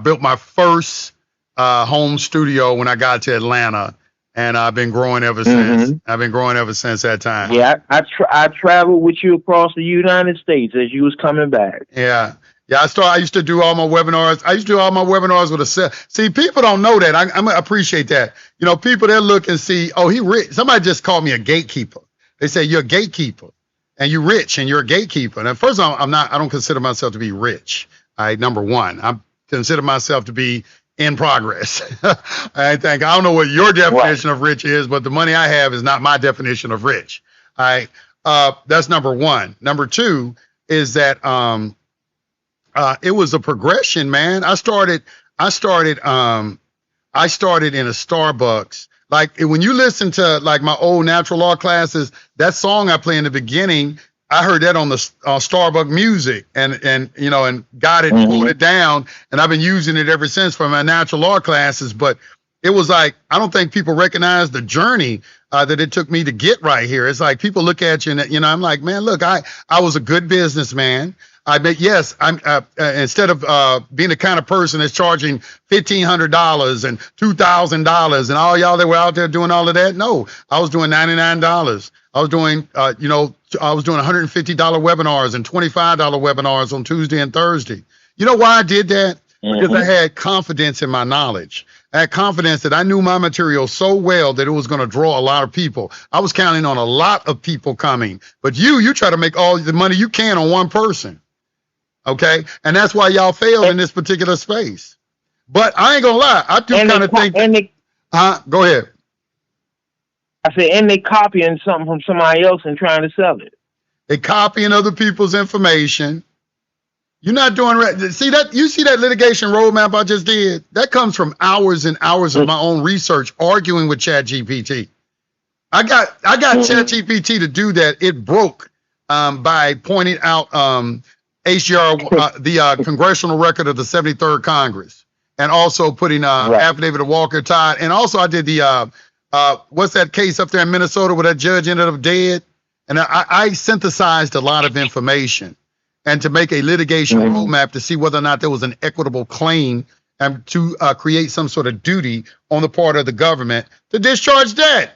built my first home studio when I got to Atlanta, and I've been growing ever since. I've been growing ever since that time. Yeah, I traveled with you across the United States as you was coming back. Yeah. Yeah, I used to do all my webinars. I used to do all my webinars with a cell. See, people don't know that. I appreciate that. People, they'll look and see, oh, he rich. Somebody just called me a gatekeeper. They say, you're a gatekeeper, and you're rich, and you're a gatekeeper. And first of all, I don't consider myself to be rich. Number one, I consider myself to be in progress. I don't know what your definition of rich is, but the money I have is not my definition of rich. That's number one. Number two is that, it was a progression, man. I started in a Starbucks. Like when you listen to like my old natural law classes, that song I play in the beginning, I heard that on the Starbucks music and got it, pulled it down, and I've been using it ever since for my natural law classes. But it was like, I don't think people recognize the journey that it took me to get right here. It's like people look at you and, I'm like, man, look, I was a good businessman. I'm instead of being the kind of person that's charging $1,500 and $2,000 and all y'all that were out there doing all of that. No, I was doing $99. I was doing, I was doing $150 webinars and $25 webinars on Tuesday and Thursday. You know why I did that? Because I had confidence in my knowledge. I had confidence that I knew my material so well that it was going to draw a lot of people. I was counting on a lot of people coming, but you try to make all the money you can on one person. Okay. And that's why y'all failed in this particular space. But I ain't gonna lie. I do kind of think. Go ahead. I said, and they copying something from somebody else and trying to sell it. They copying other people's information. You're not doing right. See that? You see that litigation roadmap I just did? That comes from hours and hours of my own research, arguing with ChatGPT. I got ChatGPT to do that. It broke by pointing out HGR, the congressional record of the 73rd Congress, and also putting affidavit of Walker Todd. And also I did the, what's that case up there in Minnesota where that judge ended up dead? And I synthesized a lot of information and to make a litigation roadmap to see whether or not there was an equitable claim and to create some sort of duty on the part of the government to discharge debt.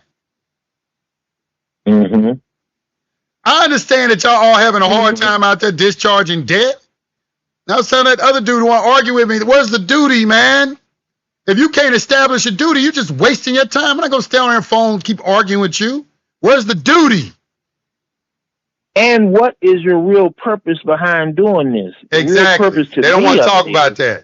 I understand that y'all all having a hard time out there discharging debt. Now, son, that other dude want to argue with me. Where's the duty, man? If you can't establish a duty, you're just wasting your time. I'm not going to stay on your phone and keep arguing with you. Where's the duty? And what is your real purpose behind doing this? Exactly. They don't want to talk about that.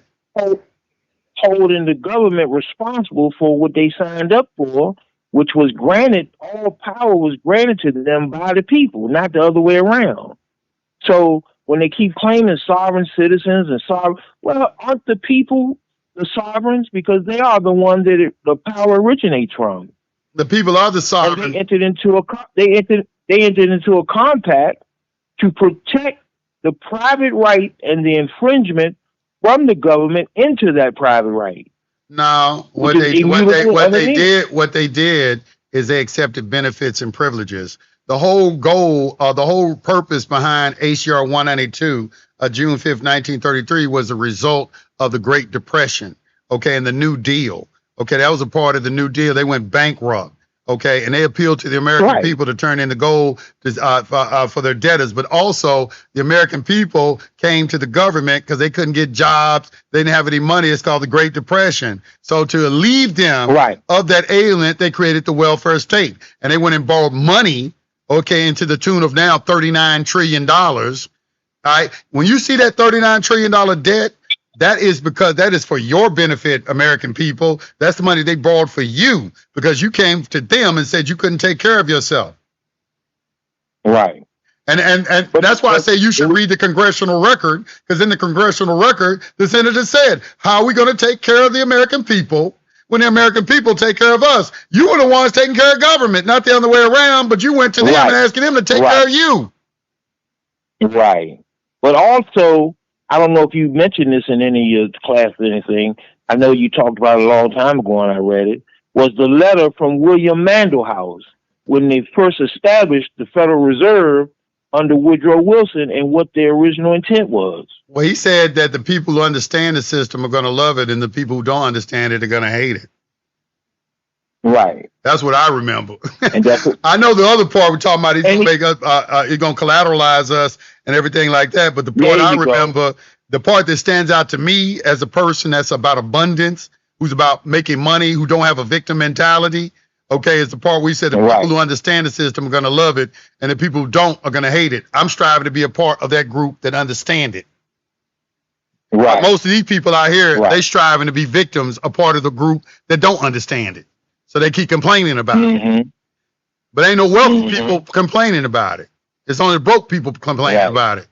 Holding the government responsible for what they signed up for, which was granted, all power was granted to them by the people, not the other way around. So when they keep claiming sovereign citizens and well, aren't the people the sovereigns? Because they are the ones that the power originates from. The people are the sovereign. And they entered into a compact to protect the private right and the infringement from the government into that private right. No, what they did is they accepted benefits and privileges. The whole goal, the whole purpose behind HR 192, June 5th, 1933, was a result of the Great Depression, okay, and the New Deal. Okay, that was a part of the New Deal. They went bankrupt. Okay, and they appealed to the American people to turn in the gold for their debtors. But also, the American people came to the government because they couldn't get jobs. They didn't have any money. It's called the Great Depression. So to relieve them of that ailment, they created the welfare state. And they went and borrowed money, okay, into the tune of now $39 trillion. All right, when you see that $39 trillion debt, that is because that is for your benefit, American people. That's the money they borrowed for you because you came to them and said you couldn't take care of yourself. Right. And that's why I say you should read the congressional record, because in the congressional record, the senator said, how are we going to take care of the American people when the American people take care of us? You were the ones taking care of government, not the other way around, but you went to them and asking them to take care of you. Right. But also, I don't know if you mentioned this in any of your class or anything. I know you talked about it a long time ago and I read it. Was the letter from William Mandelhouse when they first established the Federal Reserve under Woodrow Wilson and what their original intent was. Well, he said that the people who understand the system are going to love it and the people who don't understand it are going to hate it. Right. That's what I remember. And that's what, I know the other part we're talking about, he's going to make us, he's going to collateralize us and everything like that. But the part I remember, the part that stands out to me as a person that's about abundance, who's about making money, who don't have a victim mentality, okay, is the part we said the people who understand the system are going to love it and the people who don't are going to hate it. I'm striving to be a part of that group that understand it. Right. Most of these people out here, they striving to be victims, a part of the group that don't understand it. So they keep complaining about it. But ain't no wealthy people complaining about it. It's only broke people complaining about it.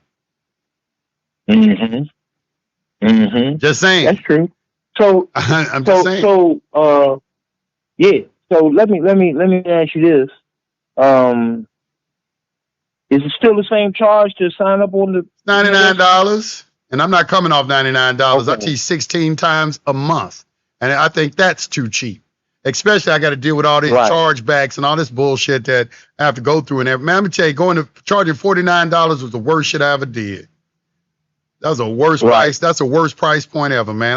Just saying. That's true. So I'm just saying. So yeah. So let me ask you this. Is it still the same charge to sign up on the $99? And I'm not coming off $99. I teach 16 times a month. And I think that's too cheap. Especially I got to deal with all these chargebacks and all this bullshit that I have to go through and everything. Man, I'm going to tell you, charging $49 was the worst shit I ever did. That was the worst price. That's the worst price point ever, man.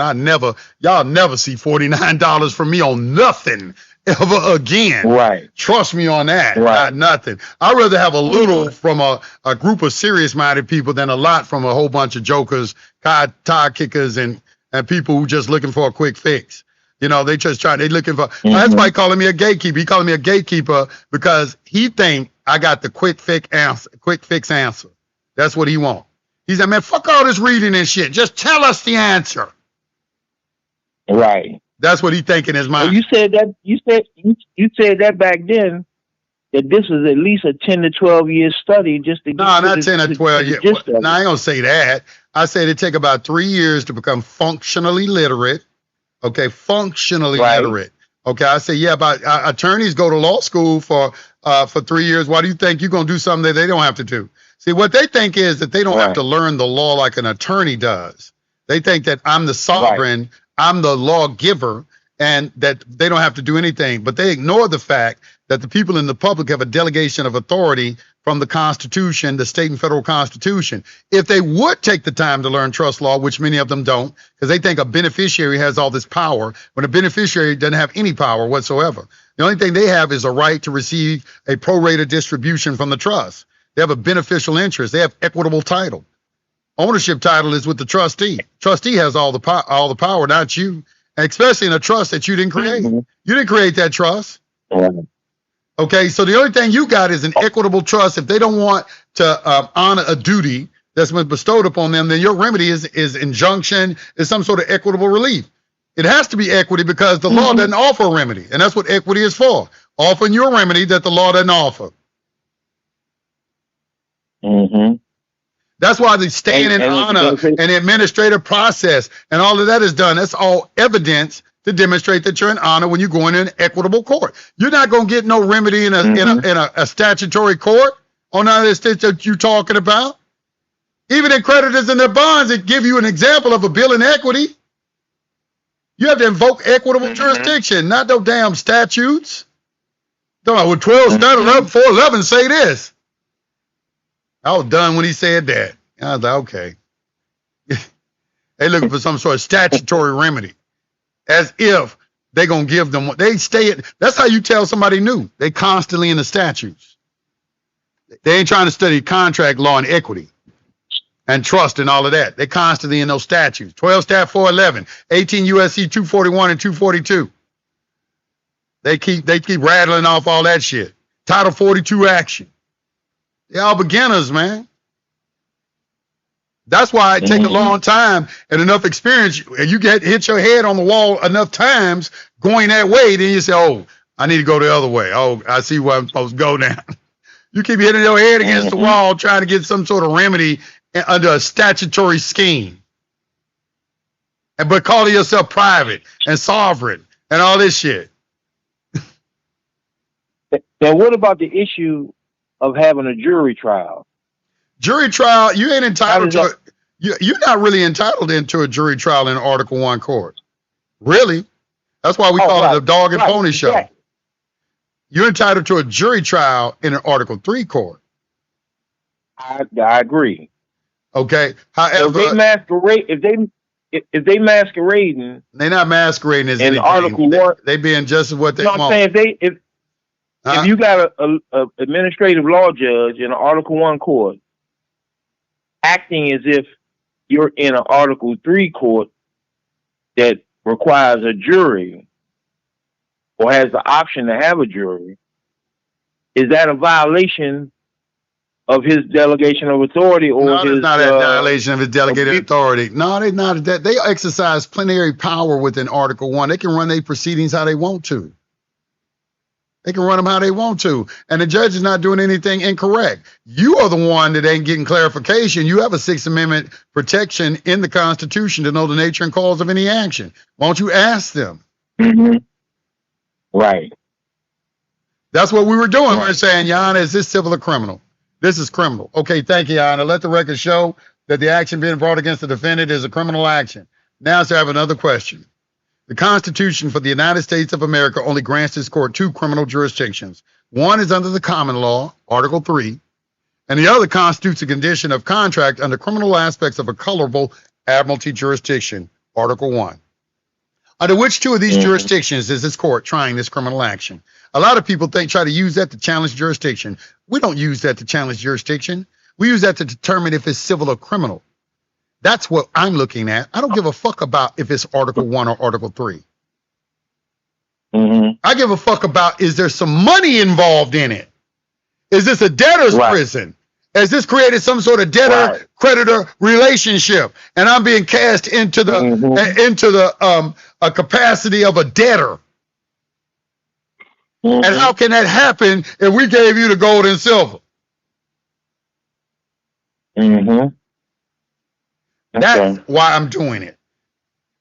Y'all never see $49 from me on nothing ever again. Trust me on that. Not nothing. I'd rather have a little from a group of serious-minded people than a lot from a whole bunch of jokers, tie kickers, and people who just looking for a quick fix. You know, they looking for, that's why he calling me a gatekeeper. He calling me a gatekeeper because he think I got the quick fix answer. That's what he want. He said, man, fuck all this reading and shit. Just tell us the answer. That's what he think in his mind. Well, you said that back then, that this was at least a 10 to 12 year study just to get not 10 or 12 years. No, I ain't gonna say that. I said it take about 3 years to become functionally literate. Okay, functionally literate. Okay, I say, yeah, but attorneys go to law school for 3 years. Why do you think you're going to do something that they don't have to do? See, what they think is that they don't have to learn the law like an attorney does. They think that I'm the sovereign, I'm the lawgiver, and that they don't have to do anything. But they ignore the fact that the people in the public have a delegation of authority from the Constitution, the state and federal Constitution. If they would take the time to learn trust law, which many of them don't, because they think a beneficiary has all this power, when a beneficiary doesn't have any power whatsoever. The only thing they have is a right to receive a prorated distribution from the trust. They have a beneficial interest. They have equitable title. Ownership title is with the trustee. Trustee has all the power, not you, and especially in a trust that you didn't create. You didn't create that trust. Okay, so the only thing you got is an equitable trust. If they don't want to honor a duty that's been bestowed upon them, then your remedy is injunction, is some sort of equitable relief. It has to be equity because the law doesn't offer a remedy, and that's what equity is for, offering you a remedy that the law doesn't offer. That's why the stand in honor and the administrative process and all of that is done. That's all evidence to demonstrate that you're in honor when you go in an equitable court. You're not going to get no remedy in a statutory court on none of this that you're talking about. Even in creditors and their bonds, it give you an example of a bill in equity. You have to invoke equitable jurisdiction, not no damn statutes. Don't know, with 12 standard 11, 411 say this. I was done when he said that. I was like, okay. They looking for some sort of statutory remedy. As if they going to give them what they stay at. That's how you tell somebody new. They constantly in the statutes. They ain't trying to study contract law and equity and trust and all of that. They constantly in those statutes. 12 stat 411, 18 USC 241 and 242. They keep rattling off all that shit. Title 42 action. They all beginners, man. That's why it take a long time and enough experience, and you hit your head on the wall enough times going that way, then you say, oh, I need to go the other way. Oh, I see where I'm supposed to go now. You keep hitting your head against the wall trying to get some sort of remedy under a statutory scheme. But calling yourself private and sovereign and all this shit. Now, what about the issue of having a jury trial? Jury trial, you ain't entitled to you're not really entitled into a jury trial in Article 1 court. Really? That's why we call it a dog and pony show. Exactly. You're entitled to a jury trial in an Article 3 court. I agree. Okay. However, so if they masquerading, they're not masquerading as in Article 1. They being just what they want. I'm saying if you got a administrative law judge in an Article 1 court acting as if you're in an Article 3 court that requires a jury or has the option to have a jury, is that a violation of his delegation of authority? Or no, it's not a violation of his delegated authority. No, they're not. They exercise plenary power within Article 1. They can run their proceedings how they want to. They can run them how they want to. And the judge is not doing anything incorrect. You are the one that ain't getting clarification. You have a Sixth Amendment protection in the Constitution to know the nature and cause of any action. Why don't you ask them? Right. That's what we were doing. We're saying, Your Honor, is this civil or criminal? This is criminal. Okay, thank you, Your Honor. Let the record show that the action being brought against the defendant is a criminal action. Now, sir, I have another question. The Constitution for the United States of America only grants this court 2 criminal jurisdictions. One is under the common law, Article 3, and the other constitutes a condition of contract under criminal aspects of a colorable admiralty jurisdiction, Article 1. Under which 2 of these jurisdictions is this court trying this criminal action? A lot of people try to use that to challenge jurisdiction. We don't use that to challenge jurisdiction. We use that to determine if it's civil or criminal. That's what I'm looking at. I don't give a fuck about if it's Article 1 or Article 3. I give a fuck about, is there some money involved in it? Is this a debtor's prison? Has this created some sort of debtor-creditor relationship? And I'm being cast into the a capacity of a debtor. And how can that happen if we gave you the gold and silver? That's why I'm doing it.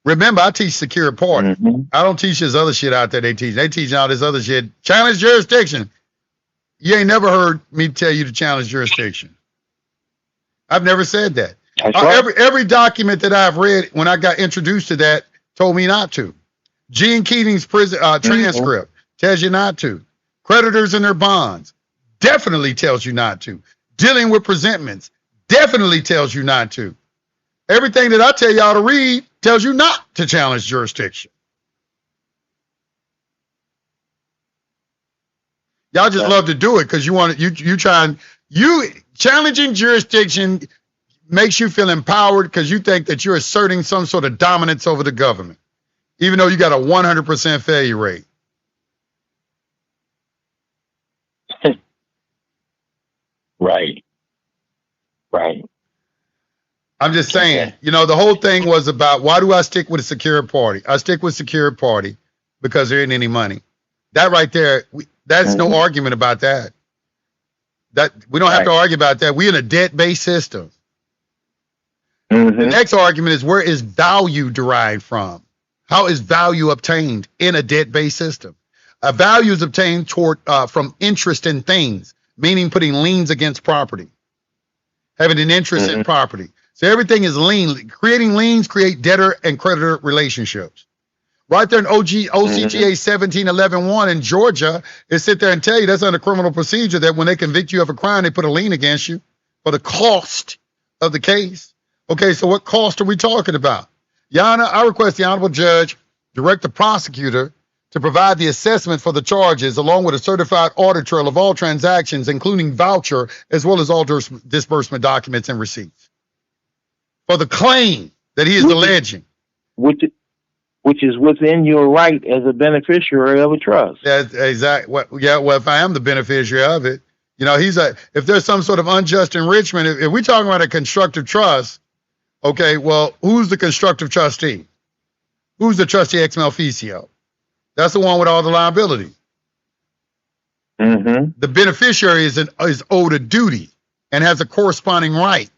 Remember, I teach secure party. I don't teach this other shit out there they teach. They teach all this other shit. Challenge jurisdiction. You ain't never heard me tell you to challenge jurisdiction. I've never said that. Every document that I've read when I got introduced to that told me not to. Gene Keating's prison transcript tells you not to. Creditors and their bonds definitely tells you not to. Dealing with presentments definitely tells you not to. Everything that I tell y'all to read tells you not to challenge jurisdiction. Y'all just love to do it because challenging jurisdiction makes you feel empowered because you think that you're asserting some sort of dominance over the government, even though you got a 100% failure rate. Right. I'm just saying, the whole thing was about, why do I stick with a secure party? I stick with secure party because there ain't any money. That right there, that's no argument about that. That we don't have to argue about that. We're in a debt-based system. The next argument is, where is value derived from? How is value obtained in a debt-based system? Value is obtained from interest in things, meaning putting liens against property, having an interest in property. So everything is lien. Creating liens create debtor and creditor relationships. Right there in OCGA 1711-1 in Georgia, it sit there and tell you that's under criminal procedure that when they convict you of a crime, they put a lien against you for the cost of the case. Okay, so what cost are we talking about? Your Honor, I request the Honorable Judge direct the prosecutor to provide the assessment for the charges along with a certified audit trail of all transactions, including voucher, as well as all disbursement documents and receipts for the claim that he is alleging. Which is within your right as a beneficiary of a trust. That's exactly what. Yeah, well, if I am the beneficiary of it, you know, if there's some sort of unjust enrichment, if we're talking about a constructive trust, okay, well, who's the constructive trustee? Who's the trustee ex maleficio? That's the one with all the liability. The beneficiary is owed a duty and has a corresponding right.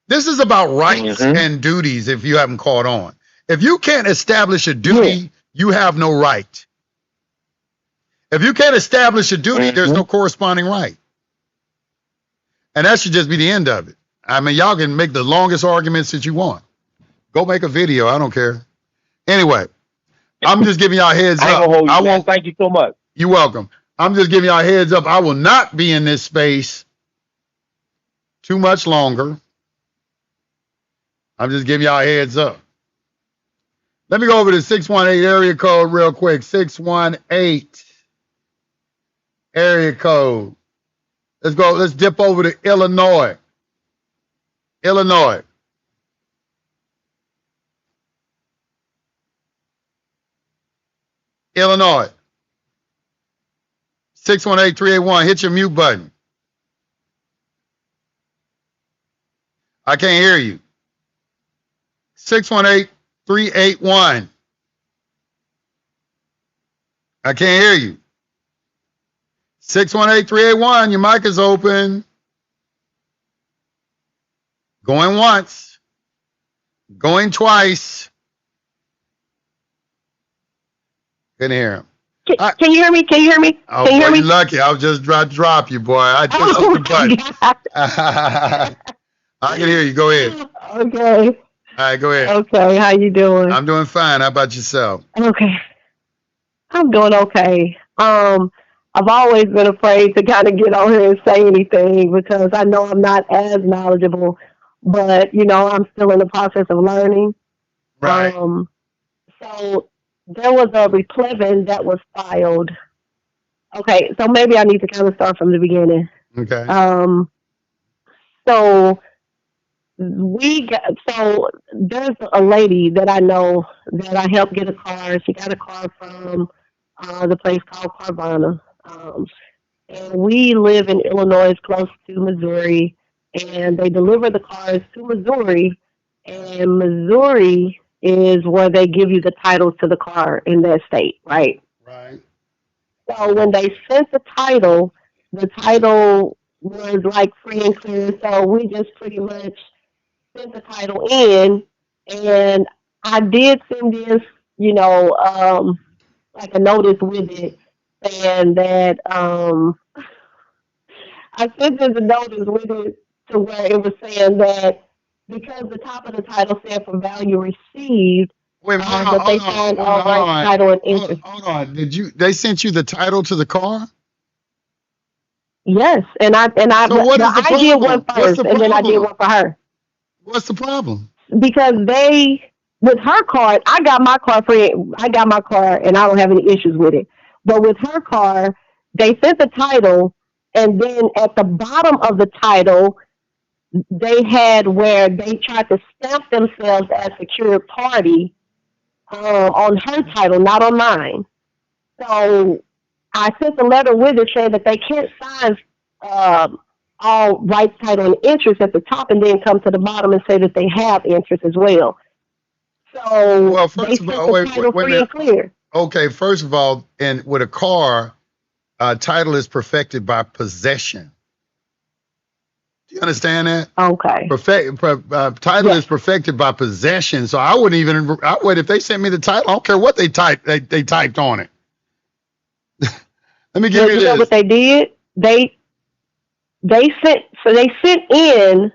This is about rights and duties, if you haven't caught on. If you can't establish a duty, you have no right. If you can't establish a duty, there's no corresponding right. And that should just be the end of it. I mean, y'all can make the longest arguments that you want. Go make a video. I don't care. Anyway, I'm just giving y'all a heads up. I won't. Thank you so much. You're welcome. I'm just giving y'all a heads up. I will not be in this space too much longer. I'm just giving y'all a heads up. Let me go over to 618 area code real quick. 618 area code. Let's go. Let's dip over to Illinois. Illinois. Illinois. 618-381. Hit your mute button. I can't hear you. 618-381. I can't hear you. 618-381. Your mic is open. Going once. Going twice. Couldn't hear him. Can you hear me? Can you hear me? Oh, can you hear me? You're lucky. I was just trying to drop you, boy. I just hit the button. I can hear you. Go ahead. Okay. All right, go ahead. Okay, how you doing? I'm doing fine. How about yourself? Okay. I'm doing okay. I've always been afraid to kind of get on here and say anything because I know I'm not as knowledgeable, but, you know, I'm still in the process of learning. Right. So there was a replevin that was filed. Okay, so maybe I need to kind of start from the beginning. Okay. So there's a lady that I know that I helped get a car. She got a car from the place called Carvana. And we live in Illinois, close to Missouri, and they deliver the cars to Missouri, and Missouri is where they give you the title to the car in that state, right? Right. So when they sent the title was like free and clear, so we just pretty much sent the title in, and I did send this, you know, like a notice with it saying that I sent this a notice with it to where it was saying that because the top of the title said for value received, Wait, that they signed all rights, title, and interest. Hold on. They sent you the title to the car? Yes, so I did one first, and then I did one for her. What's the problem? Because with her car, I got my car free. I got my car, and I don't have any issues with it. But with her car, they sent the title, and then at the bottom of the title, they had where they tried to stamp themselves as secured party on her title, not on mine. So I sent a letter with it saying that they can't sign all rights, title, and interest at the top and then come to the bottom and say that they have interest as well. So well, first of all, wait a minute. Clear. Okay, first of all, and with a car, title is perfected by possession. Do you understand that? Okay. Title is perfected by possession. So I wouldn't even. If they sent me the title, I don't care what they typed. They typed on it. Let me give you this. You know what they did? They sent in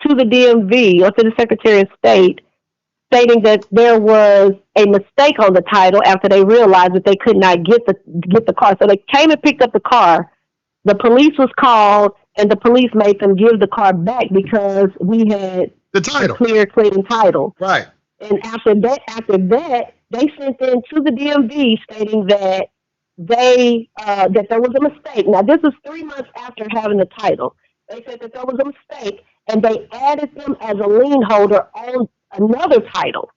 to the DMV or to the Secretary of State stating that there was a mistake on the title after they realized that they could not get the car. So they came and picked up the car. The police was called, and the police made them give the car back because we had The title. clear, clean title. Right. And after that, they sent in to the DMV stating that that there was a mistake. Now, this is 3 months after having the title. They said that there was a mistake, and they added them as a lien holder on another title,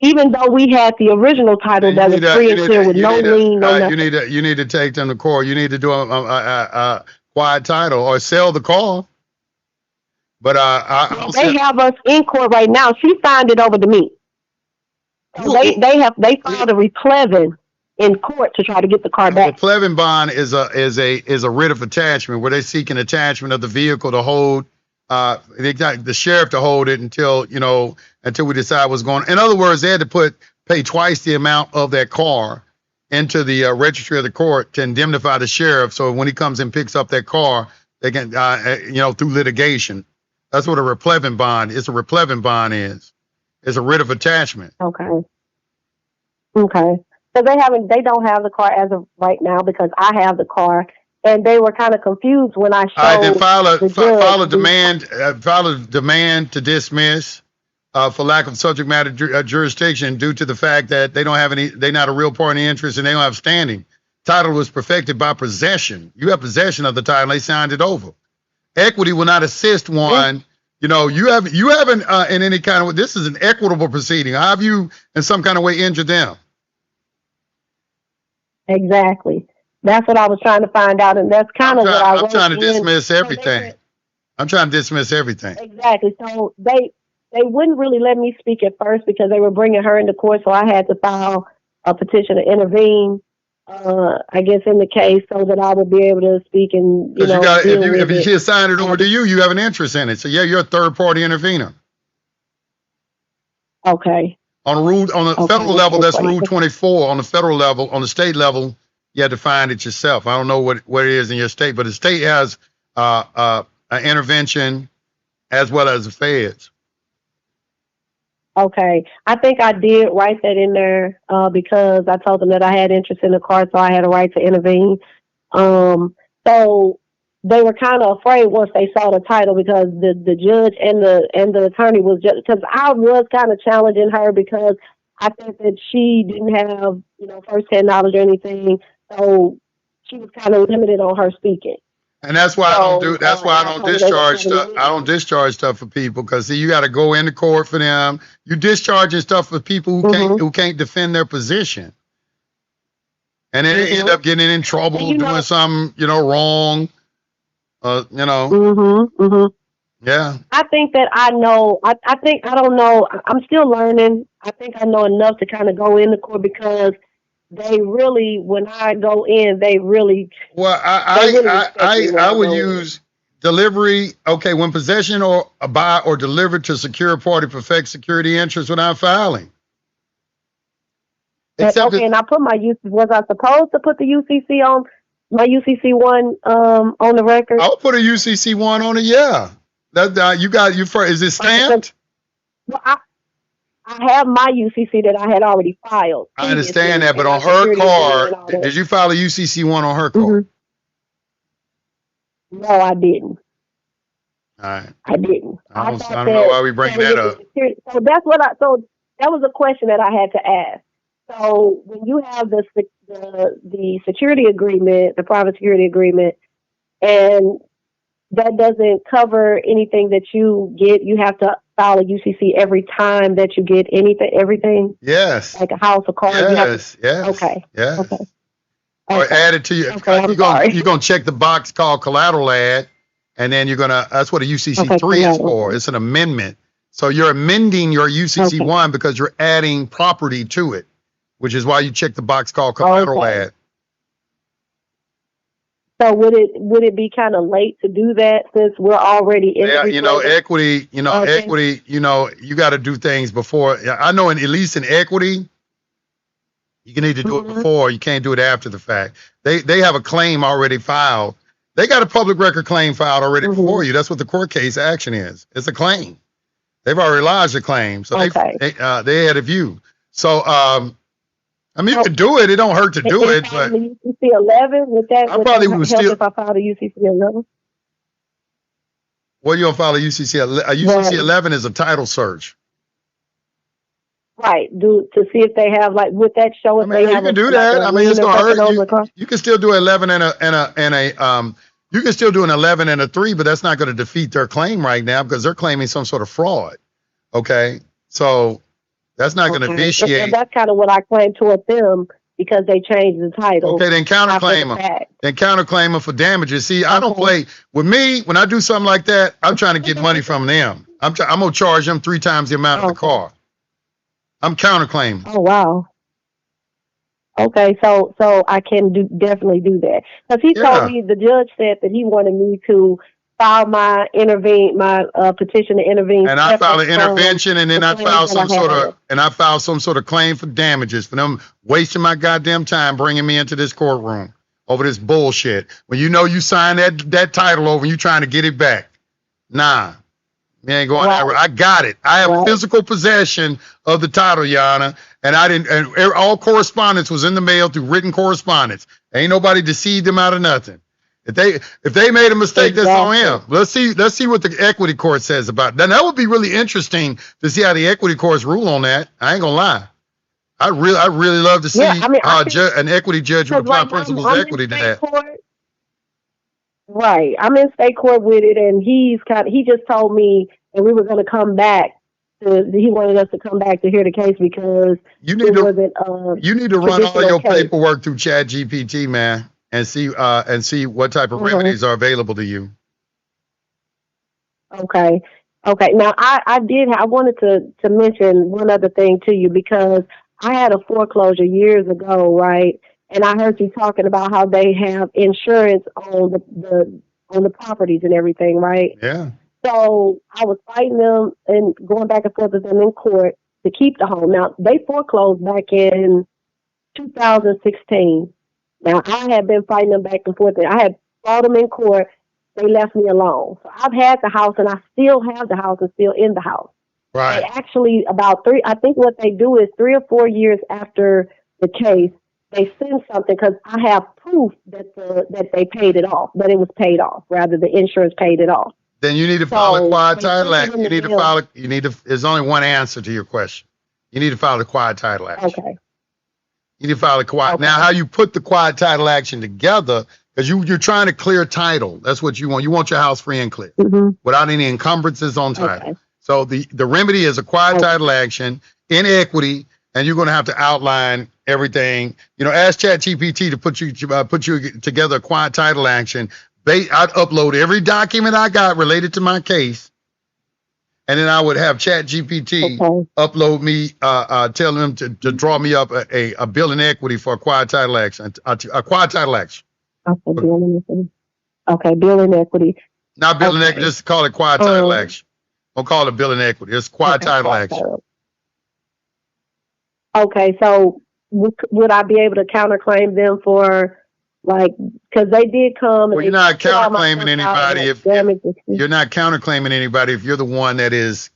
even though we had the original title that was free and clear with no lien, no nothing. You need to take them to court. You need to do a quiet title or sell the car. But they have us in court right now. She signed it over to me. So they filed a replevin in court to try to get the car back. A replevin bond is a writ of attachment where they seek an attachment of the vehicle to hold the sheriff to hold it until we decide what's going on. In other words, they had to pay twice the amount of that car into the registry of the court to indemnify the sheriff. So when he comes and picks up that car, they can through litigation. That's what a replevin bond is. A replevin bond is. It's a writ of attachment. Okay. So they don't have the car as of right now because I have the car, and they were kind of confused when I showed. All right, then file a demand to dismiss for lack of subject matter jurisdiction due to the fact that they're not a real party in interest and they don't have standing. Title was perfected by possession. You have possession of the title. They signed it over. Equity will not assist one. You haven't in any kind of, this is an equitable proceeding. How have you in some kind of way injured them? Exactly. That's what I was trying to find out, and that's kind of what I'm trying to dismiss everything. I'm trying to dismiss everything. Exactly. So they wouldn't really let me speak at first because they were bringing her into court, so I had to file a petition to intervene. I guess in the case so that I would be able to speak and if she assigned it over to you, you have an interest in it. So yeah, you're a third party intervener. Okay. On the federal level, that's Rule 24. On the federal level, on the state level, you have to find it yourself. I don't know what it is in your state, but the state has an intervention as well as the feds. Okay. I think I did write that in there because I told them that I had interest in the car, so I had a right to intervene. So they were kind of afraid once they saw the title because the judge and the attorney was just, because I was kind of challenging her because I think that she didn't have firsthand knowledge or anything, so she was kind of limited on her speaking. And that's why I don't discharge stuff. I don't discharge stuff for people because you got to go into court for them. You discharging stuff for people who can't defend their position, and then they end up getting in trouble doing something wrong. Yeah. I think that I know. I think I don't know. I'm still learning. I think I know enough to kind of go into court because they really, when I go in, they really. Well, I would use delivery. Okay, when possession or buy or delivered to secure party perfect security interest without filing. Okay, and I put my UCC. Was I supposed to put the UCC on my UCC one on the record? I'll put a UCC one on it. Yeah, that you got you for. Is it stamped? Well, I have my UCC that I had already filed. I understand that, but on her car, did you file a UCC one on her car? Mm-hmm. No, I didn't. All right. I didn't. I don't know why we bring that up. So that's what so that was a question that I had to ask. So when you have the security agreement, the private security agreement, and that doesn't cover anything that you get, you have to file a UCC every time that you get everything? Yes. Like a house, a car? Yes, yes. Okay. Yes. Okay. Or add it to your, okay, you're going to check the box called collateral add, and then that's what a UCC 3 is for. It's an amendment. So you're amending your UCC 1 because you're adding property to it, which is why you check the box called collateral add. So would it be kind of late to do that since we're already in? Yeah, equity. Equity. You got to do things before. I know, at least in equity, you can need to do it before. You can't do it after the fact. They have a claim already filed. They got a public record claim filed already before you. That's what the court case action is. It's a claim. They've already lodged a claim, so Okay. they had a view. So I mean, you Oh, can do it. It don't hurt to do it, but filing the UCC 11, would that I probably would help still. if I filed a UCC 11? Well, you don't file a UCC. A UCC Right. 11 is a title search. Right. To see if they have, like, would that show I if mean, they you have can do like that. a I mean, it's lien or gonna something hurt on you. the car? You can still do 11 and a you can still do an 11 and a 3, but that's not going to defeat their claim right now because they're claiming some sort of fraud. Okay, so that's not going to Okay. And vitiate. that's kind of what I claim toward them because they changed the title Okay, then after counterclaim the them. fact. Then counterclaim them for damages. See, I don't Okay. play with me when I do something like that. I'm trying to get money from them. I'm gonna charge them 3 times the amount of the Okay. car. I'm counterclaiming. Oh, wow. Okay, so I can definitely do that. Because he Yeah. told me, the judge said that he wanted me to file my petition to intervene. And I filed an separate from intervention, and then the I claims filed that I some sort had. of, and I filed some sort of claim for damages for them wasting my goddamn time bringing me into this courtroom over this bullshit. When you know you signed that title over, and you trying to get it back. Nah, you ain't going. Right. I got it. I have Right. physical possession of the title, Yana, and I didn't. And all correspondence was in the mail through written correspondence. Ain't nobody deceived them out of nothing. If they made a mistake, that's on him. Let's see what the equity court says about it. Then that would be really interesting to see how the equity courts rule on that. I ain't gonna lie. I really love to see Yeah, I mean, how an equity judge would apply right now, principles I'm of in equity to state that. court. Right. I'm in state court with it, and he just told me that we were going to come back. He wanted us to come back to hear the case because You need it to wasn't. you need to run all traditional your case. paperwork through ChatGPT, man, and see what type of Mhm. remedies are available to you. Okay. Okay. Now, I wanted to mention one other thing to you because I had a foreclosure years ago, right? And I heard you talking about how they have insurance on the properties and everything, right? Yeah. So I was fighting them and going back and forth with them in court to keep the home. Now, they foreclosed back in 2016. Now, I had been fighting them back and forth. I had fought them in court. They left me alone. So I've had the house, and I still have the house and still in the house. Right. They actually, I think what they do is 3 or 4 years after the case, they send something because I have proof that they paid it off, that it was paid off, rather the insurance paid it off. Then you need to file a quiet they title put it act. in You the need to bill. file. There's only one answer to your question. You need to file a quiet title action. Okay. You need to file a quiet. Okay. Now, how you put the quiet title action together? Because you're trying to clear title. That's what you want. You want your house free and clear Mm-hmm. without any encumbrances on title. Okay. So the remedy is a quiet title action in equity, and you're going to have to outline everything. Ask ChatGPT to put you together a quiet title action. I'd upload every document I got related to my case, and then I would have ChatGPT upload me, tell them to draw me up a bill in equity for a quiet title action. A quiet title action. Okay, bill in equity. Okay, bill in equity. Not bill in equity. Just call it quiet title action. Don't call it bill in equity. It's quiet title action. Okay, so would I be able to counterclaim them for, because they did come? Well, and you're not they put all my counterclaiming stuff out anybody and if damages. you're not counterclaiming anybody if you're the one that is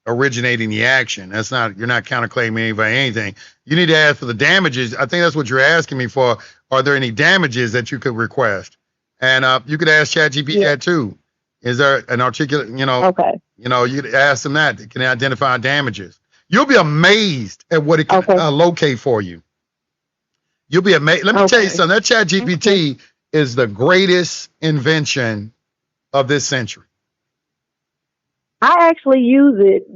originating the action. You're not counterclaiming anybody anything. You need to ask for the damages. I think that's what you're asking me for. Are there any damages that you could request? And you could ask ChatGPT that too. Is there an articulate, Okay. you could ask them that. Can they identify damages? You'll be amazed at what it can locate for you. You'll be amazed. Let me tell you something. That ChatGPT is the greatest invention of this century. I actually use it.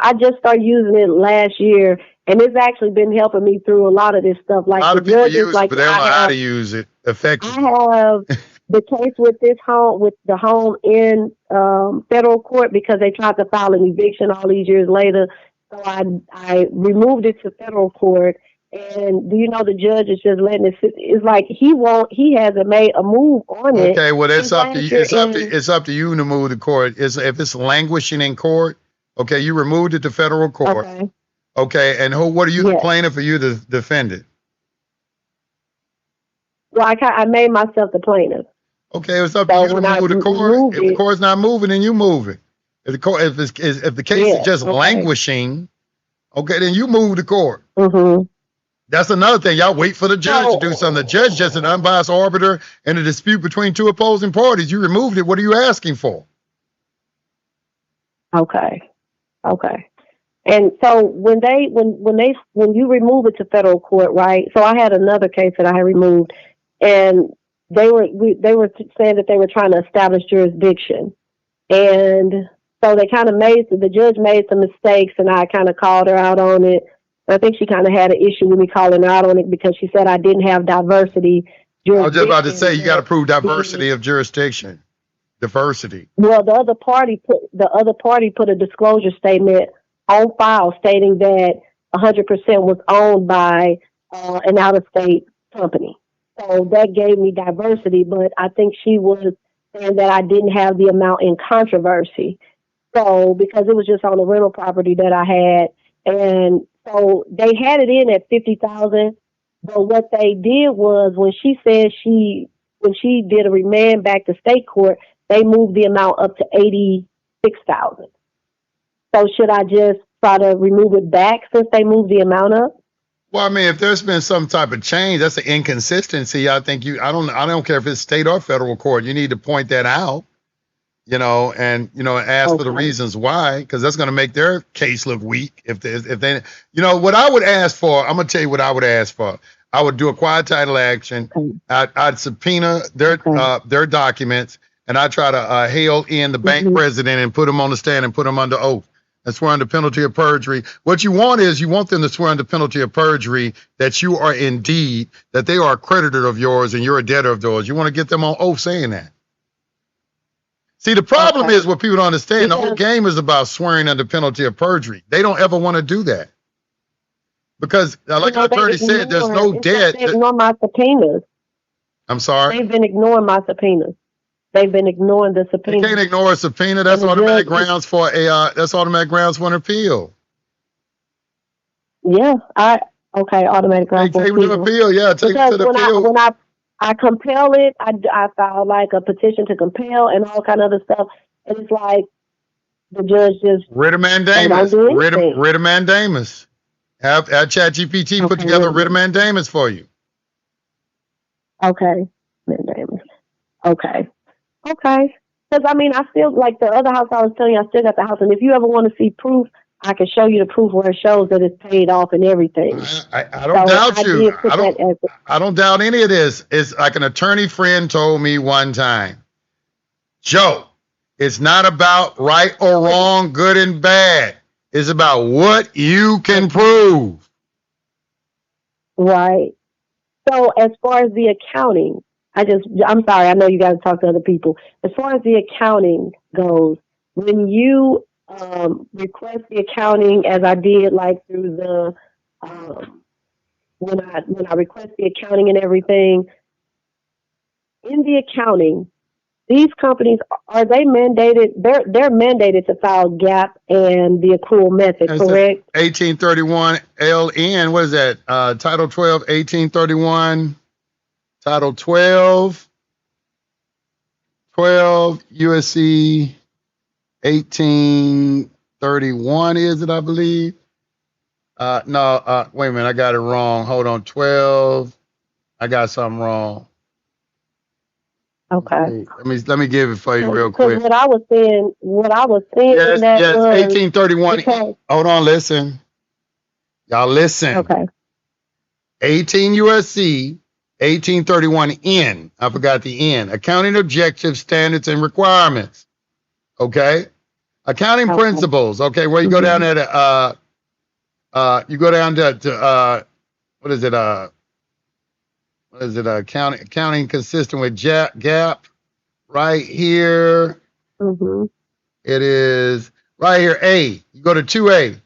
I just started using it last year, and it's actually been helping me through a lot of this stuff. Like A lot the of people judges, use it, like but they don't know how to use it effectively. I have the case with this home, with the home in federal court because they tried to file an eviction all these years later. So I removed it to federal court, and the judge is just letting it sit. It's like he hasn't made a move on it. Okay, well it's up to you. It's up to you to move the court. If it's languishing in court, okay, you removed it to federal court. Okay, and what are you complaining for you to defend it? Well, I made myself the plaintiff. Okay, it's up to you to move the court. If the court's not moving, then you move it. If the case is just languishing, okay, then you move to court. Mm-hmm. That's another thing. Y'all wait for the judge to do something. The judge just an unbiased arbiter in a dispute between two opposing parties. You removed it. What are you asking for? Okay. And so when you remove it to federal court, right? So I had another case that I had removed, and they were saying that they were trying to establish jurisdiction, and so the judge made some mistakes, and I kind of called her out on it. I think she kind of had an issue with me calling her out on it because she said I didn't have diversity. I was just about to say you got to prove diversity of jurisdiction. Diversity. Well, the other party put a disclosure statement on file stating that 100% was owned by an out-of-state company. So that gave me diversity, but I think she was saying that I didn't have the amount in controversy. So because it was just on the rental property that I had, and so they had it in at 50,000. But what they did was when she did a remand back to state court, they moved the amount up to 86,000. So should I just try to remove it back since they moved the amount up? Well, I mean, if there's been some type of change, that's an inconsistency. I think I don't care if it's state or federal court. You need to point that out, and ask for the reasons why, because that's going to make their case look weak. If they, what I would ask for, I'm going to tell you what I would ask for. I would do a quiet title action. I'd subpoena their documents, and I try to hail in the bank president and put him on the stand and put him under oath and swear under penalty of perjury. What you want them to swear under penalty of perjury that you are indeed, that they are a creditor of yours and you're a debtor of theirs. You want to get them on oath saying that. See, the problem is what people don't understand. The whole game is about swearing under penalty of perjury. They don't ever want to do that. Because, like the attorney said, there's no debt. They ignore my subpoenas. I'm sorry? They've been ignoring my subpoenas. They've been ignoring the subpoena. You can't ignore a subpoena. That's automatic grounds for an appeal. Yeah, automatic grounds for an appeal. Yeah, take it to the appeal. When I compel it, I file like a petition to compel and all kind of other stuff, and it's like the judge just writ of mandamus. Writ of mandamus. Have ChatGPT put together a writ of mandamus for you. Okay, mandamus. Okay. Because I still, like the other house I was telling you, I still got the house. And if you ever want to see proof, I can show you the proof where it shows that it's paid off and everything. I don't doubt you. I don't doubt any of this. It's like an attorney friend told me one time, Joe, it's not about right or wrong, good and bad. It's about what you can prove. Right. So as far as the accounting, I'm sorry, I know you got to talk to other people. As far as the accounting goes, when you request the accounting, as I did like through the, when I request the accounting and everything, in the accounting, these companies, are they mandated? They're mandated to file GAAP and the accrual method, correct? 1831 LN, what is that? Title 12, 1831. Title 12 USC 1831 is it, I believe? No, wait a minute, I got it wrong. Hold on, 12. I got something wrong. Okay. Let me give it for you real quick. What I was saying yes, 1831. Hold on, listen. Y'all listen. Okay. 18 USC 1831 N. I forgot the N. Accounting objectives, standards, and requirements. Okay. Accounting principles. Okay. Where you go down there to you go down to what is it? Accounting consistent with GAAP. Right here. Mm-hmm. It is right here. A. You go to 2A.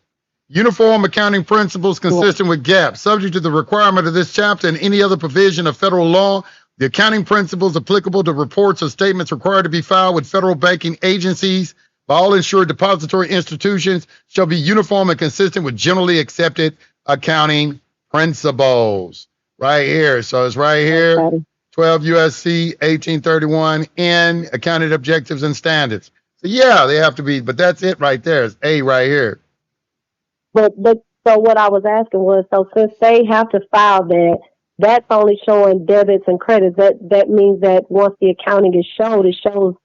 Uniform accounting principles consistent with GAAP. Subject to the requirement of this chapter and any other provision of federal law, the accounting principles applicable to reports or statements required to be filed with federal banking agencies by all insured depository institutions shall be uniform and consistent with generally accepted accounting principles. Right here. So it's right here. 12 USC 1831 N, accounting objectives and standards. So yeah, they have to be, but that's it right there. It's A right here. But so what I was asking was, so since they have to file that, that's only showing debits and credits. That means that once the accounting is showed, it shows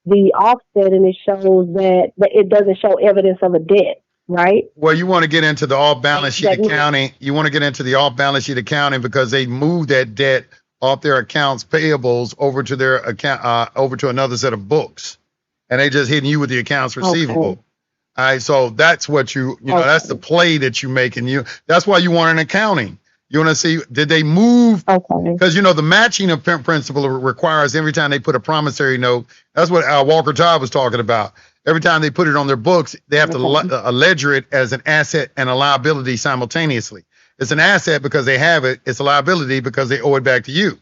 the offset and it shows that it doesn't show evidence of a debt, right? Well, you want to get into the off balance sheet accounting. You want to get into the off balance sheet accounting because they moved that debt off their accounts payables over to their account, over to another set of books, and they just hitting you with the accounts receivable. Okay. All right, so that's what you know, that's the play that you make, and that's why you want an accounting. You want to see, did they move? Okay. Because you know the matching of principle requires every time they put a promissory note. That's what Walker Todd was talking about. Every time they put it on their books, they have to ledger it as an asset and a liability simultaneously. It's an asset because they have it. It's a liability because they owe it back to you.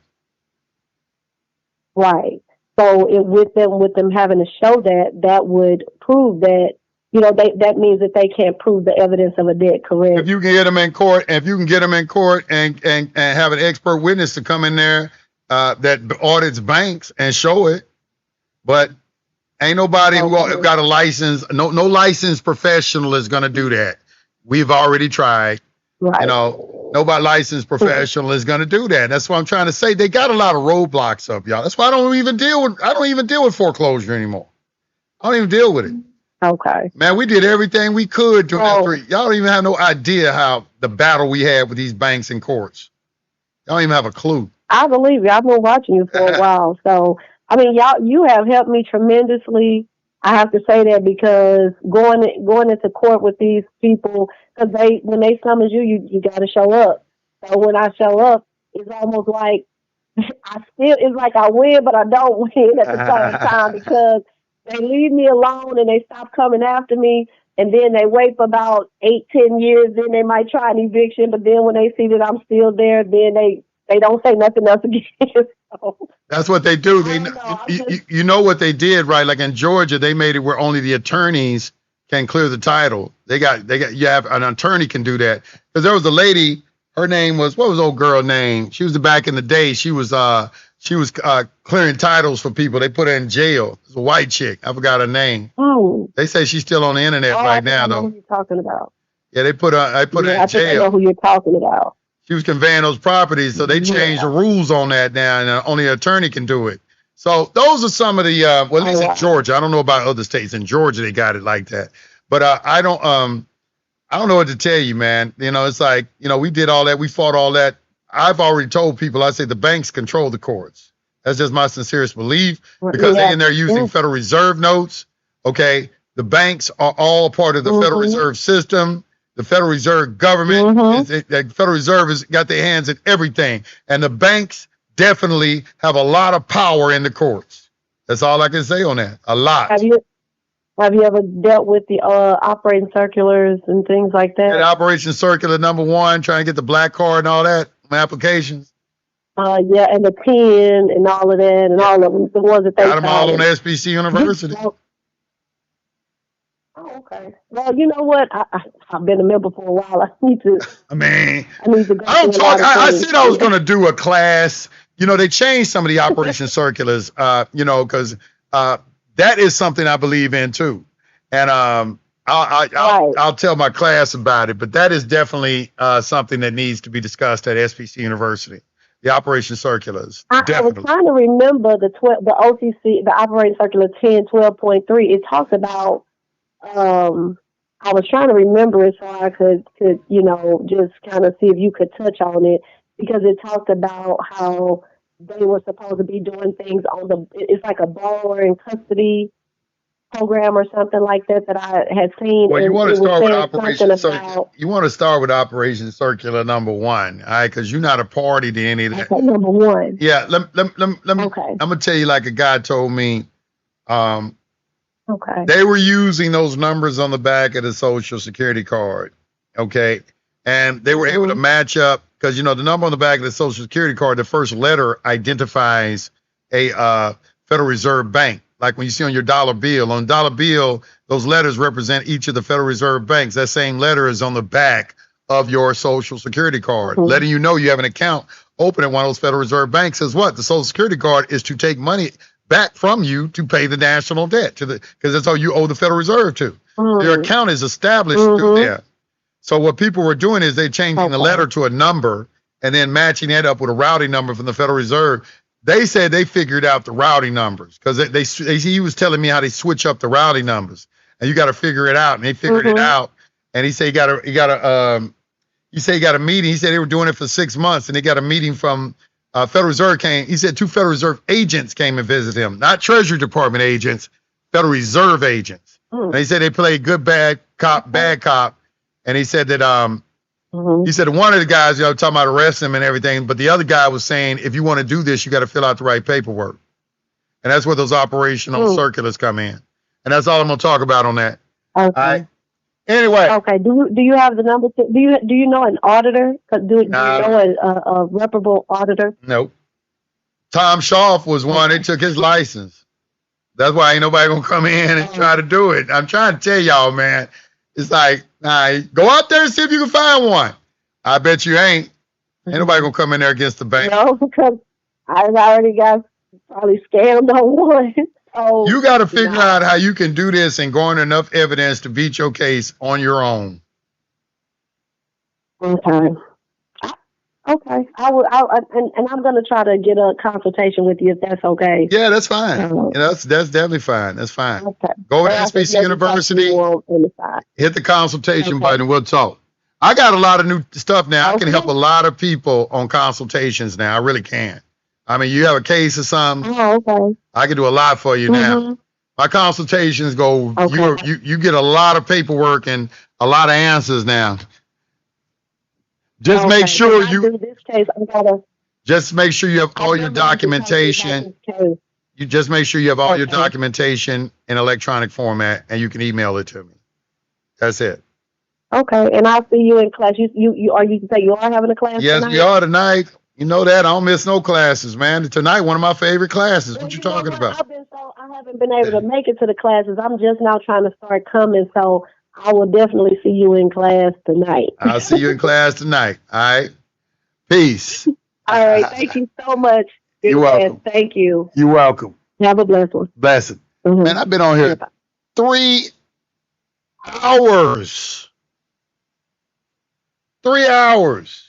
Right. So with them having to show that would prove that, you know, that means that they can't prove the evidence of a debt, correct? If you can get them in court, and have an expert witness to come in there that audits banks and show it, but ain't nobody who got a license, no licensed professional is going to do that. We've already tried. Right. You know, nobody licensed professional is going to do that. That's what I'm trying to say. They got a lot of roadblocks up, y'all. That's why I don't even deal with foreclosure anymore. I don't even deal with it. Okay. Man, we did everything we could during that 3. Y'all don't even have no idea how the battle we had with these banks and courts. Y'all don't even have a clue. I believe you. I've been watching you for a while. So, I mean, you have helped me tremendously. I have to say that because going into court with these people, because when they summons you got to show up. So when I show up, it's almost like it's like I win, but I don't win at the same time because they leave me alone and they stop coming after me. And then they wait for about 8-10 years. Then they might try an eviction. But then when they see that I'm still there, then they don't say nothing else again. So, that's what they do. You know what they did, right? Like in Georgia, they made it where only the attorneys can clear the title. You have an attorney can do that. Because there was a lady, her name was, what was old girl name? She was back in the day. She was clearing titles for people. They put her in jail. It was a white chick. I forgot her name. Oh. They say she's still on the internet right now, though. I know who you're talking about. Yeah, they put her in jail. I think I know who you're talking about. She was conveying those properties, so they changed the rules on that now, and only an attorney can do it. So those are some of the, at least in Georgia. I don't know about other states. In Georgia, they got it like that. But I don't know what to tell you, man. You know, it's like, you know, we did all that. We fought all that. I've already told people, I say the banks control the courts. That's just my sincerest belief because they're in there using Federal Reserve notes. Okay. The banks are all part of the Federal Reserve system. The Federal Reserve government, the Federal Reserve has got their hands in everything. And the banks definitely have a lot of power in the courts. That's all I can say on that. A lot. Have you ever dealt with the operating circulars and things like that? And Operation Circular #1, trying to get the black card and all that, applications. Yeah, and the PIN and all of that, and all of them, the ones that they got them all on SBC University. Oh, okay. Well, you know what? I've been a member for a while. I need to. I mean, I need to go. I said I was going to do a class. You know, they changed some of the Operation Circulars. You know, because that is something I believe in too, and I'll tell my class about it. But that is definitely something that needs to be discussed at SBC University. The Operation Circulars. I was trying to remember the OCC, the Operating Circular 1012.3. It talks about. I was trying to remember it so I could you know, just kind of see if you could touch on it because it talked about how they were supposed to be doing things it's like a borrower in custody program or something like that I had seen. Well, you want to start with Operation Circular. You want to start with Operation Circular #1, all right? Because you're not a party to any of that. Okay, #1. Yeah, let me. Okay. I'm gonna tell you like a guy told me. Okay. They were using those numbers on the back of the Social Security card, okay? And they were able to match up because, you know, the number on the back of the Social Security card, the first letter identifies a Federal Reserve bank. Like when you see on your dollar bill. On dollar bill, those letters represent each of the Federal Reserve banks. That same letter is on the back of your Social Security card, letting you know you have an account open at one of those Federal Reserve banks. Says what? The Social Security card is to take money back from you to pay the national debt because that's all you owe the Federal Reserve to. Your account is established through there. So what people were doing is they changing the letter to a number and then matching that up with a routing number from the Federal Reserve. They said they figured out the routing numbers because he was telling me how they switch up the routing numbers, and you got to figure it out. And they figured it out. And he said he got a meeting. He said they were doing it for 6 months, and they got a meeting from Federal Reserve came. He said 2 Federal Reserve agents came and visited him, not Treasury Department agents, Federal Reserve agents. And he said they played good, bad cop, bad cop. And he said that he said one of the guys, talking about arresting him and everything, but the other guy was saying, if you want to do this, you got to fill out the right paperwork. And that's where those operational circulars come in. And that's all I'm going to talk about on that. Okay. All right. Anyway. Okay. Do you have the number? Do you know an auditor? Do you know a reputable auditor? Nope. Tom Schaff was one. They took his license. That's why ain't nobody gonna come in and try to do it. I'm trying to tell y'all, man. It's like, go out there and see if you can find one. I bet you ain't. Ain't nobody gonna come in there against the bank. No, because I've already got probably scammed on one. Oh, you got to figure out how you can do this and garner enough evidence to beat your case on your own. Okay. Okay. And I'm going to try to get a consultation with you if that's okay. Yeah, that's fine. That's definitely fine. That's fine. Okay. Go to SBC University, hit the consultation button, and we'll talk. I got a lot of new stuff now. I can help a lot of people on consultations now. I really can. I mean, you have a case or something. Oh, okay. I can do a lot for you now. My consultations go, you get a lot of paperwork and a lot of answers now. Just make sure just make sure you have all your documentation. You just make sure you have all your documentation in electronic format and you can email it to me. That's it. Okay, and I'll see you in class. You say you are having a class Yes, tonight? we are tonight. You know that. I don't miss no classes, man. Tonight, one of my favorite classes. What you talking about? I haven't been able to make it to the classes. I'm just now trying to start coming, so I will definitely see you in class tonight. I'll see you in class tonight. All right. Peace. All right. Thank you so much. You're welcome. Thank you. You're welcome. Have a blessed one. Blessed. Man, I've been on here 3 hours. 3 hours.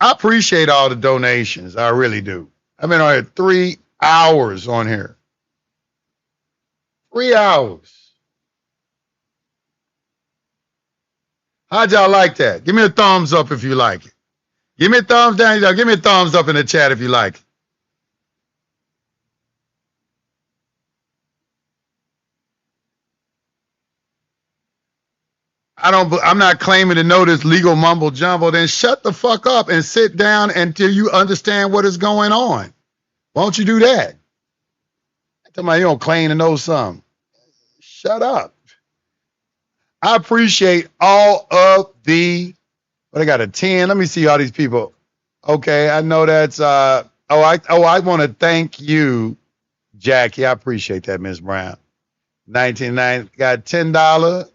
I appreciate all the donations. I really do. I've been on here 3 hours on here. 3 hours. How'd y'all like that? Give me a thumbs up if you like it. Give me a thumbs down. Give me a thumbs up in the chat if you like it. I'm not claiming to know this legal mumbo jumbo. Then shut the fuck up and sit down until you understand what is going on. Why don't you do that? Tell me you don't claim to know something. Shut up. I appreciate all of the, I got a 10. Let me see all these people. Okay, I know that's I want to thank you, Jackie. I appreciate that, Miss Brown. 1990 got $10.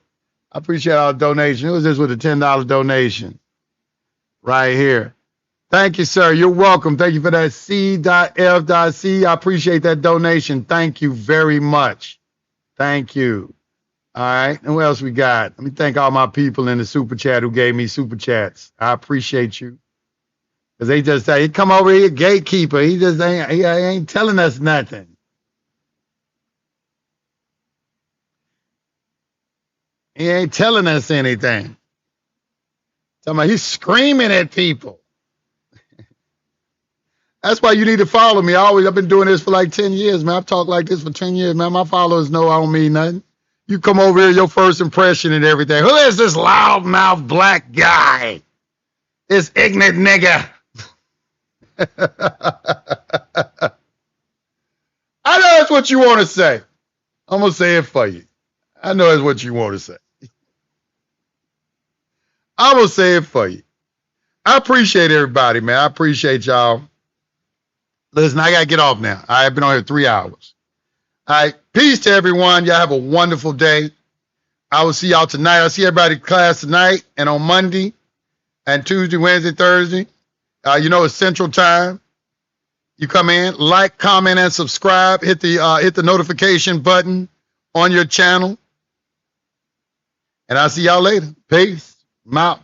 I appreciate all the donation. Who was this with a $10 donation? Right here. Thank you, sir. You're welcome. Thank you for that C.F.C. I appreciate that donation. Thank you very much. Thank you. All right. And what else we got? Let me thank all my people in the super chat who gave me super chats. I appreciate you. Because they just say, he come over here, gatekeeper. He just ain't telling us nothing. He ain't telling us anything. He's screaming at people. That's why you need to follow me. I've been doing this for like 10 years, man. I've talked like this for 10 years, man. My followers know I don't mean nothing. You come over here, your first impression and everything. Who is this loudmouth black guy? This ignorant nigga. I know that's what you want to say. I'm going to say it for you. I know that's what you want to say. I'm going to say it for you. I appreciate everybody, man. I appreciate y'all. Listen, I got to get off now. I've been on here 3 hours. All right. Peace to everyone. Y'all have a wonderful day. I will see y'all tonight. I'll see everybody in class tonight and on Monday and Tuesday, Wednesday, Thursday. It's Central Time. You come in, like, comment, and subscribe. Hit the notification button on your channel. And I'll see y'all later. Peace. I'm out.